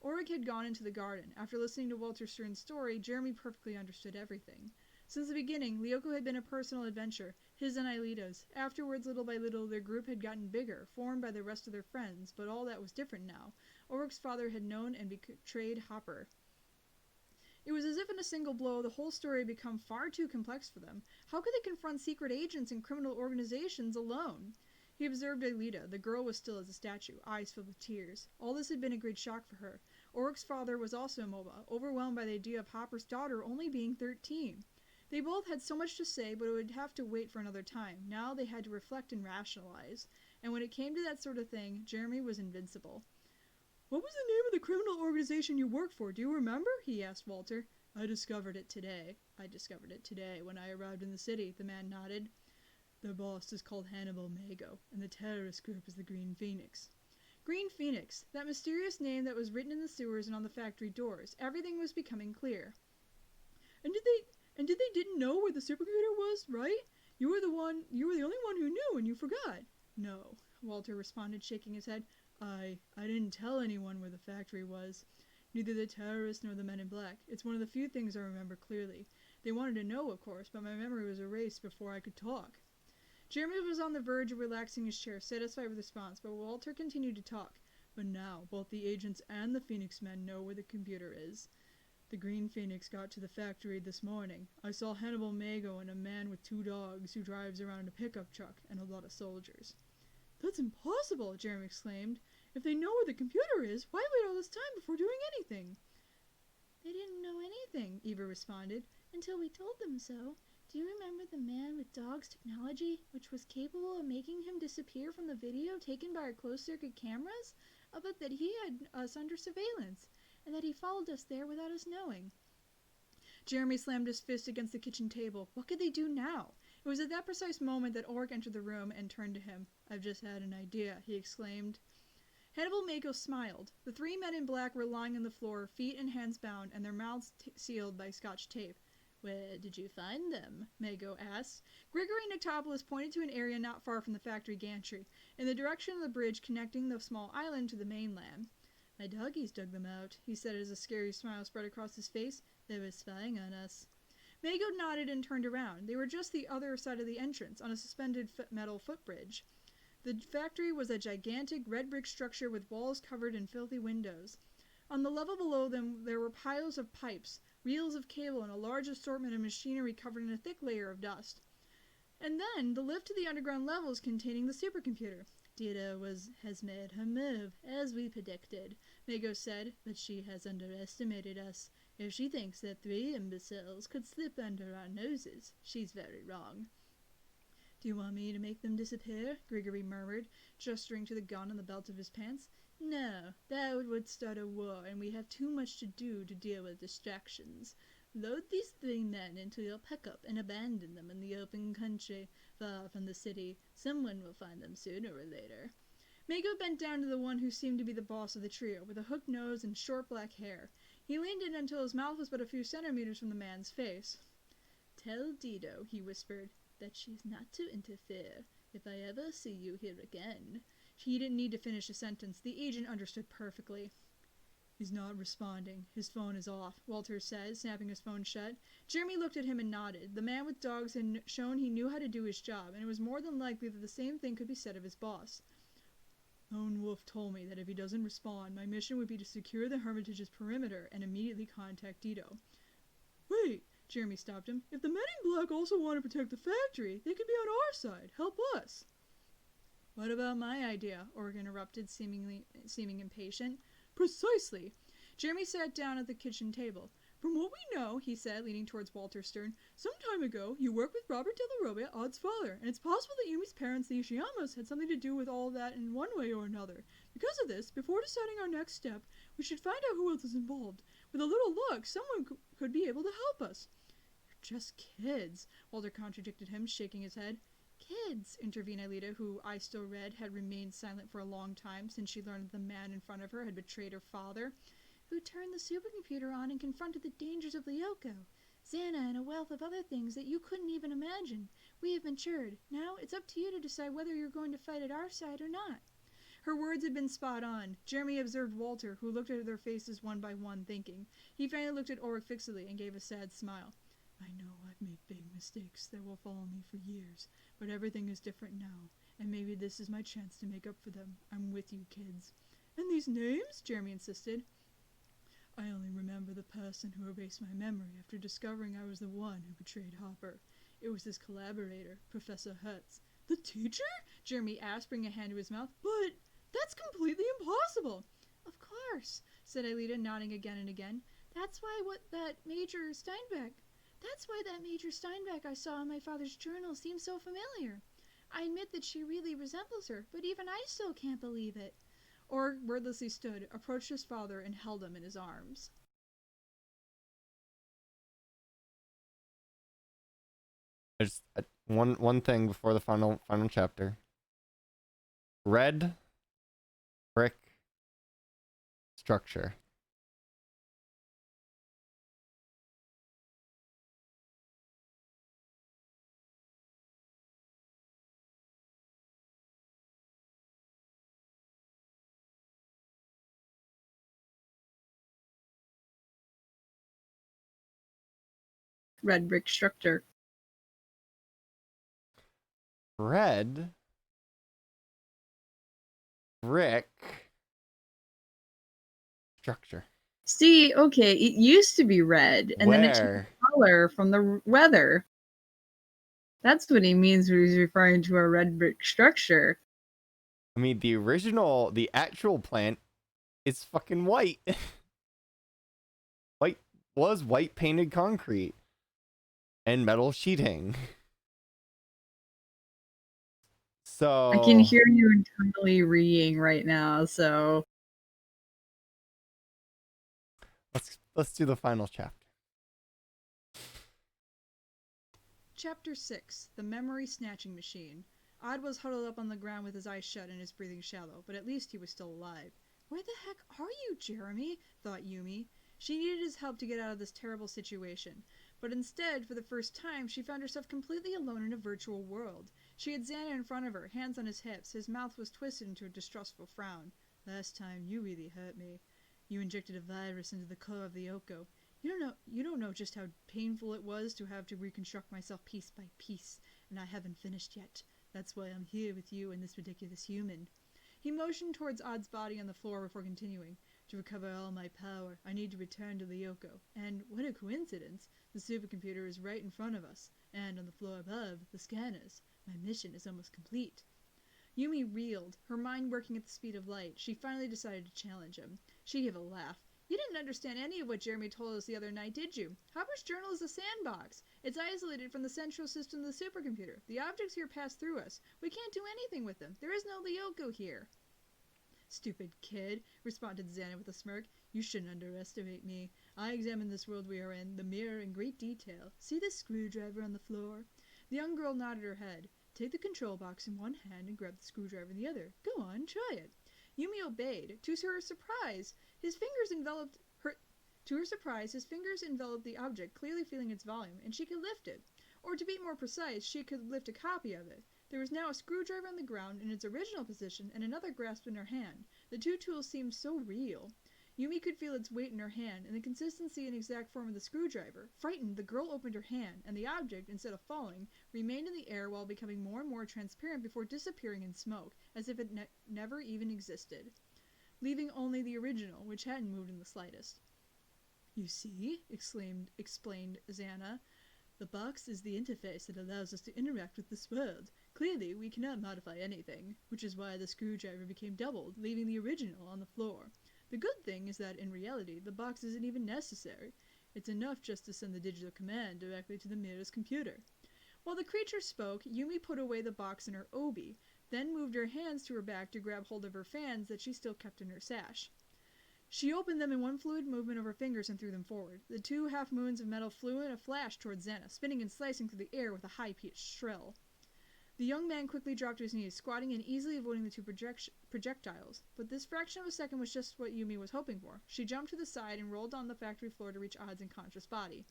Ulrich had gone into the garden. After listening to Walter Stern's story, Jeremy perfectly understood everything. Since the beginning, Lyoko had been a personal adventure, his and Aelita's. Afterwards, little by little, their group had gotten bigger, formed by the rest of their friends, but all that was different now. Ulrich's father had known and betrayed Hopper. It was as if in a single blow the whole story had become far too complex for them. How could they confront secret agents and criminal organizations alone? He observed Aelita. The girl was still as a statue, eyes filled with tears. All this had been a great shock for her. Oric's father was also immobile, overwhelmed by the idea of Hopper's daughter only being 13. They both had so much to say, but it would have to wait for another time. Now they had to reflect and rationalize. And when it came to that sort of thing, Jeremy was invincible. "What was the name of the criminal organization you worked for? Do you remember?" he asked Walter. I discovered it today when I arrived in the city," the man nodded. "Their boss is called Hannibal Mago, and the terrorist group is the Green Phoenix." Green Phoenix, that mysterious name that was written in the sewers and on the factory doors. Everything was becoming clear. And did they didn't know where the supercomputer was, right? You were the only one who knew and you forgot. No, Walter responded, shaking his head. I didn't tell anyone where the factory was. Neither the terrorists nor the men in black. It's one of the few things I remember clearly. They wanted to know, of course, but my memory was erased before I could talk. Jeremy was on the verge of relaxing his chair, satisfied with the response, but Walter continued to talk. But now, both the agents and the Phoenix men know where the computer is. The Green Phoenix got to the factory this morning. I saw Hannibal Mago and a man with 2 dogs who drives around a pickup truck and a lot of soldiers. That's impossible, Jeremy exclaimed. If they know where the computer is, why wait all this time before doing anything? They didn't know anything, Eva responded, until we told them so. Do you remember the man with dogs technology, which was capable of making him disappear from the video taken by our closed-circuit cameras? But that he had us under surveillance, and that he followed us there without us knowing. Jeremy slammed his fist against the kitchen table. What could they do now? It was at that precise moment that Ulrich entered the room and turned to him. I've just had an idea, he exclaimed. Hannibal Mago smiled. The 3 men in black were lying on the floor, feet and hands bound, and their mouths sealed by Scotch tape. Where did you find them? Mago asked. Grigory Nictopoulos pointed to an area not far from the factory gantry, in the direction of the bridge connecting the small island to the mainland. My doggies dug them out, he said as a scary smile spread across his face. They were spying on us. Mago nodded and turned around. They were just the other side of the entrance, on a suspended metal footbridge. The factory was a gigantic red brick structure with walls covered in filthy windows. On the level below them there were piles of pipes, reels of cable, and a large assortment of machinery covered in a thick layer of dust. And then the lift to the underground levels containing the supercomputer. Dita has made her move, as we predicted, Mago said, but she has underestimated us. If she thinks that 3 imbeciles could slip under our noses, she's very wrong. Do you want me to make them disappear? Grigory murmured, gesturing to the gun on the belt of his pants. No, that would start a war, and we have too much to do to deal with distractions. Load these 3 men into your pickup and abandon them in the open country, far from the city. Someone will find them sooner or later. Mago bent down to the one who seemed to be the boss of the trio, with a hooked nose and short black hair. He leaned in until his mouth was but a few centimeters from the man's face. Tell Dido, he whispered, that she's not to interfere. If I ever see you here again. He didn't need to finish a sentence. The agent understood perfectly. He's not responding. His phone is off, Walter said, snapping his phone shut. Jeremy looked at him and nodded. The man with dogs had shown he knew how to do his job, and it was more than likely that the same thing could be said of his boss. Lone Wolf told me that if he doesn't respond, my mission would be to secure the Hermitage's perimeter and immediately contact Dido. Wait, Jeremy stopped him. If the men in black also want to protect the factory, they could be on our side. Help us. What about my idea? Ulrich interrupted, seeming impatient. Precisely. Jeremy sat down at the kitchen table. From what we know, he said, leaning towards Walter Stern, some time ago you worked with Robert De La Robe, Odd's father, and it's possible that Yumi's parents, the Ishiyamas, had something to do with all that in one way or another. Because of this, before deciding our next step, we should find out who else is involved. With a little luck, someone could be able to help us. You're just kids, Walter contradicted him, shaking his head. Kids, intervened Aelita, who, I still read, had remained silent for a long time since she learned that the man in front of her had betrayed her father. Who turned the supercomputer on and confronted the dangers of Lyoko, Xana, and a wealth of other things that you couldn't even imagine. We have matured. Now it's up to you to decide whether you're going to fight at our side or not. Her words had been spot on. Jeremy observed Walter, who looked at their faces one by one, thinking. He finally looked at Ulrich fixedly and gave a sad smile. I know I've made big mistakes that will follow me for years, but everything is different now, and maybe this is my chance to make up for them. I'm with you, kids. And these names? Jeremy insisted. I only remember the person who erased my memory after discovering I was the one who betrayed Hopper. It was his collaborator, Professor Hertz. The teacher? Jeremy asked, bringing a hand to his mouth. But that's completely impossible. Of course, said Aelita, nodding again and again. That's why that Major Steinbeck I saw in my father's journal seems so familiar. I admit that she really resembles her, but even I still can't believe it. Org wordlessly stood, approached his father, and held him in his arms. There's one thing before the final chapter. Red brick structure. Red brick structure. Red brick structure. See, okay, it used to be red, and then it changed color from the weather. That's what he means when he's referring to a red brick structure. I mean, the actual plant is fucking white. White painted concrete and metal sheeting. So I can hear you internally reeing right now, so let's do the final chapter. Chapter 6. The Memory Snatching Machine. Odd was huddled up on the ground with his eyes shut and his breathing shallow, but at least he was still alive. Where the heck are you, Jeremy? Thought Yumi. She needed his help to get out of this terrible situation, but instead, for the first time, she found herself completely alone in a virtual world. She had Xana in front of her, hands on his hips. His mouth was twisted into a distrustful frown. Last time, you really hurt me. You injected a virus into the core of the Oko. You don't know just how painful it was to have to reconstruct myself piece by piece, and I haven't finished yet. That's why I'm here with you and this ridiculous human. He motioned towards Odd's body on the floor before continuing. To recover all my power, I need to return to Lyoko. And what a coincidence! The supercomputer is right in front of us, and on the floor above, the scanners. My mission is almost complete. Yumi reeled, her mind working at the speed of light. She finally decided to challenge him. She gave a laugh. You didn't understand any of what Jeremy told us the other night, did you? Hopper's journal is a sandbox. It's isolated from the central system of the supercomputer. The objects here pass through us. We can't do anything with them. There is no Lyoko here. Stupid kid, responded Xana with a smirk. You shouldn't underestimate me. I examined this world we are in, the mirror, in great detail. See this screwdriver on the floor? The young girl nodded her head. Take the control box in one hand and grab the screwdriver in the other. Go on, try it. Yumi obeyed. To her surprise, his fingers enveloped the object, clearly feeling its volume, and she could lift it. Or to be more precise, she could lift a copy of it. There was now a screwdriver on the ground in its original position and another grasped in her hand. The two tools seemed so real. Yumi could feel its weight in her hand and the consistency and exact form of the screwdriver. Frightened, the girl opened her hand, and the object, instead of falling, remained in the air while becoming more and more transparent before disappearing in smoke, as if it never even existed, leaving only the original, which hadn't moved in the slightest. You see, explained Xana. The box is the interface that allows us to interact with this world. Clearly, we cannot modify anything, which is why the screwdriver became doubled, leaving the original on the floor. The good thing is that, in reality, the box isn't even necessary. It's enough just to send the digital command directly to the mirror's computer. While the creature spoke, Yumi put away the box in her obi, then moved her hands to her back to grab hold of her fans that she still kept in her sash. She opened them in one fluid movement of her fingers and threw them forward. The two half-moons of metal flew in a flash towards Xana, spinning and slicing through the air with a high-pitched shrill. The young man quickly dropped to his knees, squatting and easily avoiding the two projectiles. But this fraction of a second was just what Yumi was hoping for. She jumped to the side and rolled on the factory floor to reach Odd's unconscious body.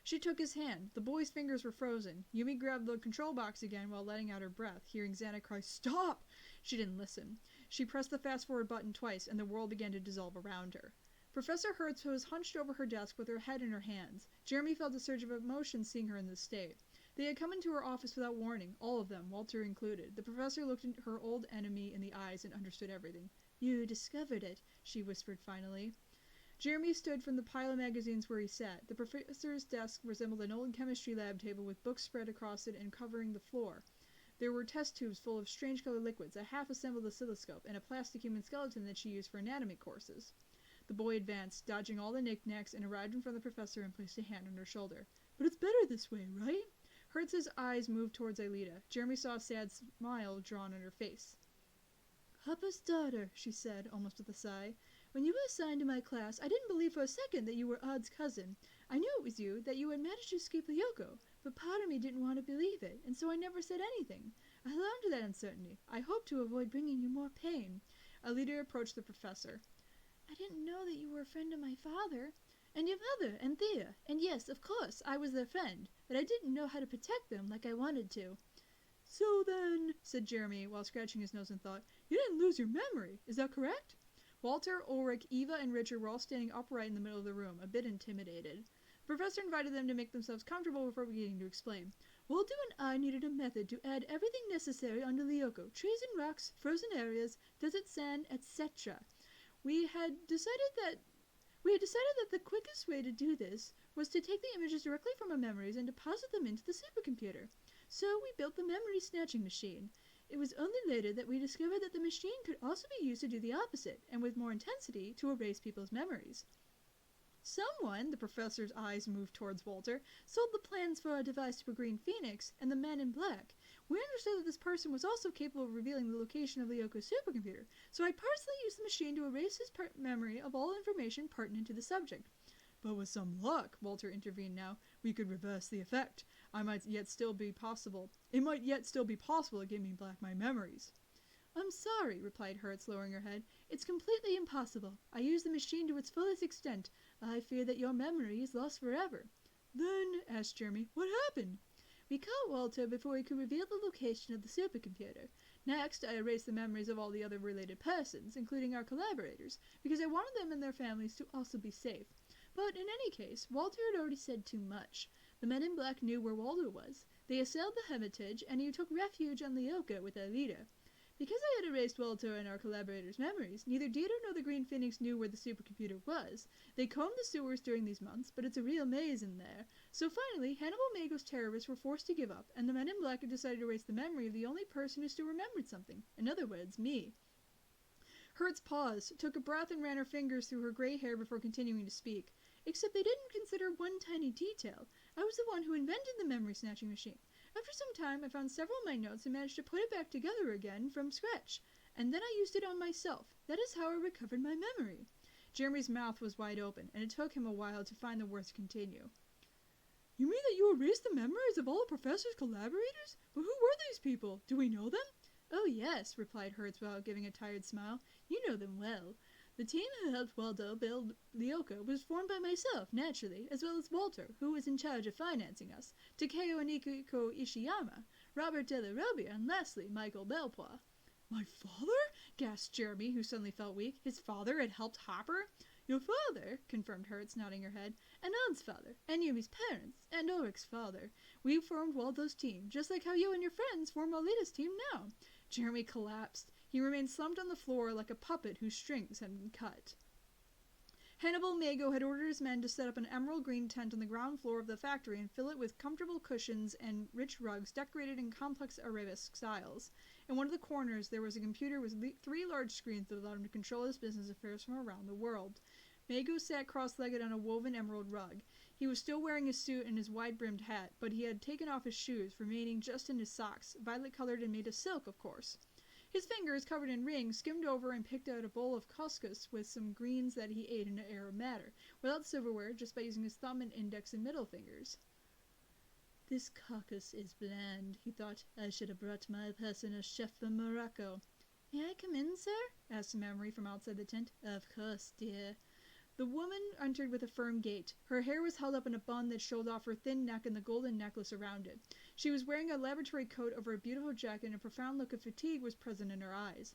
She took his hand. The boy's fingers were frozen. Yumi grabbed the control box again while letting out her breath, hearing Xana cry, "Stop!" She didn't listen. She pressed the fast-forward button twice, and the world began to dissolve around her. Professor Hertz was hunched over her desk with her head in her hands. Jeremy felt a surge of emotion seeing her in this state. They had come into her office without warning, all of them, Walter included. The professor looked at her old enemy in the eyes and understood everything. "You discovered it," she whispered finally. Jeremy stood from the pile of magazines where he sat. The professor's desk resembled an old chemistry lab table with books spread across it and covering the floor. There were test tubes full of strange-colored liquids, a half-assembled oscilloscope, and a plastic human skeleton that she used for anatomy courses. The boy advanced, dodging all the knickknacks, and arrived in front of the professor and placed a hand on her shoulder. "But it's better this way, right?" Hertz's eyes moved towards Aelita. Jeremy saw a sad smile drawn on her face. "Papa's daughter," she said, almost with a sigh. "When you were assigned to my class, I didn't believe for a second that you were Odd's cousin. I knew it was you, that you had managed to escape Lyoko, but part of me didn't want to believe it, and so I never said anything. I held on to that uncertainty. I hoped to avoid bringing you more pain." Aelita approached the professor. "I didn't know that you were a friend of my father, and your mother, and Thea, and yes, of course, I was their friend, but I didn't know how to protect them like I wanted to." "So then," said Jeremy, while scratching his nose in thought, "you didn't lose your memory, is that correct?" Walter, Ulrich, Eva, and Richard were all standing upright in the middle of the room, a bit intimidated. The professor invited them to make themselves comfortable before beginning to explain. "Walter and I needed a method to add everything necessary onto Lyoko: trees and rocks, frozen areas, desert sand, etc. We had decided that the quickest way to do this was to take the images directly from our memories and deposit them into the supercomputer. So we built the memory snatching machine. It was only later that we discovered that the machine could also be used to do the opposite, and with more intensity, to erase people's memories. Someone," the professor's eyes moved towards Walter, "sold the plans for our device to a Green Phoenix and the Man in Black. We understood that this person was also capable of revealing the location of Lyoko's supercomputer, so I personally used the machine to erase his memory of all information pertinent to the subject. But with some luck," Walter intervened now, "we could reverse the effect. It might yet still be possible to give me back my memories." "I'm sorry," replied Hertz, lowering her head. "It's completely impossible. I used the machine to its fullest extent. I fear that your memory is lost forever." "Then," asked Jeremy, "what happened?" "We caught Walter before he could reveal the location of the supercomputer. Next, I erased the memories of all the other related persons, including our collaborators, because I wanted them and their families to also be safe. But in any case, Walter had already said too much. The Men in Black knew where Walter was. They assailed the Hermitage, and he took refuge on Lyoko with their leader. Because I had erased Walter and our collaborators' memories, neither Dieter nor the Green Phoenix knew where the supercomputer was. They combed the sewers during these months, but it's a real maze in there. So finally, Hannibal Mago's terrorists were forced to give up, and the Men in Black had decided to erase the memory of the only person who still remembered something. In other words, me." Hertz paused, took a breath, and ran her fingers through her gray hair before continuing to speak. "Except they didn't consider one tiny detail. I was the one who invented the memory-snatching machine. After some time, I found several of my notes and managed to put it back together again from scratch. And then I used it on myself. That is how I recovered my memory." Jeremy's mouth was wide open, and it took him a while to find the words to continue. "You mean that you erased the memories of all the professor's collaborators? But who were these people? Do we know them?" "Oh, yes," replied Hertz while giving a tired smile. "You know them well. The team who helped Waldo build Lyoko was formed by myself, naturally, as well as Walter, who was in charge of financing us, Takeo and Ikiko Ishiyama, Robert De La Robbia, and lastly, Michael Belpois." "My father?" gasped Jeremy, who suddenly felt weak. His father had helped Hopper? "Your father," confirmed Hertz, nodding her head, "and Ann's father, and Yumi's parents, and Ulrich's father. We formed Waldo's team, just like how you and your friends form Alita's team now." Jeremy collapsed. He remained slumped on the floor like a puppet whose strings had been cut. Hannibal Mago had ordered his men to set up an emerald green tent on the ground floor of the factory and fill it with comfortable cushions and rich rugs decorated in complex arabesque styles. In one of the corners there was a computer with 3 large screens that allowed him to control his business affairs from around the world. Mago sat cross-legged on a woven emerald rug. He was still wearing his suit and his wide-brimmed hat, but he had taken off his shoes, remaining just in his socks, violet-colored and made of silk, of course. His fingers, covered in rings, skimmed over and picked out a bowl of couscous with some greens that he ate in an air of matter, without silverware, just by using his thumb and index and middle fingers. "This carcass is bland," he thought. "I should have brought my personal chef from Morocco." "May I come in, sir?" asked Memory from outside the tent. "Of course, dear." The woman entered with a firm gait. Her hair was held up in a bun that showed off her thin neck and the golden necklace around it. She was wearing a laboratory coat over a beautiful jacket, and a profound look of fatigue was present in her eyes.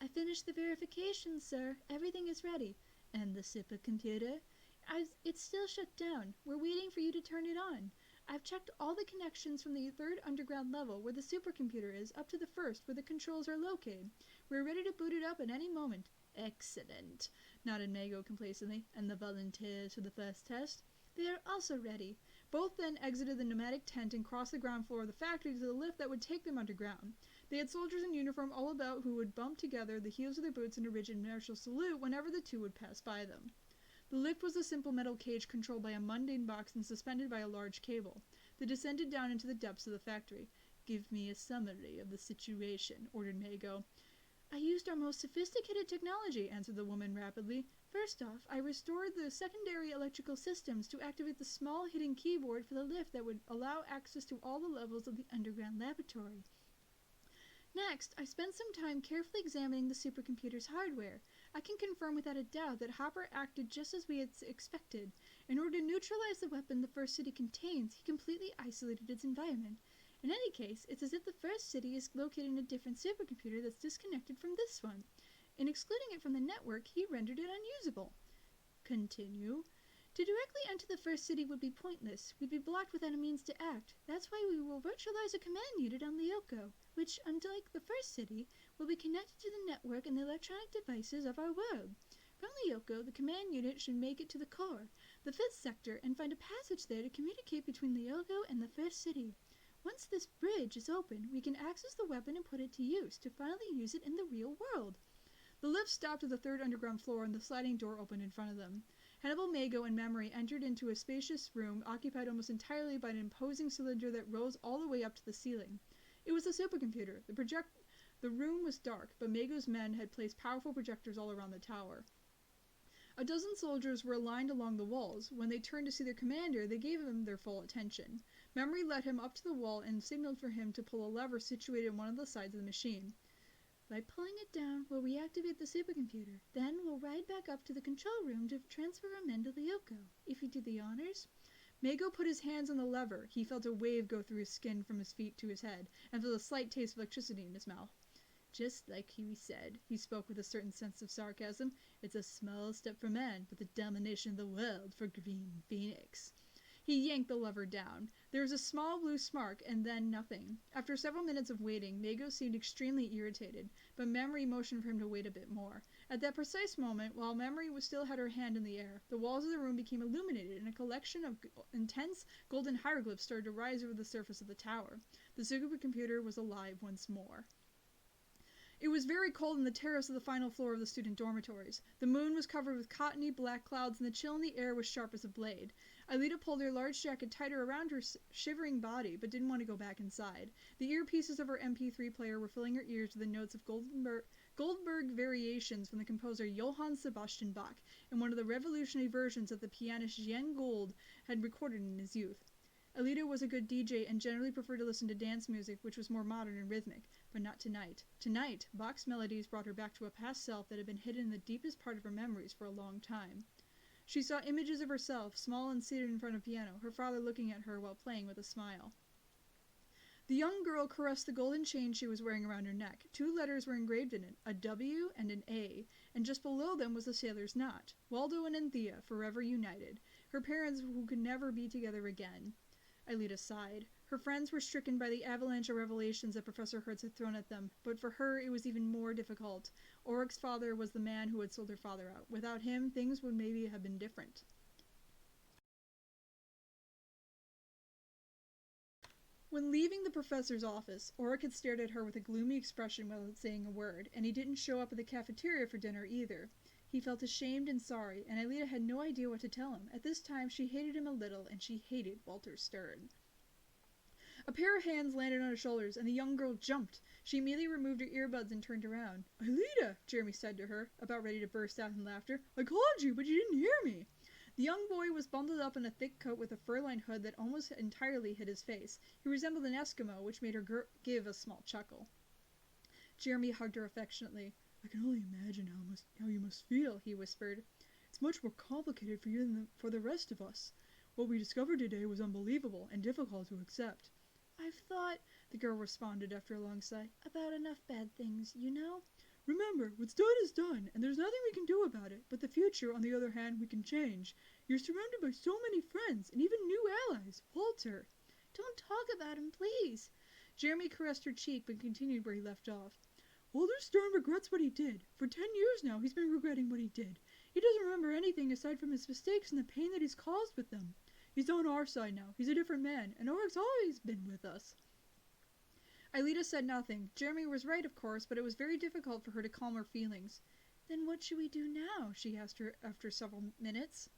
"I finished the verification, sir. Everything is ready." "And the supercomputer?" "It's still shut down. We're waiting for you to turn it on." I've checked all the connections from the 3rd underground level where the supercomputer is up to the 1st where the controls are located. We're ready to boot it up at any moment. Excellent, nodded Mago complacently. And the volunteers for the first test? They are also ready. Both then exited the pneumatic tent and crossed the ground floor of the factory to the lift that would take them underground. They had soldiers in uniform all about who would bump together the heels of their boots in a rigid martial salute whenever the two would pass by them. The lift was a simple metal cage controlled by a mundane box and suspended by a large cable. They descended down into the depths of the factory. Give me a summary of the situation, ordered Mago. I used our most sophisticated technology, answered the woman rapidly. First off, I restored the secondary electrical systems to activate the small hidden keyboard for the lift that would allow access to all the levels of the underground laboratory. Next, I spent some time carefully examining the supercomputer's hardware. I can confirm without a doubt that Hopper acted just as we had expected. In order to neutralize the weapon the first city contains, he completely isolated its environment. In any case, it's as if the first city is located in a different supercomputer that's disconnected from this one. In excluding it from the network, he rendered it unusable. Continue. To directly enter the first city would be pointless. We'd be blocked without a means to act. That's why we will virtualize a command unit on Lyoko, which, unlike the first city, will be connected to the network and the electronic devices of our world. From Lyoko, the command unit should make it to the core, the 5th sector, and find a passage there to communicate between Lyoko and the first city. Once this bridge is open, we can access the weapon and put it to use, to finally use it in the real world. The lift stopped at the 3rd underground floor and the sliding door opened in front of them. Hannibal, Mago, and Memory entered into a spacious room occupied almost entirely by an imposing cylinder that rose all the way up to the ceiling. It was a supercomputer. The room was dark, but Mago's men had placed powerful projectors all around the tower. A dozen soldiers were aligned along the walls. When they turned to see their commander, they gave him their full attention. Memory led him up to the wall and signaled for him to pull a lever situated on one of the sides of the machine. By pulling it down, we'll reactivate the supercomputer. Then we'll ride back up to the control room to transfer our men to Lyoko. If you do the honors. Mago put his hands on the lever. He felt a wave go through his skin from his feet to his head, and felt a slight taste of electricity in his mouth. Just like Huey said, he spoke with a certain sense of sarcasm, it's a small step for man, but the domination of the world for Green Phoenix. He yanked the lever down. There was a small blue spark, and then nothing. After several minutes of waiting, Mago seemed extremely irritated, but Memory motioned for him to wait a bit more. At that precise moment, while Memory still had her hand in the air, the walls of the room became illuminated, and a collection of intense golden hieroglyphs started to rise over the surface of the tower. The supercomputer was alive once more. It was very cold in the terrace of the final floor of the student dormitories. The moon was covered with cottony black clouds, and the chill in the air was sharp as a blade. Aelita pulled her large jacket tighter around her shivering body, but didn't want to go back inside. The earpieces of her MP3 player were filling her ears with the notes of Goldberg variations from the composer Johann Sebastian Bach, and one of the revolutionary versions that the pianist Jean Gould had recorded in his youth. Aelita was a good DJ and generally preferred to listen to dance music, which was more modern and rhythmic, but not tonight. Tonight, Bach's melodies brought her back to a past self that had been hidden in the deepest part of her memories for a long time. She saw images of herself, small and seated in front of a piano, her father looking at her while playing with a smile. The young girl caressed the golden chain she was wearing around her neck. 2 letters were engraved in it, a W and an A, and just below them was a sailor's knot. Waldo and Anthea, forever united. Her parents who could never be together again. Aelita sighed. Her friends were stricken by the avalanche of revelations that Professor Hertz had thrown at them, but for her it was even more difficult. Ulrich's father was the man who had sold her father out. Without him, things would maybe have been different. When leaving the professor's office, Ulrich had stared at her with a gloomy expression without saying a word, and he didn't show up at the cafeteria for dinner either. He felt ashamed and sorry, and Aelita had no idea what to tell him. At this time, she hated him a little, and she hated Walter Stern. A pair of hands landed on her shoulders, and the young girl jumped. She immediately removed her earbuds and turned around. "Aelita," Jeremy said to her, about ready to burst out in laughter. "I called you, but you didn't hear me." The young boy was bundled up in a thick coat with a fur-lined hood that almost entirely hid his face. He resembled an Eskimo, which made her give a small chuckle. Jeremy hugged her affectionately. "I can only imagine how you must feel," he whispered. "It's much more complicated for you than for the rest of us. What we discovered today was unbelievable and difficult to accept." "I've thought," the girl responded after a long sigh, "about enough bad things, you know." Remember, what's done is done, and there's nothing we can do about it, but the future, on the other hand, we can change. You're surrounded by so many friends, and even new allies. Walter. Don't talk about him, please. Jeremy caressed her cheek, but continued where he left off. Walter Stern regrets what he did. For 10 years now, he's been regretting what he did. He doesn't remember anything aside from his mistakes and the pain that he's caused with them. He's on our side now. He's a different man, and Oric's always been with us. Aelita said nothing. Jeremy was right, of course, but it was very difficult for her to calm her feelings. Then what should we do now? She asked her after several minutes.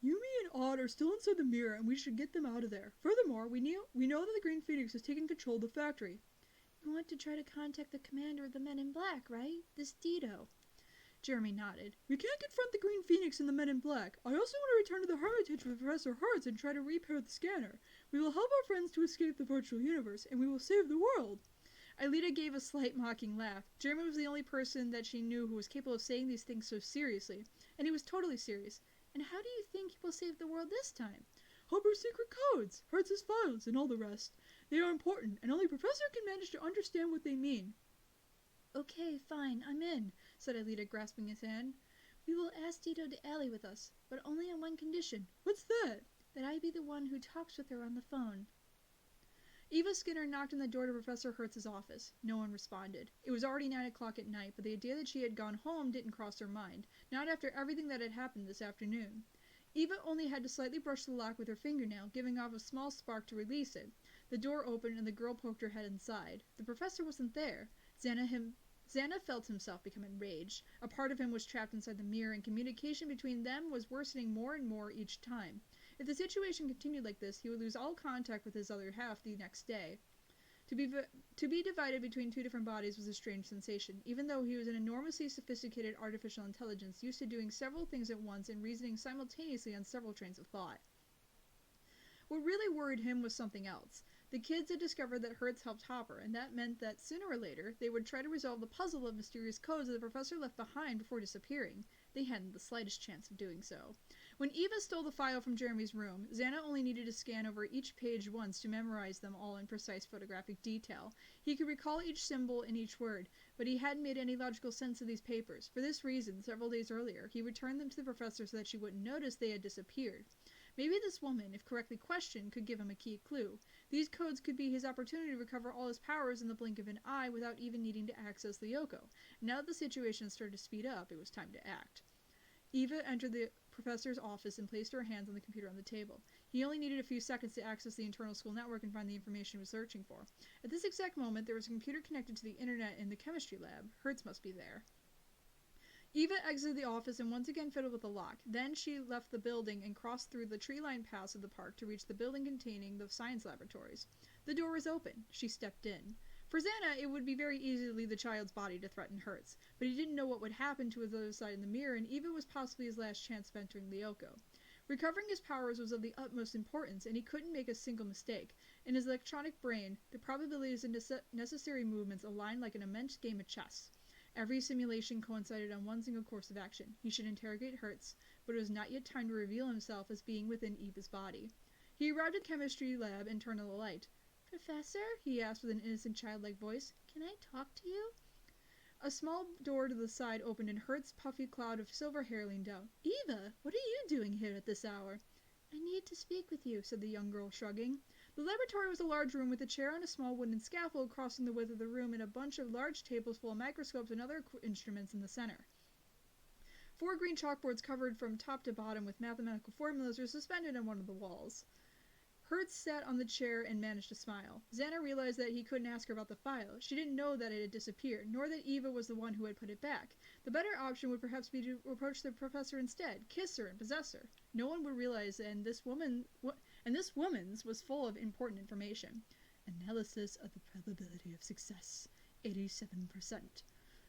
Yumi and Odd are still inside the mirror, and we should get them out of there. Furthermore, we know that the Green Phoenix has taken control of the factory. You want to try to contact the commander of the Men in Black, right? This Dido. Jeremy nodded. We can't confront the Green Phoenix and the Men in Black. I also want to return to the Hermitage with Professor Hertz and try to repair the scanner. We will help our friends to escape the virtual universe, and we will save the world. Aelita gave a slight mocking laugh. Jeremy was the only person that she knew who was capable of saying these things so seriously, and he was totally serious. And how do you think he will save the world this time? Hopper's secret codes, Hertz's files, and all the rest. They are important, and only Professor can manage to understand what they mean. Okay, fine, I'm in, said Aelita, grasping his hand. We will ask Dido to ally with us, but only on one condition. What's that? That I be the one who talks with her on the phone. Eva Skinner knocked on the door to Professor Hertz's office. No one responded. It was already 9 o'clock at night, but the idea that she had gone home didn't cross her mind, not after everything that had happened this afternoon. Eva only had to slightly brush the lock with her fingernail, giving off a small spark to release it. The door opened and the girl poked her head inside. The professor wasn't there. Xana felt himself become enraged. A part of him was trapped inside the mirror, and communication between them was worsening more and more each time. If the situation continued like this, he would lose all contact with his other half the next day. To be divided between two different bodies was a strange sensation, even though he was an enormously sophisticated artificial intelligence used to doing several things at once and reasoning simultaneously on several trains of thought. What really worried him was something else. The kids had discovered that Hertz helped Hopper, and that meant that sooner or later they would try to resolve the puzzle of mysterious codes that the professor left behind before disappearing. They hadn't the slightest chance of doing so. When Eva stole the file from Jeremy's room, Xana only needed to scan over each page once to memorize them all in precise photographic detail. He could recall each symbol and each word, but he hadn't made any logical sense of these papers. For this reason, several days earlier, he returned them to the professor so that she wouldn't notice they had disappeared. Maybe this woman, if correctly questioned, could give him a key clue. These codes could be his opportunity to recover all his powers in the blink of an eye without even needing to access the Yoko. Now that the situation started to speed up, it was time to act. Eva entered the professor's office and placed her hands on the computer on the table. He only needed a few seconds to access the internal school network and find the information he was searching for. At this exact moment, there was a computer connected to the internet in the chemistry lab. Hertz must be there. Eva exited the office and once again fiddled with the lock. Then she left the building and crossed through the tree-lined paths of the park to reach the building containing the science laboratories. The door was open. She stepped in. For Xana, it would be very easy to leave the child's body to threaten Hertz, but he didn't know what would happen to his other side in the mirror, and Eva was possibly his last chance of entering Lyoko. Recovering his powers was of the utmost importance, and he couldn't make a single mistake. In his electronic brain, the probabilities and necessary movements aligned like an immense game of chess. Every simulation coincided on one single course of action. He should interrogate Hertz, but it was not yet time to reveal himself as being within Eva's body. He arrived at the chemistry lab and turned on the light. "Professor?" he asked with an innocent childlike voice. "Can I talk to you?" A small door to the side opened and Hertz's puffy cloud of silver hair leaned out. "Eva, what are you doing here at this hour?" "I need to speak with you," said the young girl, shrugging. The laboratory was a large room with a chair and a small wooden scaffold crossing the width of the room and a bunch of large tables full of microscopes and other instruments in the center. 4 green chalkboards covered from top to bottom with mathematical formulas were suspended on one of the walls. Hertz sat on the chair and managed to smile. Xana realized that he couldn't ask her about the file. She didn't know that it had disappeared, nor that Eva was the one who had put it back. The better option would perhaps be to approach the professor instead, kiss her and possess her. No one would realize, and this woman's was full of important information. Analysis of the probability of success, 87%.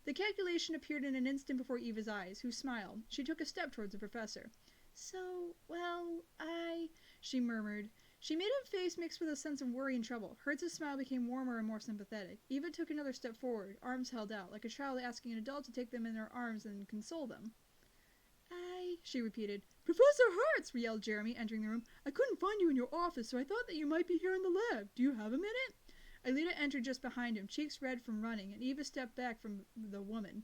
The calculation appeared in an instant before Eva's eyes, who smiled. She took a step towards the professor. She murmured. She made a face mixed with a sense of worry and trouble. Hertz's smile became warmer and more sympathetic. Eva took another step forward, arms held out, like a child asking an adult to take them in their arms and console them. She repeated. "Professor Hertz!" yelled Jeremy, entering the room. "I couldn't find you in your office, so I thought that you might be here in the lab. Do you have a minute?" Aelita entered just behind him, cheeks red from running, and Eva stepped back from the woman.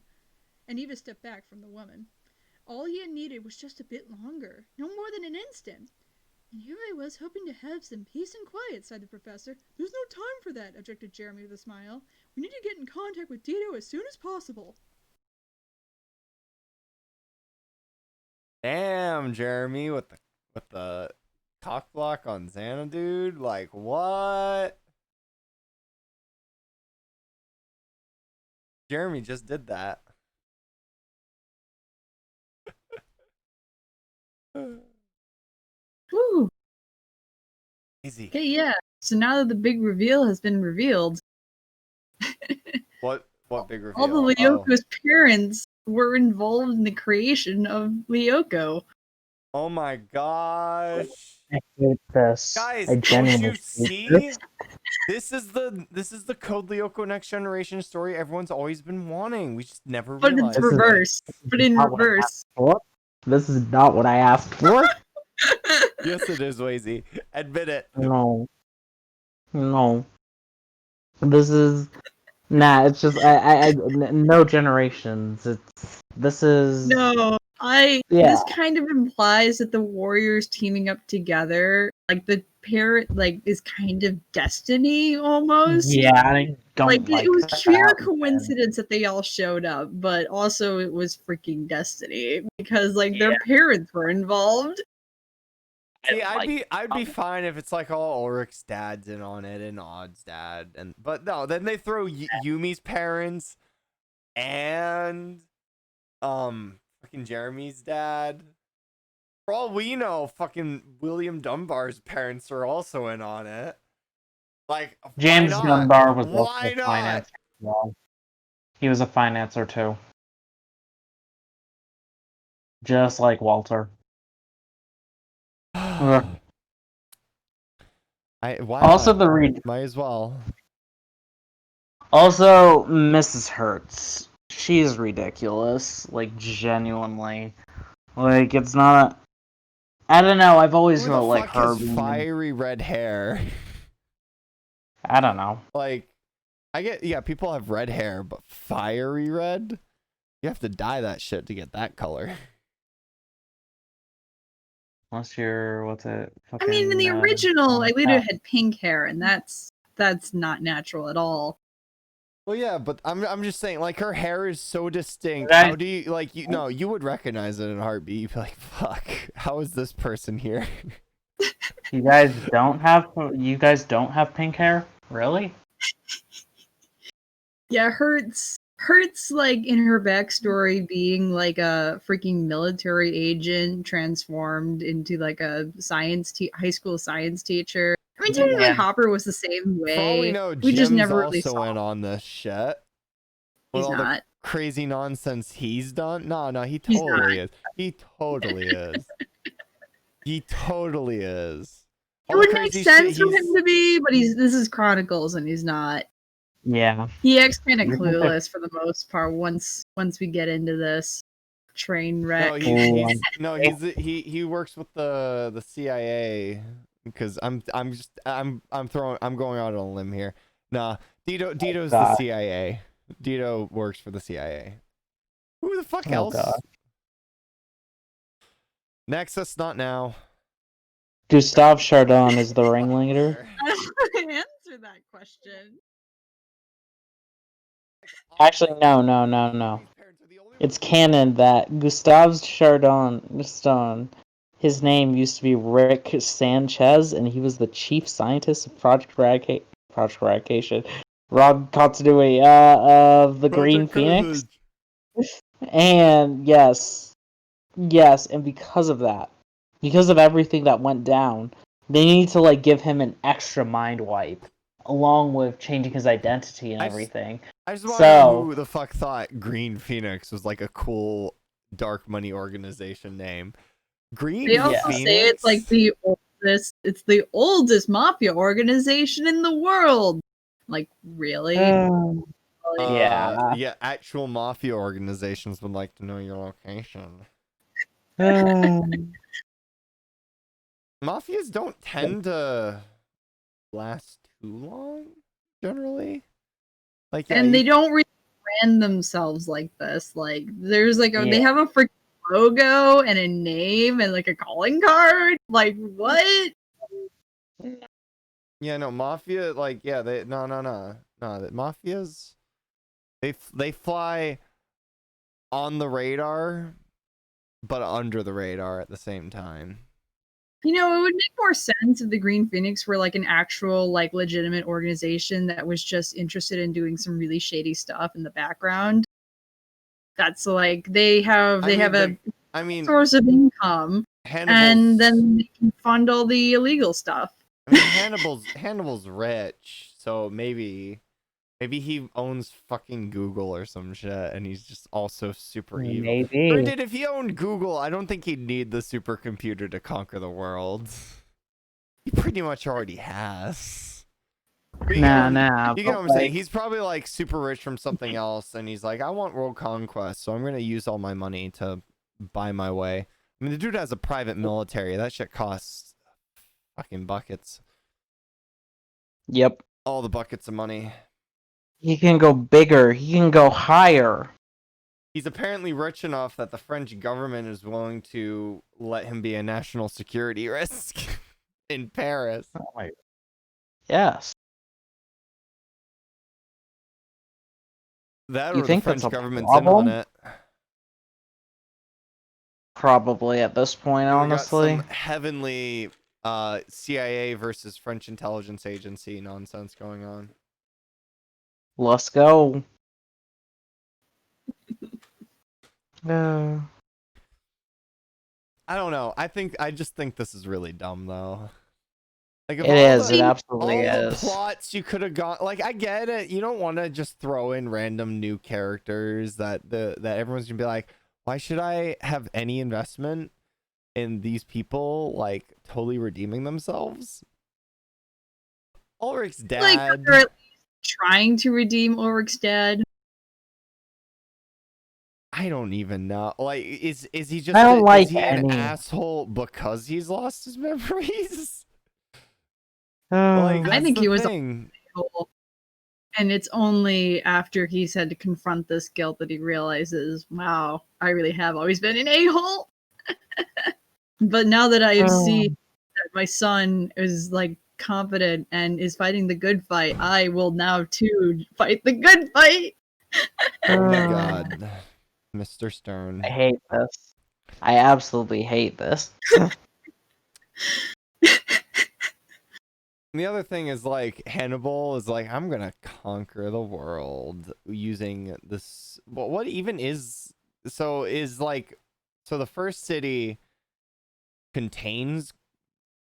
All he had needed was just a bit longer, no more than an instant. And here I was hoping to have some peace and quiet, sighed the professor. There's no time for that, objected Jeremy with a smile. We need to get in contact with Tito as soon as possible. Damn, Jeremy, with the cock block on Xana, dude. Like, what? Jeremy just did that. Woo. Easy. Okay, yeah. So now that the big reveal has been revealed, What big reveal? all the Lyoko's parents were involved in the creation of Lyoko. Oh my gosh. I hate this. Guys, I don't genuinely you hate see? this. This is the Code Lyoko Next Generation story everyone's always been wanting. We just never But realized. it's reverse. But in not what I reverse. asked for. This is not what I asked for. Yes, it is, Wazy. Admit it. No. This is it's just no generations. This is No, Yeah. this kind of implies that the warriors teaming up together, like the parent, like is kind of destiny almost. Yeah, I don't Like like it was that, sheer man. coincidence that they all showed up, but also it was freaking destiny because like their Yeah. parents were involved. See, I I'd be fine if it's like all Ulrich's dad's in on it and Odd's dad, but no, then they throw Yumi's parents and fucking Jeremy's dad. For all we know, fucking William Dunbar's parents are also in on it. Like, James why not? Dunbar was also Why a not? financer. Well, he was a financer too. Just like Walter. Ugh. Why Also not? the Might as well. Also Mrs. Hertz. She's ridiculous. Like genuinely. Like it's not I don't know, I've always Who the felt like fuck her has being fiery red hair? I don't know. Like, I get, yeah, people have red hair, but fiery red? You have to dye that shit to get that color. Unless you're what's it? I mean, in the Fucking, original, Aelita yeah. had pink hair, and that's not natural at all. Well, yeah, but I'm just saying, like, her hair is so distinct. Guys- How do you, like, you would recognize it in a heartbeat. You'd be like, fuck, how is this person here? You guys don't have pink hair? Really? Yeah, Hertz, like in her backstory, being like a freaking military agent transformed into like a high school science teacher. I mean, technically, Yeah. Hopper was the same way. For all we know, we just Jim's never really also saw in on this shit. With He's all not. the crazy nonsense he's done. No, he He's totally is. He totally is. He totally is. It All the would make crazy sense shit for him to be, but this is Chronicles, and he's not. Yeah. He acts kind of You think that- clueless for the most part. Once we get into this train wreck. No, he works with the CIA because I'm going out on a limb here. Nah, Dito's the God. CIA. Dito works for the CIA. Who the fuck Oh, else? God. Nexus, not now. Gustave Chardon is the ringleader. I don't want to answer that question. Actually, no. It's canon that Gustave Chardon, his name used to be Rick Sanchez, and he was the chief scientist of Project Eradication. Rob Continuity of the Green Phoenix. And yes, and because of that, because of everything that went down, they need to like give him an extra mind wipe, along with changing his identity and everything. I just want to know who the fuck thought Green Phoenix was like a cool dark money organization name. Green They also Phoenix? say it's like it's the oldest mafia organization in the world. Like, really? Really? Yeah. Yeah, actual mafia organizations would like to know your location. Mafias don't tend to last too long, generally. Like, yeah, And they don't really brand themselves like this. Like, there's like they have a freaking logo and a name and like a calling card. Like, what? yeah, no, Mafia, like, yeah, they no, the Mafias, they fly on the radar, but under the radar at the same time. You know, it would make more sense if the Green Phoenix were like an actual, like, legitimate organization that was just interested in doing some really shady stuff in the background. That's like they have a source of income, and then they can fund all the illegal stuff. I mean, Hannibal's rich, so maybe he owns fucking Google or some shit, and he's just also super evil. Maybe. Granted, if he owned Google, I don't think he'd need the supercomputer to conquer the world. He pretty much already has. You get what I'm saying? He's probably like super rich from something else, and he's like, I want world conquest, so I'm gonna use all my money to buy my way. I mean, the dude has a private military. That shit costs fucking buckets. Yep. All the buckets of money. He can go bigger. He can go higher. He's apparently rich enough that the French government is willing to let him be a national security risk in Paris. Oh my. Yes. That You or think the French that's a government's in on problem? it. Probably at this point, We got honestly. some heavenly CIA versus French intelligence agency nonsense going on. Let's go. No. I don't know. I just think this is really dumb though. Like, if It is. It absolutely all the is. plots you could have got, like, I get it. You don't want to just throw in random new characters that everyone's gonna be like, why should I have any investment in these people like totally redeeming themselves? Ulrich's dad. Like, they're at least trying to redeem Ulrich's dad. I don't even know. Like, is he just I don't like is he an any. asshole because he's lost his memories? Like, I think he was thing. And it's only after he's had to confront this guilt that he realizes, wow, I really have always been an a-hole. But now that I have seen that my son is like confident and is fighting the good fight, I will now too fight the good fight. Oh my god. Mr. Stern. I hate this. I absolutely hate this. The other thing is, like, Hannibal is like, I'm gonna conquer the world using this. Well, what even is the first city contains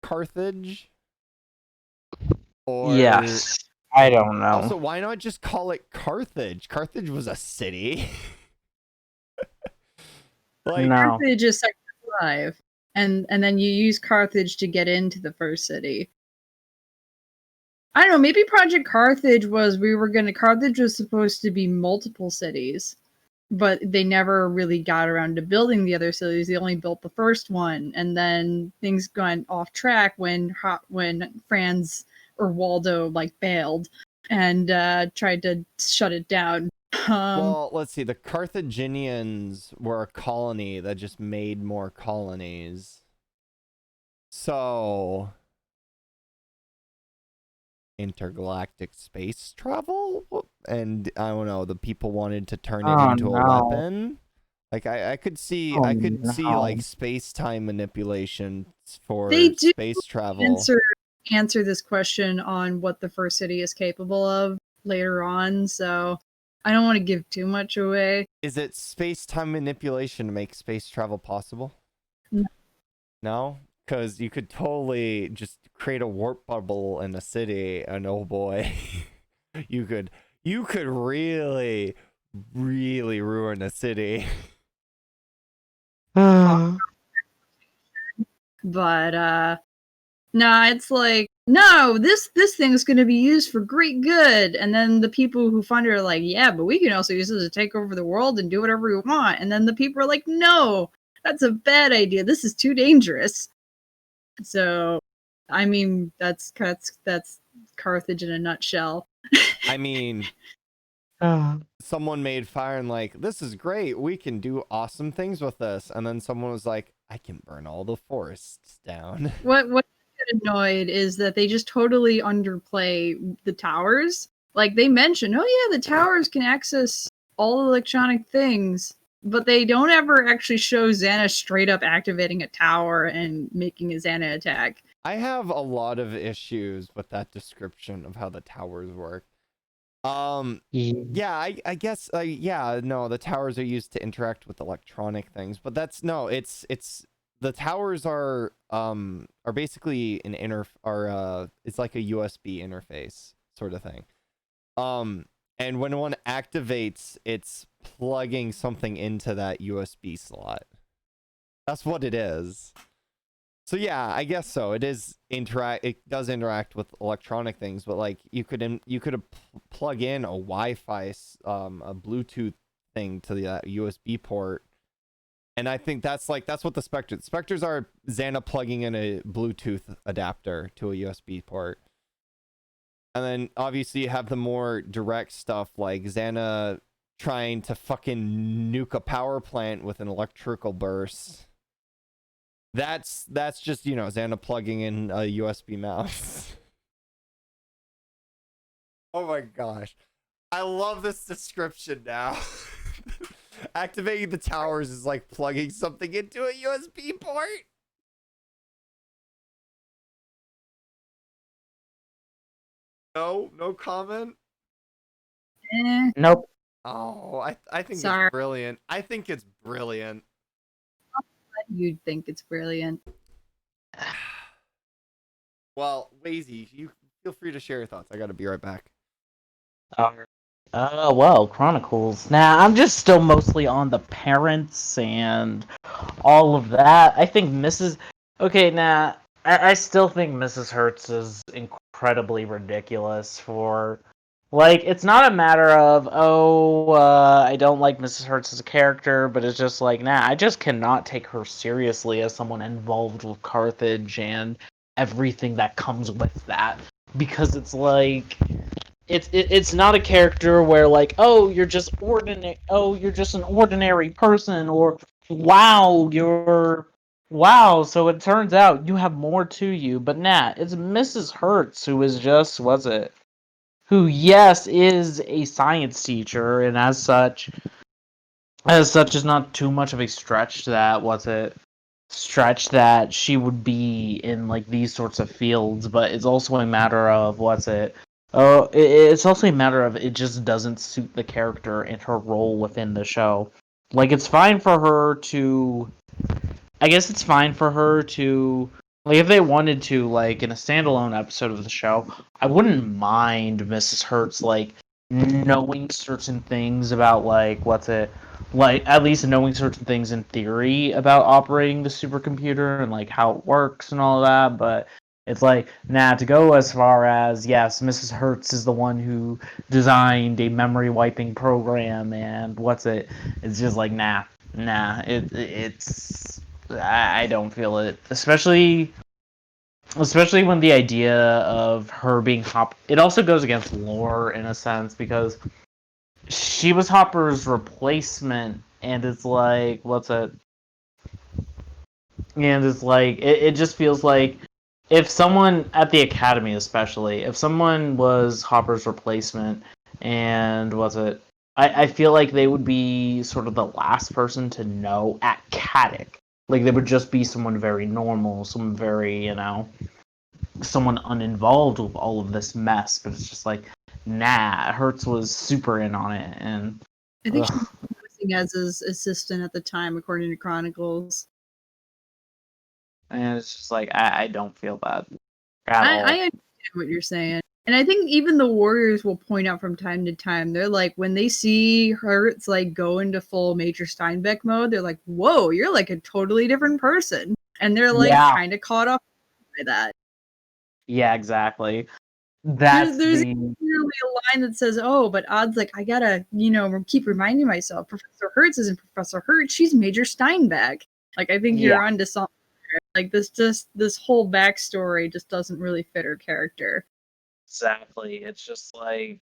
Carthage? Or yes. I don't know. Also, why not just call it Carthage? Carthage was a city. Like, no. Carthage is Sector 5, and then you use Carthage to get into the first city. I don't know, maybe Project Carthage was Carthage was supposed to be multiple cities, but they never really got around to building the other cities. They only built the first one, and then things went off track when Franz or Waldo like bailed and tried to shut it down. Well, let's see. The Carthaginians were a colony that just made more colonies. So, intergalactic space travel? And I don't know, the people wanted to turn it into a weapon. Like, I could see like space-time manipulation for space travel. Answer this question on what the first city is capable of later on, so I don't want to give too much away. Is it space-time manipulation to make space travel possible? No. No? Because you could totally just create a warp bubble in a city, and oh boy, you could really, really ruin a city. But no, it's like, no, this thing is going to be used for great good. And then the people who fund it are like, yeah, but we can also use it to take over the world and do whatever we want. And then the people are like, no, that's a bad idea. This is too dangerous. So, I mean, that's Carthage in a nutshell. I mean, someone made fire and like, this is great. We can do awesome things with this. And then someone was like, I can burn all the forests down. What get annoyed is that they just totally underplay the towers. Like they mention, oh yeah, the towers can access all electronic things, but they don't ever actually show Xana straight up activating a tower and making a Xana attack. I have a lot of issues with that description of how the towers work. Yeah, I guess yeah, no, the towers are used to interact with electronic things, but that's no, it's the towers are basically it's like a USB interface sort of thing. And when one activates, it's plugging something into that USB slot. That's what it is. So yeah, I guess so. It does interact with electronic things, but like you could plug in a Wi-Fi a Bluetooth thing to the USB port. And I think that's what the Spectres are. Xana plugging in a Bluetooth adapter to a USB port. And then obviously you have the more direct stuff like Xana trying to fucking nuke a power plant with an electrical burst. That's just, Xana plugging in a USB mouse. Oh my gosh. I love this description now. Activating the towers is like plugging something into a USB port. No comment? Nope. Oh, I think Sorry. it's brilliant. I think it's brilliant. You'd think it's brilliant. Well, Wazy, you feel free to share your thoughts. I gotta be right back. Well, Chronicles. Nah, I'm just still mostly on the parents and all of that. I think Mrs. Okay, nah, I still think Mrs. Hertz is incredibly ridiculous for. Like, it's not a matter of, I don't like Mrs. Hertz as a character, but it's just like, nah, I just cannot take her seriously as someone involved with Carthage and everything that comes with that. Because it's like, it's not a character where like, you're just an ordinary person, or wow, so it turns out you have more to you. But nah, it's Mrs. Hertz who is just who, yes, is a science teacher, and as such is not too much of a stretch that she would be in like these sorts of fields. But it's also a matter of it's also a matter of it just doesn't suit the character and her role within the show. Like, it's fine for her to I guess it's fine for her to, like, if they wanted to, like, in a standalone episode of the show, I wouldn't mind Mrs. Hertz, like, knowing certain things about, like, at least knowing certain things in theory about operating the supercomputer and, like, how it works and all of that, but it's like, nah, to go as far as, yes, Mrs. Hertz is the one who designed a memory wiping program and it's just like, nah, it's I don't feel it, especially when the idea of her being Hopper. It also goes against lore in a sense because she was Hopper's replacement, and it's like it just feels like if someone at the Academy, especially if someone was Hopper's replacement, and I feel like they would be sort of the last person to know at Caddick. Like, they would just be someone very normal, someone very, someone uninvolved with all of this mess. But it's just like, nah, Hertz was super in on it, and I think she ugh. was working as his assistant at the time, according to Chronicles. And it's just like, I don't feel that at I all. understand what you're saying. And I think even the Warriors will point out from time to time, they're like, when they see Hertz like go into full Major Steinbeck mode, they're like, whoa, you're like a totally different person. And they're like Yeah. kind of caught off by that. Yeah, exactly. That's There's the clearly a line that says, oh, but Odd's like, I gotta, keep reminding myself, Professor Hertz isn't Professor Hertz, she's Major Steinbeck. Like, I think you're onto something. Like, this whole backstory just doesn't really fit her character. Exactly. It's just like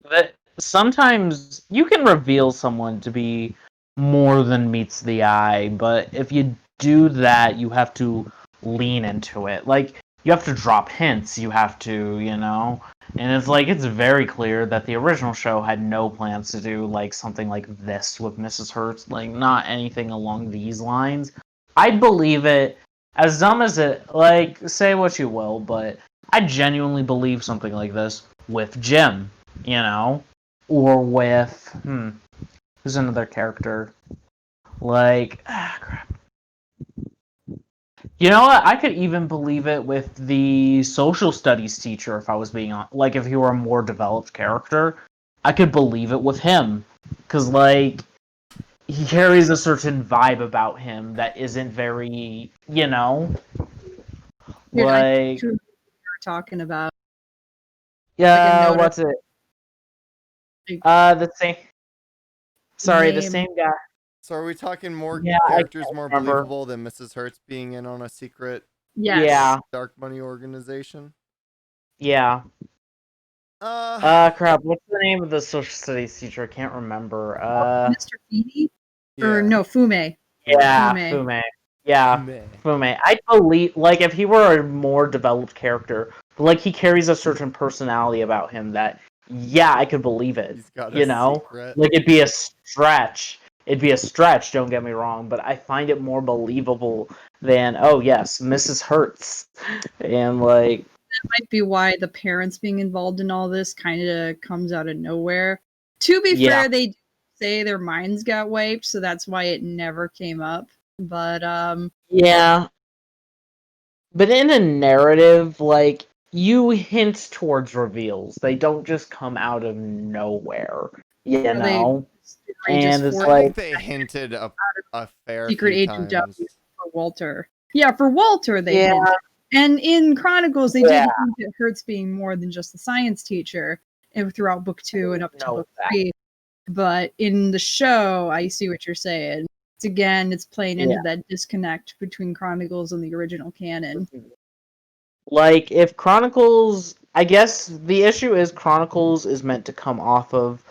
that. Sometimes you can reveal someone to be more than meets the eye, but if you do that, you have to lean into it. Like, you have to drop hints, you have to, And it's like, it's very clear that the original show had no plans to do, like, something like this with Mrs. Hertz. Like, not anything along these lines. I'd believe it, as dumb as it, like, say what you will, but I genuinely believe something like this with Jim, or with who's another character? Like, crap. You know what? I could even believe it with the social studies teacher if I was being on, like, if he were a more developed character. I could believe it with him, because like he carries a certain vibe about him that isn't very, Dude, I like, picture what you're talking about. Like a yeah, note what's it? The same. Sorry, the name. same guy. So are we talking more Yeah, I characters can't more remember. believable than Mrs. Hertz being in on a secret Yes. Yeah, dark money organization? yeah. Uh, Crap. What's the name of the social studies teacher? I can't remember. Mr. Feeney? Or yeah. no, Fume. Yeah, Fume. Fume. Yeah, Meh. Fume. I believe, like, if he were a more developed character, like, he carries a certain personality about him that, yeah, I could believe it. He's got a secret. Like, it'd be a stretch. It'd be a stretch, don't get me wrong, but I find it more believable than, oh, yes, Mrs. Hertz. And, like, Might be why the parents being involved in all this kind of comes out of nowhere. To be Yeah. fair, they do say their minds got wiped, so that's why it never came up. But yeah. But in a narrative, like, you hint towards reveals. They don't just come out of nowhere, they And it's I like, think they hinted a fair Secret few Agent times. W for Walter. Yeah, for Walter they yeah, hinted. And in Chronicles they Yeah. did hint at Hertz being more than just the science teacher and throughout book 2 and up to know book that. 3. But in the show, I see what you're saying. It's playing into that disconnect between Chronicles and the original canon. Like, if Chronicles, I guess the issue is Chronicles is meant to come off of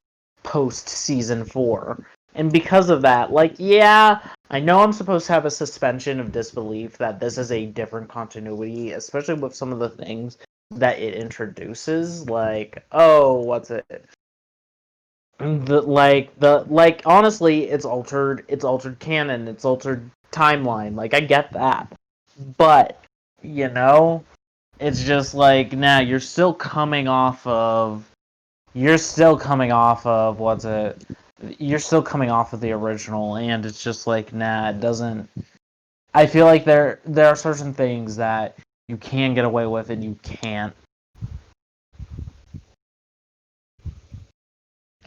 post season 4. And because of that, like, yeah, I know I'm supposed to have a suspension of disbelief that this is a different continuity, especially with some of the things that it introduces. Like, oh, what's it? Honestly, it's altered canon, it's altered timeline. Like, I get that. But, it's just like, nah, you're still coming off of what's it? You're still coming off of the original, and it's just like, nah, it doesn't. I feel like there are certain things that you can get away with and you can't,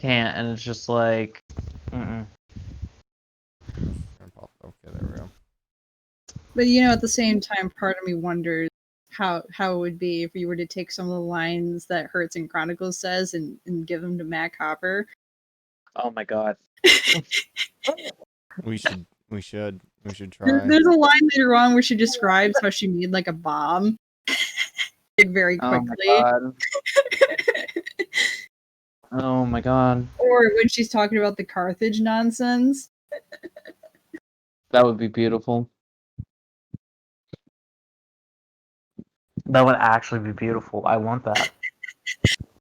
and it's just like, mm-mm. Okay, there we go. But at the same time, part of me wonders how it would be if you were to take some of the lines that Hertz in Chronicles says and give them to Mac Hopper. Oh my god. We should try. There's a line later on where she describes how she made like a bomb like, very quickly. Oh my god. Oh my god. Or when she's talking about the Carthage nonsense. That would be beautiful. That would actually be beautiful. I want that.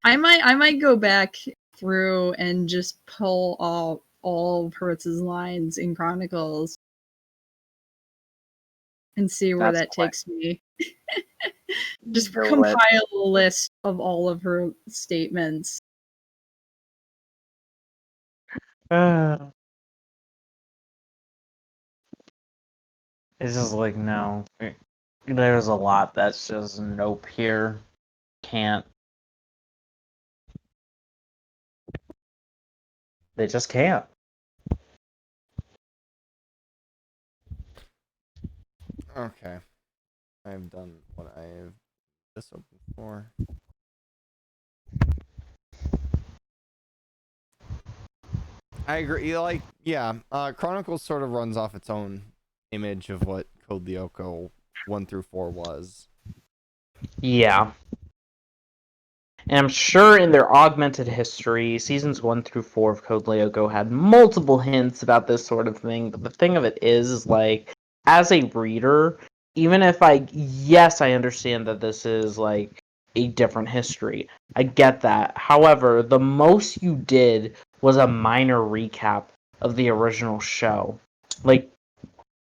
I might go back through and just pull all of Hertz's lines in Chronicles and see where that takes me. Just compile a list of all of her statements. It's just like, no. There's a lot that's just nope here. Can't. They just can't. Okay. I've done what I've this open for. I agree. Like, yeah, Chronicles sort of runs off its own image of what Code Lyoko 1 through 4 was. Yeah. And I'm sure in their augmented history, seasons 1 through 4 of Code Lyoko had multiple hints about this sort of thing. But the thing of it is like, as a reader, even if yes, I understand that this is like a different history. I get that. However, the most you did was a minor recap of the original show. Like,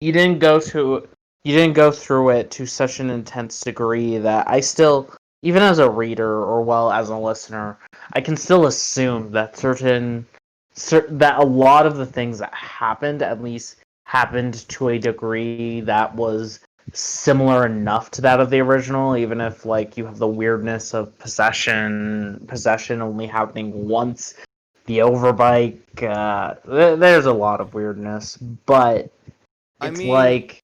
you didn't go through it to such an intense degree that I still, even as a reader or well as a listener, I can still assume that that a lot of the things that happened at least happened to a degree that was similar enough to that of the original, even if like you have the weirdness of possession only happening once, the overbike, there's a lot of weirdness, but I it's mean, like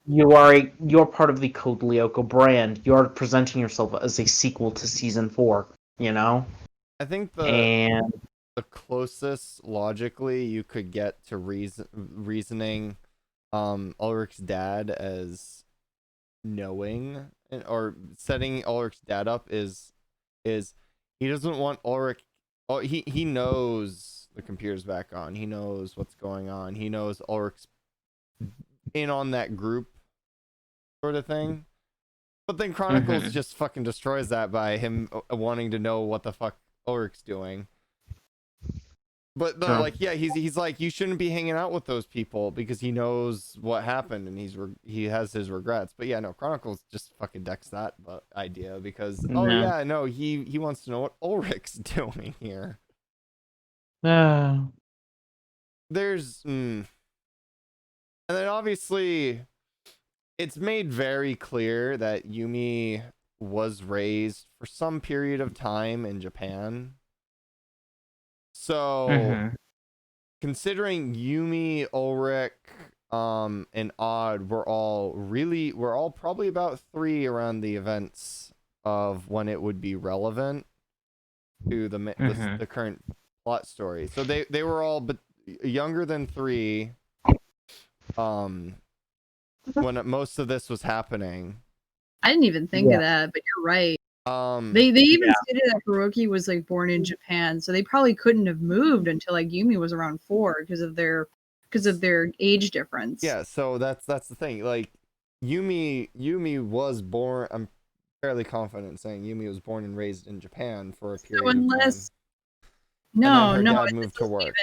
you're part of the Code Lyoko brand. You're presenting yourself as a sequel to season 4, you know? I think And the closest logically you could get to reasoning Ulrich's dad as knowing or setting Ulrich's dad up is he doesn't want Ulrich. Oh, he knows the computer's back on. He knows what's going on. He knows Ulrich's in on that group sort of thing. But then Chronicles just fucking destroys that by him wanting to know what the fuck Ulrich's doing. But no, like, yeah, he's like, you shouldn't be hanging out with those people because he knows what happened and he has his regrets. But yeah, no, Chronicles just fucking decks that idea because oh no. yeah, no, he wants to know what Ulrich's doing here. There's and then obviously it's made very clear that Yumi was raised for some period of time in Japan. So considering Yumi, Ulrich, and Odd were all probably about 3 around the events of when it would be relevant to the current plot story. So they were all but younger than 3 when most of this was happening. I didn't even think of that, but you're right. They even stated that Hiroki was like born in Japan, so they probably couldn't have moved until like Yumi was around 4 because of their age difference. Yeah, so that's the thing. Like Yumi was born. I'm fairly confident in saying Yumi was born and raised in Japan for a period of time. No, and then her dad moved to work.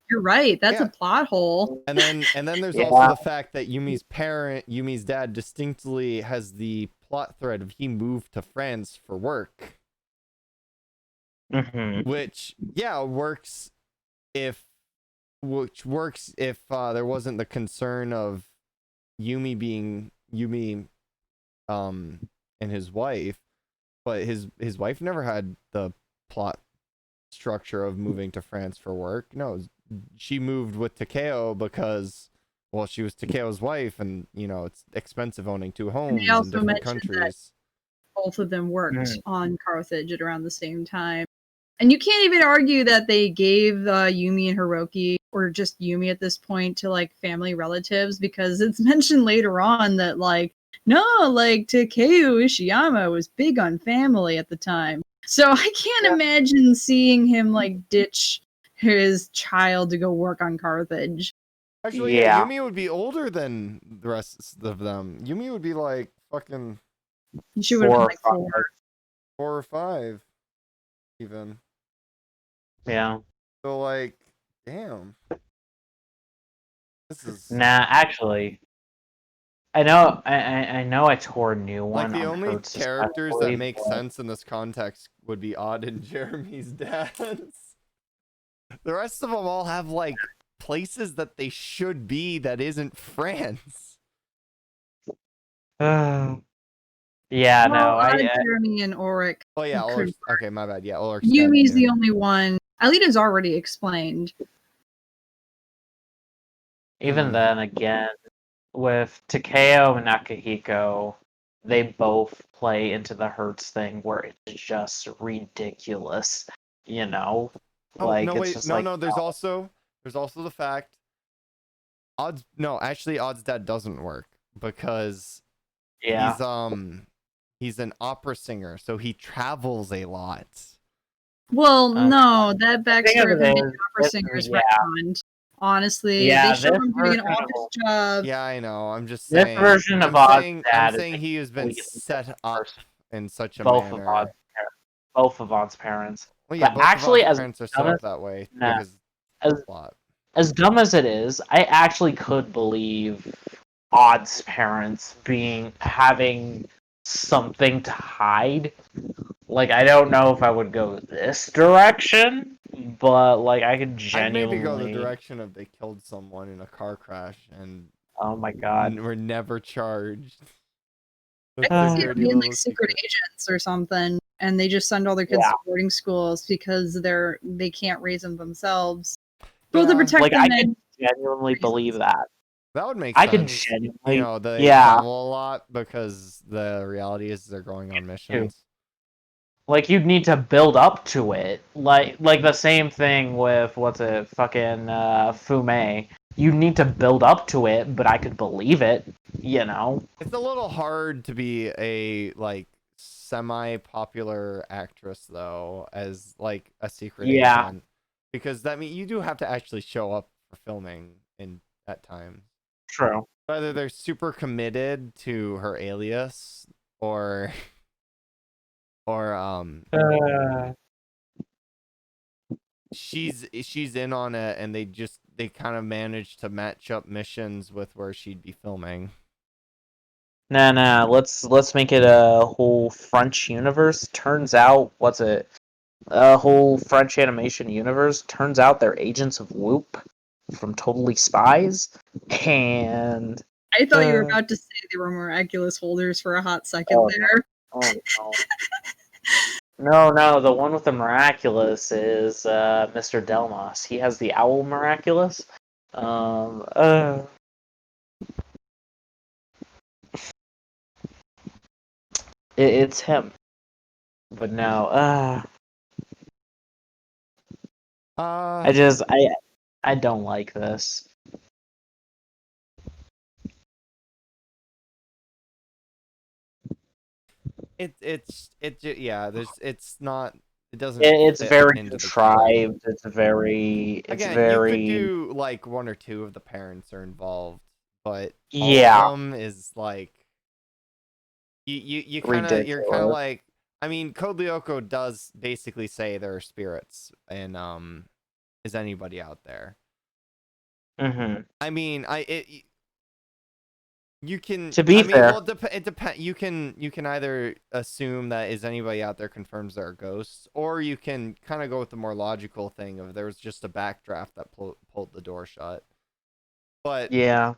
You're right. That's a plot hole. And then there's also the fact that Yumi's dad distinctly has the plot thread of he moved to France for work. Which works if there wasn't the concern of Yumi and his wife, but his wife never had the plot structure of moving to France for work. No, she moved with Takeo because, well, she was Takeo's wife, and it's expensive owning 2 homes in different countries. Both of them worked on Carthage at around the same time, and you can't even argue that they gave Yumi and Hiroki, or just Yumi at this point, to like family relatives, because it's mentioned later on that like Takeo Ishiyama was big on family at the time. So I can't imagine seeing him like ditch his child to go work on Carthage. Actually, yeah, Yumi would be older than the rest of them. Yumi would be like fucking. She would have been like 4 or 5, even. Yeah. So like, damn. This is actually. I know I tore a new one. Like the only characters that make sense in this context would be Odd and Jeremy's dads. The rest of them all have like places that they should be that isn't France. Jeremy and Ulrich. Oh yeah, Ulrich. Okay, my bad. Yeah, Ulrich. Yumi's the only one. Alita's already explained. Even then, again, with Takeo and Nakahiko, they both play into the Hertz thing where it's just ridiculous, Oh, like no, it's wait, just no, like, no. There's also the fact. Actually, Odd's dad doesn't work because he's an opera singer, so he travels a lot. Well, Uh, no, that the thing backstory of of him it being is, an opera this singer is, is yeah, retconned. Honestly, yeah, they show this him doing an version office of job. Yeah, I know. I'm just this saying. version of Odd's I'm dad is saying a he has been completely set different up person. in such a Both of manner. both of Odd's parents. Well, yeah, But both of actually, Oz's as parents are set dumb up as that way nah, because as of plot. as dumb as it is, I actually could believe Odd's parents having something to hide. Like, I don't know if I would go this direction, but like I could I'd maybe go the genuinely. direction of they killed someone in a car crash and Oh my god. were never charged. I That's their think dirty being like little secret secret. agents or something, and they just send all their kids Yeah. to boarding schools because they can't raise them themselves. Both to Yeah, protect Like, them I could and genuinely believe reasons. that. that would make I could sense. genuinely, They yeah. travel a lot because the reality is they're going on missions. Like, you'd need to build up to it. Like the same thing with what's it, fucking Fume. You need to build up to it, but I could believe it. You know. It's a little hard to be a like semi-popular actress though as like a secret Yeah. agent because that mean you do have to actually show up for filming in at times. True. Whether they're super committed to her alias or or she's in on it and they kind of manage to match up missions with where she'd be filming. Nah. Let's make it a whole French universe. Turns out, what's it? A whole French animation universe. Turns out they're agents of Whoop from Totally Spies, and I thought you were about to say they were miraculous holders for a hot second oh there. no, the one with the miraculous is Mr. Delmas. He has the owl miraculous. Um, uh, it's him. But no, Uh I don't like this. yeah, it's not it doesn't It's fit very into the canon. contrived. It's Again, you could very do like one or two of the parents are involved, but all of yeah, them is like you're kind of ridiculous. like I mean, Code Lyoko does basically say there are spirits and is anybody out there? Mm-hmm. I mean, you can. To be I mean, fair, well, it depends. You can either assume that is anybody out there confirms there are ghosts, or you can kind of go with the more logical thing of there was just a backdraft that pulled the door shut. But yeah.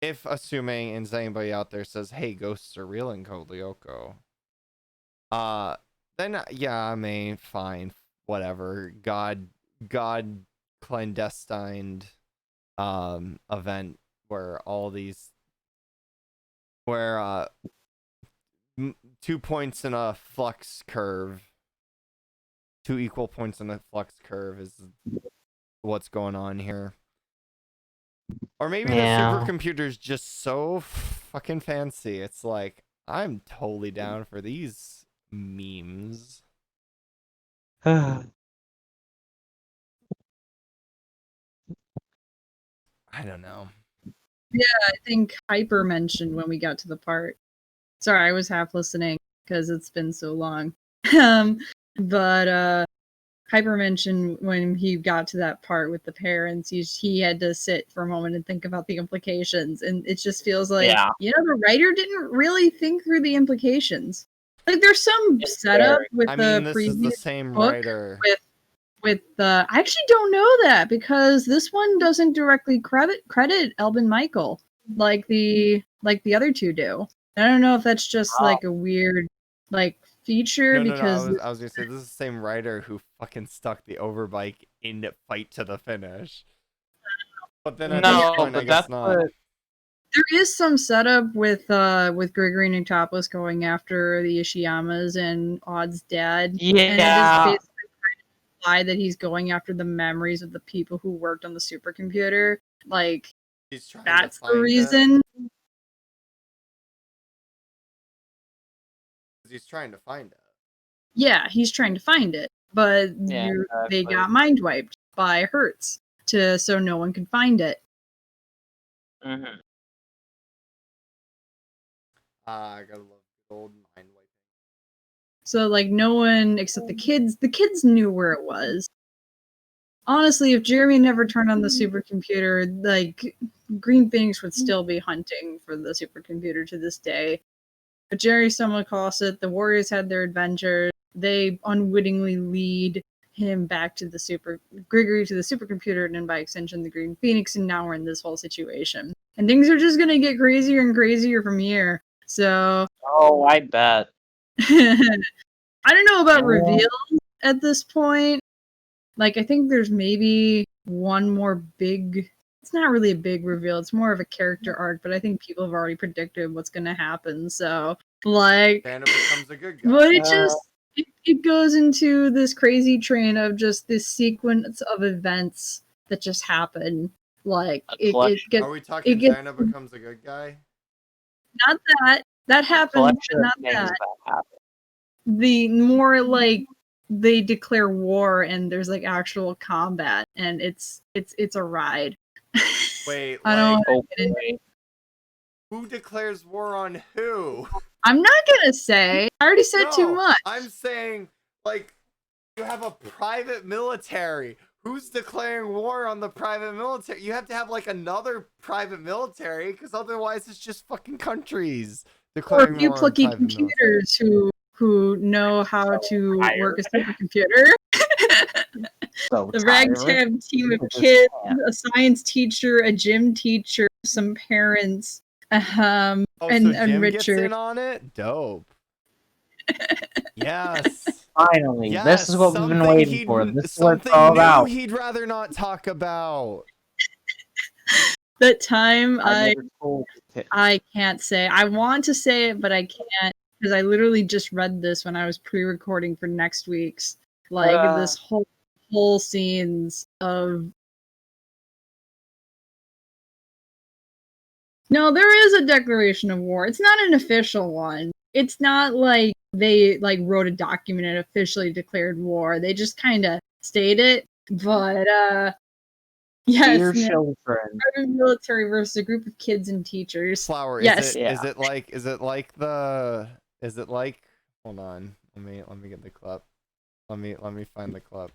if assuming and anybody out there says, "Hey, ghosts are real in Code Lyoko," then yeah, I mean, fine, whatever. God clandestine event where all these where 2 points in a flux curve, 2 equal points in a flux curve is what's going on here. Or maybe the Yeah. supercomputer's just so fucking fancy. It's like, I'm totally down for these memes. I don't know. Yeah, I think Hyper mentioned when we got to the part. Sorry, I was half listening because it's been so long. But Hyper mentioned when he got to that part with the parents, he had to sit for a moment and think about the implications, and it just feels like Yeah. the writer didn't really think through the implications. Like there's some setup with I the mean, this is the previous same book writer. with I actually don't know that because this one doesn't directly credit Elvin Michael like the other two do. I don't know if that's just like a weird like feature No. because I was gonna say this is the same writer who fucking stuck the overbike in the fight to the finish. But then at this point, I guess not. There is some setup with Gregory Notopoulos going after the Ishiyamas and Odd's dad. Yeah. And it is basically trying to imply that he's going after the memories of the people who worked on the supercomputer. Like that's the reason. He's trying to find it. Yeah, he's trying to find it, but Yeah, they exactly. got mind wiped by Hertz so no one could find it. Mm-hmm. I gotta love good old mind wiping. So like no one except the kids knew where it was. Honestly, if Jeremy never turned on the supercomputer, like Green Phoenix would still be hunting for the supercomputer to this day. But Jerry stumbled across it. The Warriors had their adventures. They unwittingly lead him back to the Grigory to the supercomputer, and then by extension the Green Phoenix, and now we're in this whole situation. And things are just gonna get crazier and crazier from here. So Oh, I bet. I don't know about Yeah. reveals at this point. Like, I think there's maybe one more big. It's not really a big reveal. It's more of a character arc, but I think people have already predicted what's going to happen. So, like, Santa becomes a good guy. but it goes into this crazy train of just this sequence of events that just happen. Like, it gets. Are we talking gets- Santa becomes a good guy? Not that happens, Collection not of things that. that happen. The more like they declare war and there's like actual combat, and it's a ride. Wait, I don't like, wanna get into Okay. who declares war on who? I'm not gonna say. I already said too No, much. I'm saying, like, you have a private military. Who's declaring war on the private military? You have to have, like, another private military, because otherwise it's just fucking countries Or declaring a few war on plucky private military. computers who know how to work a supercomputer. So The tired. ragtag team of People just kids, can't. a science teacher, a gym teacher, some parents, Oh, and so Jim gets Richard. in on it? Dope. Yes. Finally, Yes, this is what we've been waiting for. This is what it's something all new about. he'd rather not talk about. That time never told you. I can't say. I want to say it, but I can't because I literally just read this when I was pre-recording for next week's. Like this whole scenes of. No, there is a declaration of war. It's not an official one. It's not like they like wrote a document and officially declared war. They just kind of state it. But yes, Dear yeah, children. private military versus a group of kids and teachers. Flower, Yes. is it like hold on. Let me get the clip. Let me find the clip.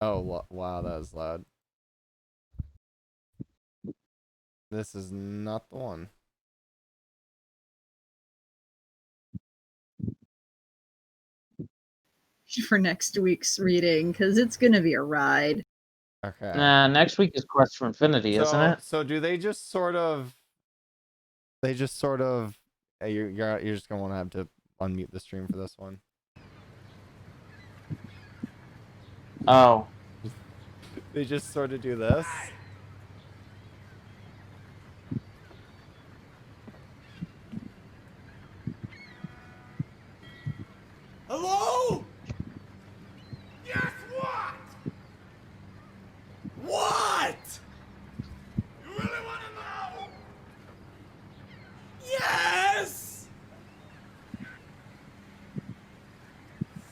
Oh, wow, that was loud. This is not the one. For next week's reading because it's gonna be a ride. Okay. Next week is Quest for Infinity, isn't it? So do they just sort of? You're just gonna want to have to unmute the stream for this one. Oh. They just sort of do this. Hello? Guess what? What? You really want to know? Yes!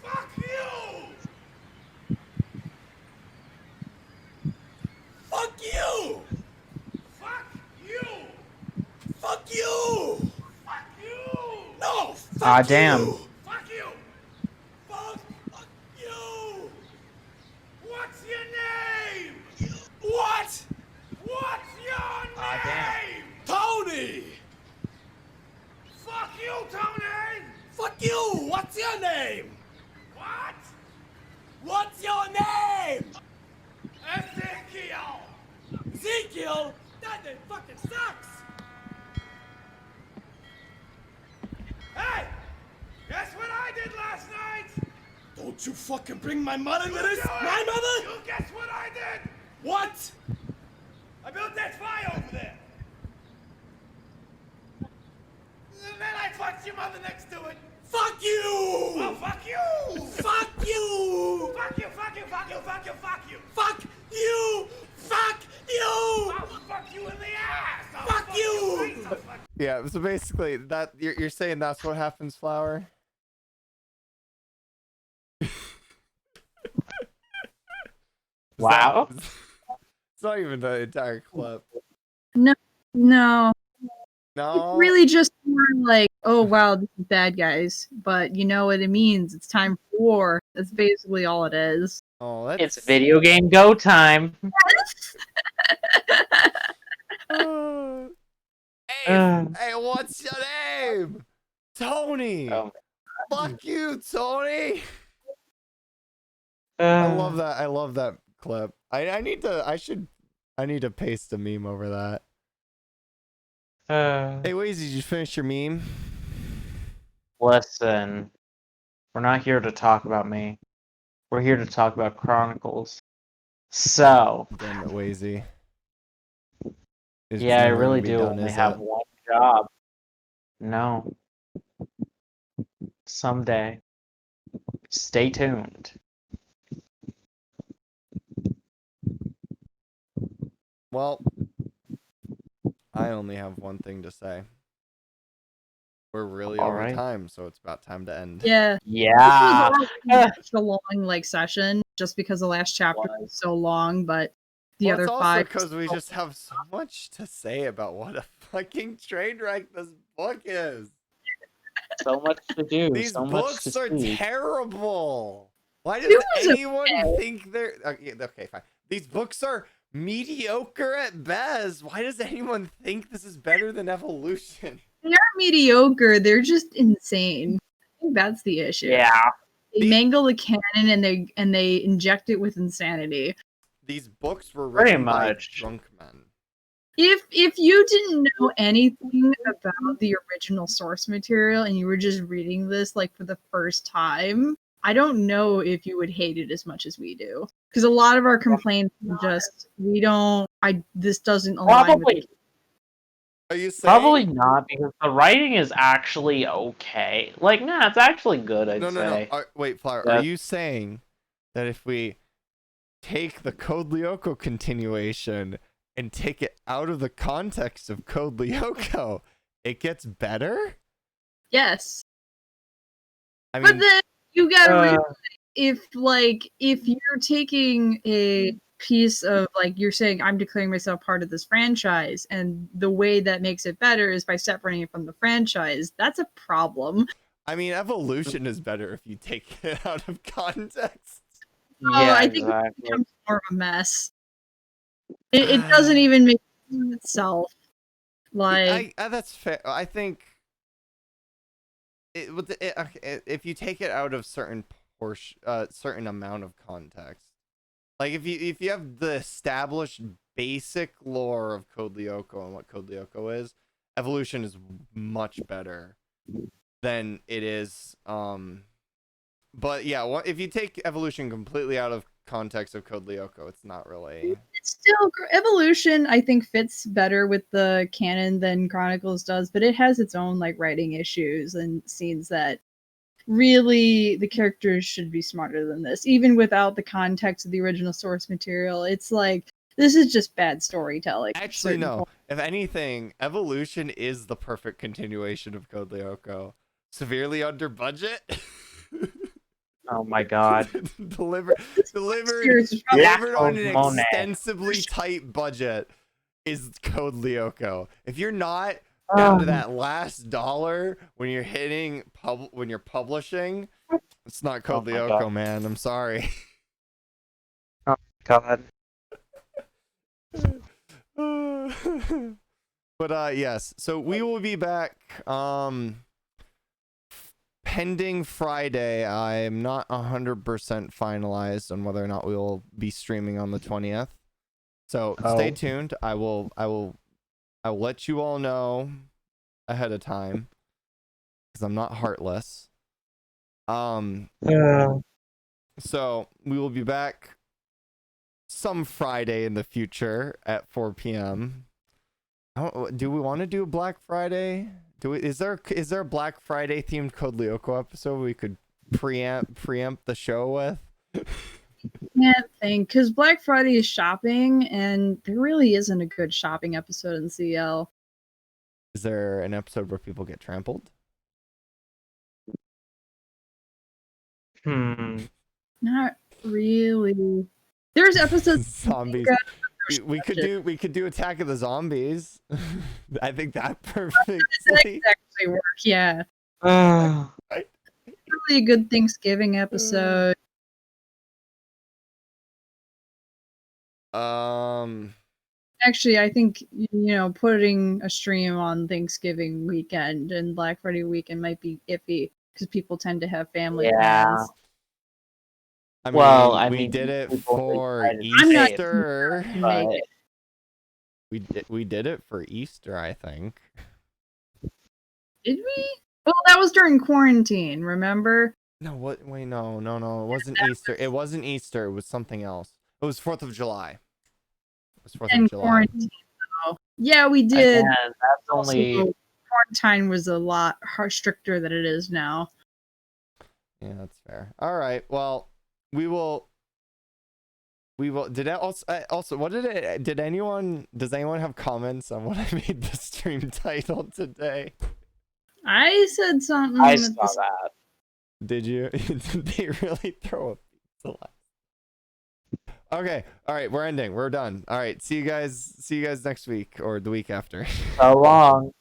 Fuck you! Fuck you! Fuck you! Fuck you! Fuck you! No! Fuck Ah, damn. you! Fuck you! Fuck you! What's your name? What? What's your name? Ah, damn. Tony! Fuck you, Tony! Fuck you! What's your name? What? What's your name? Ezekiel! Ezekiel? That name fucking sucks! Hey! Guess what I did last night? Don't you fucking bring my mother into this? My mother? You guess what I did? What? I built that fire over there. And then I fucked your mother next to it. Fuck you! Oh, fuck you! Fuck you! Yeah, so basically that you're saying that's what happens, Flower? Wow. It's not even the entire clip. No, no. No. Really just more like, oh wow, this is bad guys. But you know what it means. It's time for war. That's basically all it is. Oh, that's It's video game go time. Hey, what's your name? Tony. Oh. Fuck you, Tony. Uh, I love that clip. I need to paste a meme over that. Hey, Waze, did you finish your meme? Listen, we're not here to talk about me. We're here to talk about Chronicles. So, Damn it, Wazy. It's yeah, I never really gonna be do done, only is have it? one job. No. Someday. Stay tuned. Well, I only have one thing to say. We're really All over right. time, so it's about time to end. Yeah. Yeah. This was such a long session just because the last chapter was so long, but the Well, other it's also 5 because we just have so much to say about what a fucking train wreck this book is. So much to do. These so much books to are see. terrible. Why It does was anyone okay. think they're okay? Fine. These books are mediocre at best. Why does anyone think this is better than Evolution? They are mediocre. They're just insane. I think that's the issue. Yeah. They mangle the canon and they inject it with insanity. These books were Pretty written by much. drunk men. If you didn't know anything about the original source material and you were just reading this like for the first time, I don't know if you would hate it as much as we do. Because a lot of our complaints are just this doesn't align with Probably. Are you saying? Probably not, because the writing is actually okay. Like, nah, it's actually good, I'd No. say. Wait, Flower. Yeah. Are you saying that if we take the Code Lyoko continuation and take it out of the context of Code Lyoko, it gets better? Yes. I mean, But then you gotta realize if you're taking a piece of like you're saying I'm declaring myself part of this franchise and the way that makes it better is by separating it from the franchise, that's a problem. I mean, Evolution is better if you take it out of context. Yeah, I think exactly. it becomes more of a mess. It doesn't even make sense of itself. Like That's fair. I think if you take it out of certain certain amount of context, like if you have the established basic lore of Code Lyoko and what Code Lyoko is, Evolution is much better than it is. But yeah, if you take Evolution completely out of context of Code Lyoko, it's not really. it's still Evolution. I think fits better with the canon than Chronicles does, but it has its own like writing issues and scenes that really the characters should be smarter than this, even without the context of the original source material. It's like this is just bad storytelling. Actually, no. If anything, Evolution is the perfect continuation of Code Lyoko. Severely under budget. Oh my god. delivered on an extensively tight budget is Code Lyoko. If you're not down to that last dollar when you're hitting when you're publishing, it's not Code Lyoko, man. I'm sorry. Oh god. But yes, so we will be back pending Friday. I'm not 100% finalized on whether or not we will be streaming on the 20th. So stay tuned. I will let you all know ahead of time because I'm not heartless. So we will be back some Friday in the future at 4 p.m. Do we want to do a Black Friday? Is there a Black Friday themed Code Lyoko episode we could preempt the show with? Can't think because Black Friday is shopping, and there really isn't a good shopping episode in CL. Is there an episode where people get trampled? Not really. There's episodes. Zombies. We could do Attack of the Zombies. I think that perfectly. Actually work. Yeah, Uh, really a good Thanksgiving episode. Actually, I think putting a stream on Thanksgiving weekend and Black Friday weekend might be iffy because people tend to have family Yeah. plans. I mean, Well, I we mean, did it people for decided to I'm not- Easter. Make but it. We did it for Easter, I think. Did we? Well, that was during quarantine. Remember? No, what? Wait, no. It wasn't Easter. It wasn't Easter. It was something else. It was 4th of July. It was 4th In of July. quarantine. Though. Yeah, we did. again, that's only Also, quarantine was a lot stricter than it is now. Yeah, that's fair. All right. Well, we will. Did I also? What did it? Does anyone have comments on what I made the stream title today? I said something. I at saw the- that. Did you? Did they really throw a pizza? Okay. All right. We're ending. We're done. All right. See you guys. See you guys next week or the week after. So long.